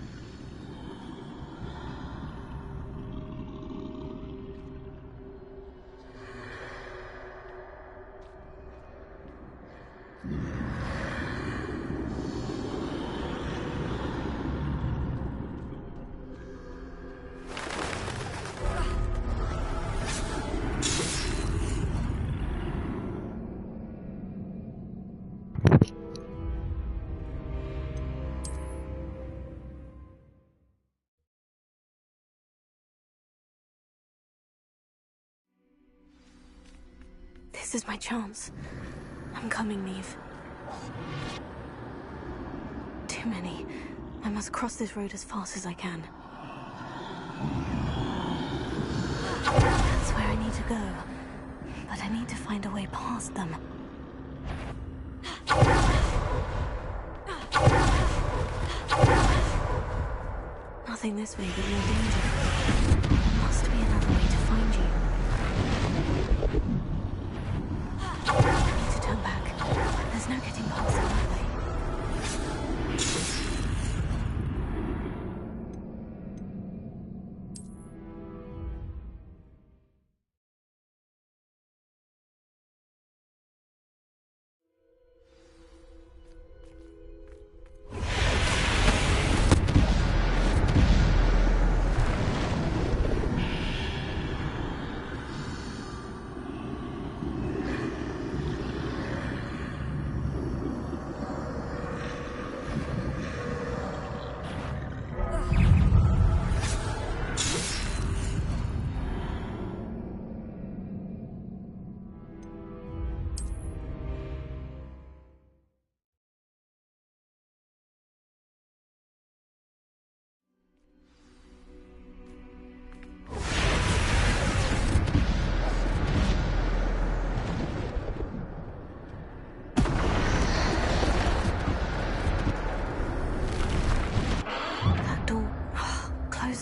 Speaker 2: is my chance. I'm coming, Neve. Too many. I must cross this road as fast as I can. That's where I need to go. But I need to find a way past them. Nothing this way but more danger. There must be another way to find you. I need to turn back. There's no getting past them that way.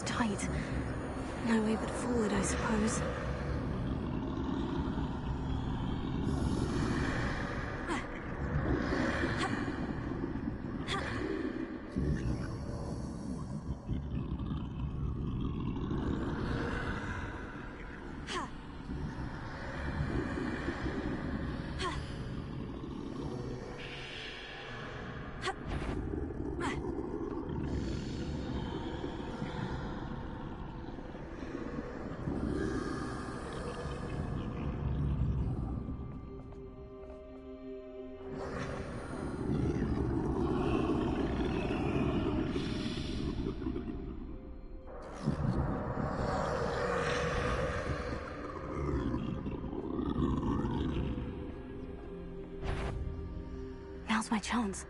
Speaker 2: Tight. No way but forward, I suppose. Now's my chance.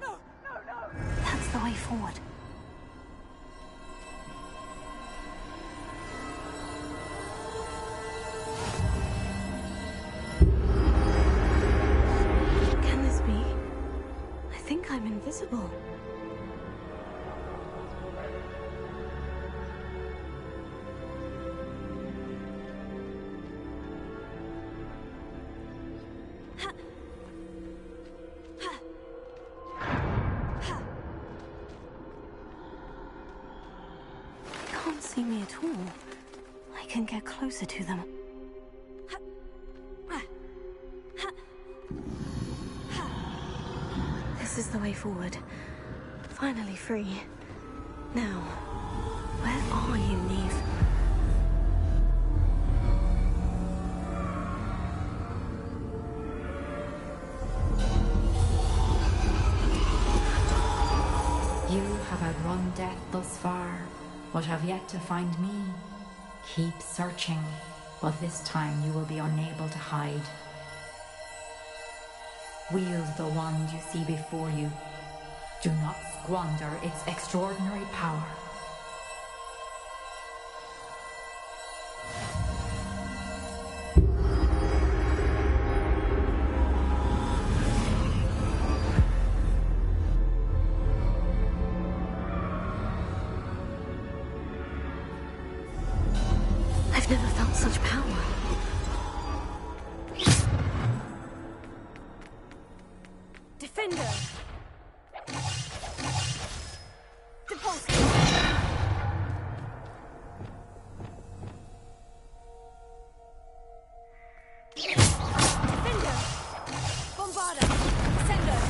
Speaker 2: No! That's the way forward. Can this be? I think I'm invisible. See me at all. I can get closer to them. This is the way forward. Finally free. Now, where are you, Neve?
Speaker 18: You have outrun death thus far, but have yet to find me. Keep searching, but this time you will be unable to hide. Wield the wand you see before you. Do not squander its extraordinary power.
Speaker 2: I've never felt such power. Defender! Deposit! Defender! Bombarda! Sender!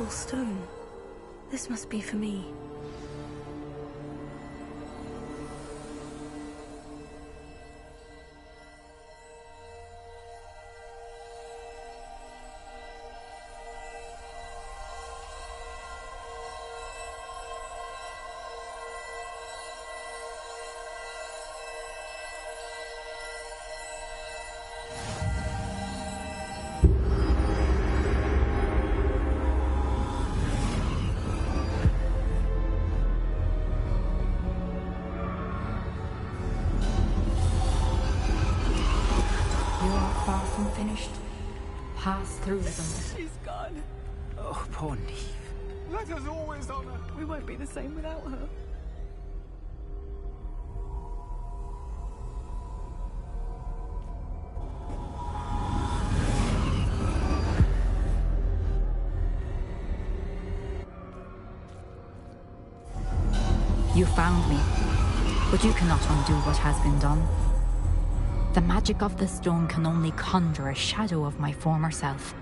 Speaker 2: Stone. This must be for me.
Speaker 18: Finished. Pass through them.
Speaker 8: She's gone.
Speaker 17: Oh, poor Neve.
Speaker 8: Let us always honor. We won't be the same without her.
Speaker 18: You found me, but you cannot undo what has been done. The magic of the stone can only conjure a shadow of my former self.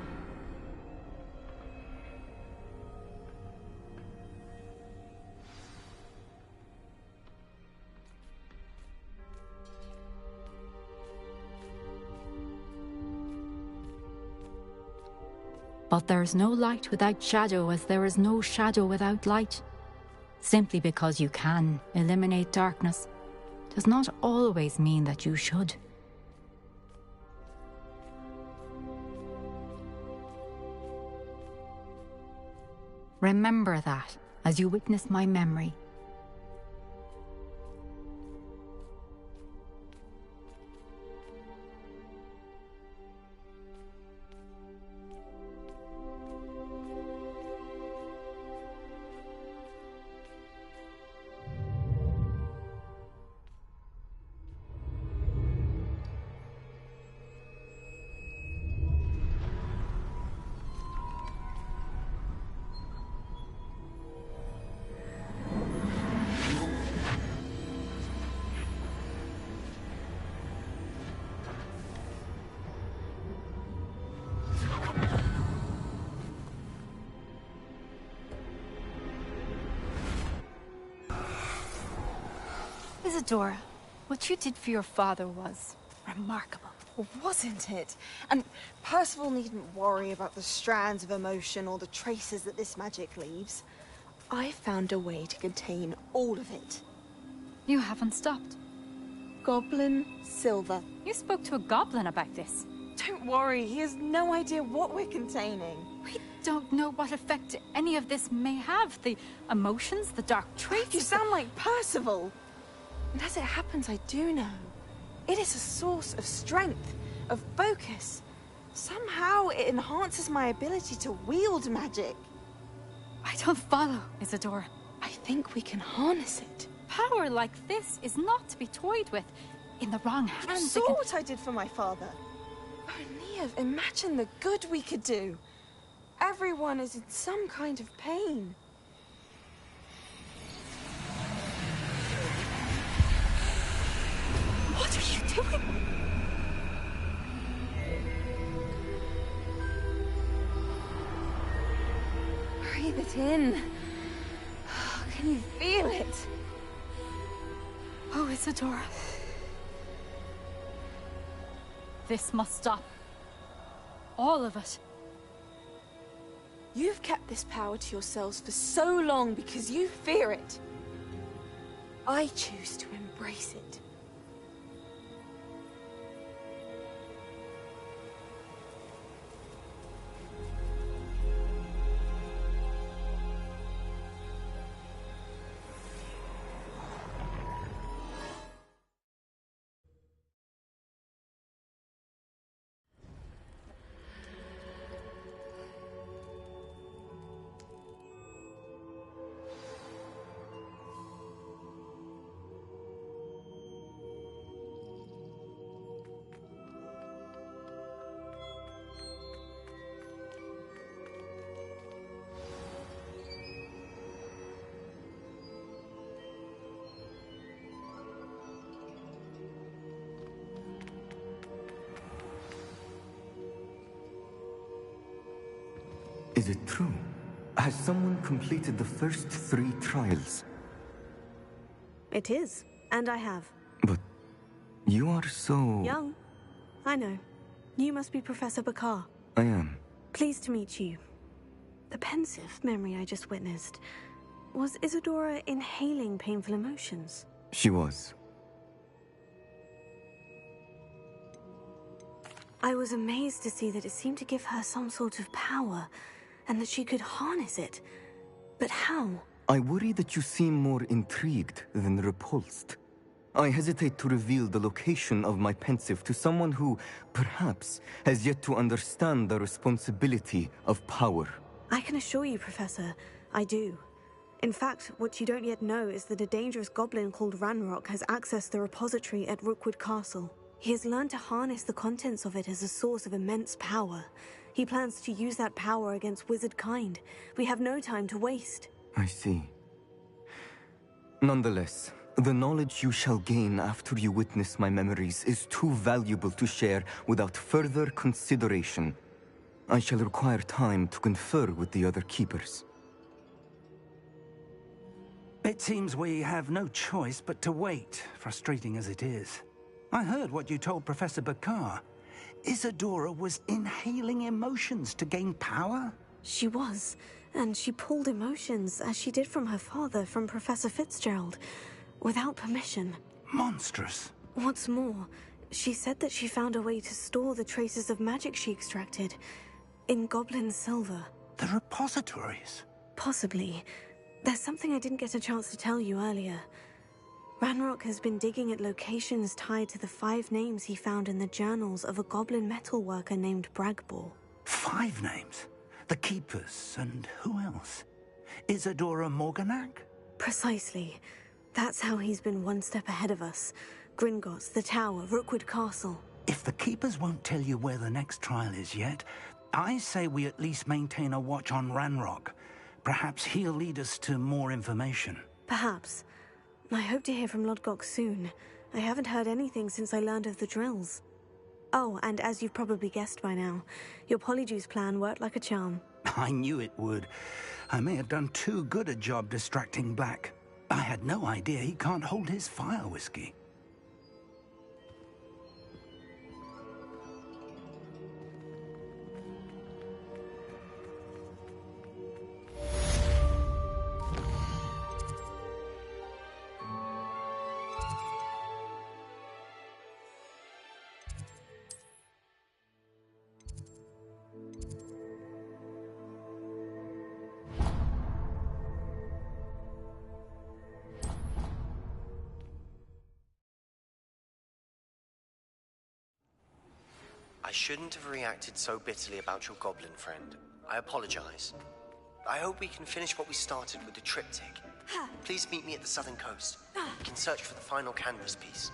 Speaker 18: But there is no light without shadow, as there is no shadow without light. Simply because you can eliminate darkness does not always mean that you should. Remember that as you witness my memory.
Speaker 16: Isadora, what you did for your father was remarkable.
Speaker 23: Well, wasn't it? And Percival needn't worry about the strands of emotion or the traces that this magic leaves. I found a way to contain all of it.
Speaker 16: You haven't stopped.
Speaker 23: Goblin Silver.
Speaker 16: You spoke to a goblin about this.
Speaker 23: Don't worry, he has no idea what we're containing.
Speaker 16: We don't know what effect any of this may have. The emotions, the dark traits.
Speaker 23: You sound like Percival. And as it happens, I do know. It is a source of strength, of focus. Somehow it enhances my ability to wield magic.
Speaker 16: I don't follow, Isadora.
Speaker 23: I think we can harness it.
Speaker 16: Power like this is not to be toyed with. In the wrong hands,
Speaker 23: You saw what I did for my father. Oh, Neve, imagine the good we could do. Everyone is in some kind of pain.
Speaker 16: What are you doing?
Speaker 23: Breathe it in. Can you feel it?
Speaker 16: Oh, Isadora. This must stop. All of it.
Speaker 23: You've kept this power to yourselves for so long because you fear it. I choose to embrace it.
Speaker 1: Is it true? Has someone completed the first 3 trials?
Speaker 2: It is, and I have.
Speaker 1: But you are so...
Speaker 2: Young. I know. You must be Professor Bakar.
Speaker 1: I am.
Speaker 2: Pleased to meet you. The pensive memory I just witnessed. Was Isadora inhaling painful emotions?
Speaker 1: She was.
Speaker 2: I was amazed to see that it seemed to give her some sort of power, and that she could harness it. But how?
Speaker 1: I worry that you seem more intrigued than repulsed. I hesitate to reveal the location of my pensive to someone who, perhaps, has yet to understand the responsibility of power.
Speaker 2: I can assure you, Professor, I do. In fact, what you don't yet know is that a dangerous goblin called Ranrock has accessed the repository at Rookwood Castle. He has learned to harness the contents of it as a source of immense power. He plans to use that power against wizard kind. We have no time to waste.
Speaker 1: I see. Nonetheless, the knowledge you shall gain after you witness my memories is too valuable to share without further consideration. I shall require time to confer with the other keepers.
Speaker 17: It seems we have no choice but to wait, frustrating as it is. I heard what you told Professor Bakar. Isadora was inhaling emotions to gain power?
Speaker 2: She was, and she pulled emotions, as she did from her father, from Professor Fitzgerald, without permission.
Speaker 17: Monstrous.
Speaker 2: What's more, she said that she found a way to store the traces of magic she extracted in goblin silver.
Speaker 17: The repositories?
Speaker 2: Possibly. There's something I didn't get a chance to tell you earlier. Ranrock has been digging at locations tied to the 5 names he found in the journals of a goblin metalworker named Bragbor.
Speaker 17: 5 names? The Keepers, and who else? Isadora Morganac?
Speaker 2: Precisely. That's how he's been one step ahead of us. Gringotts, the Tower, Rookwood Castle.
Speaker 17: If the Keepers won't tell you where the next trial is yet, I say we at least maintain a watch on Ranrock. Perhaps he'll lead us to more information.
Speaker 2: Perhaps. I hope to hear from Lodgok soon. I haven't heard anything since I learned of the drills. Oh, and as you've probably guessed by now, your Polyjuice plan worked like a charm.
Speaker 17: I knew it would. I may have done too good a job distracting Black. I had no idea he can't hold his fire whiskey.
Speaker 7: I shouldn't have reacted so bitterly about your goblin friend. I apologize. I hope we can finish what we started with the triptych. Please meet me at the southern coast. We can search for the final canvas piece.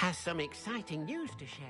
Speaker 12: has some exciting news to share.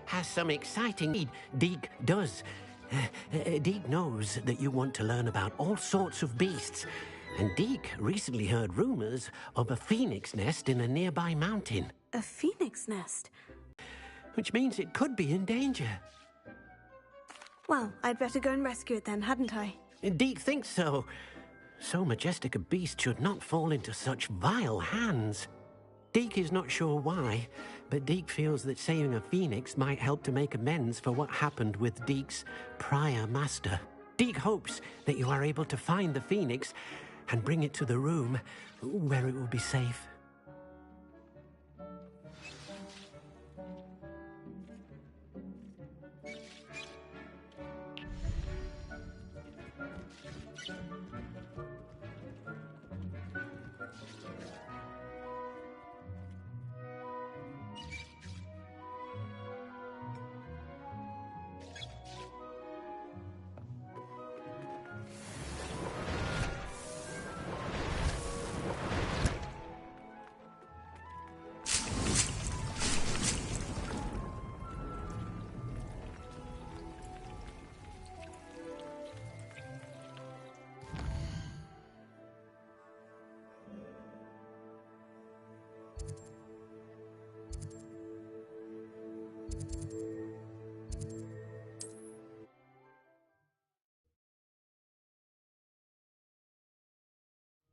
Speaker 12: Has some exciting need. Deke does. Deke knows that you want to learn about all sorts of beasts. And Deke recently heard rumors of a phoenix nest in a nearby mountain.
Speaker 2: A phoenix nest?
Speaker 12: Which means it could be in danger.
Speaker 2: Well, I'd better go and rescue it then, hadn't I?
Speaker 12: Deke thinks so. So majestic a beast should not fall into such vile hands. Deke is not sure why, but Deke feels that saving a phoenix might help to make amends for what happened with Deke's prior master. Deke hopes that you are able to find the phoenix and bring it to the room where it will be safe.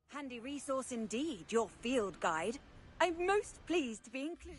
Speaker 13: Handy resource indeed, your field guide. I'm most pleased to be included.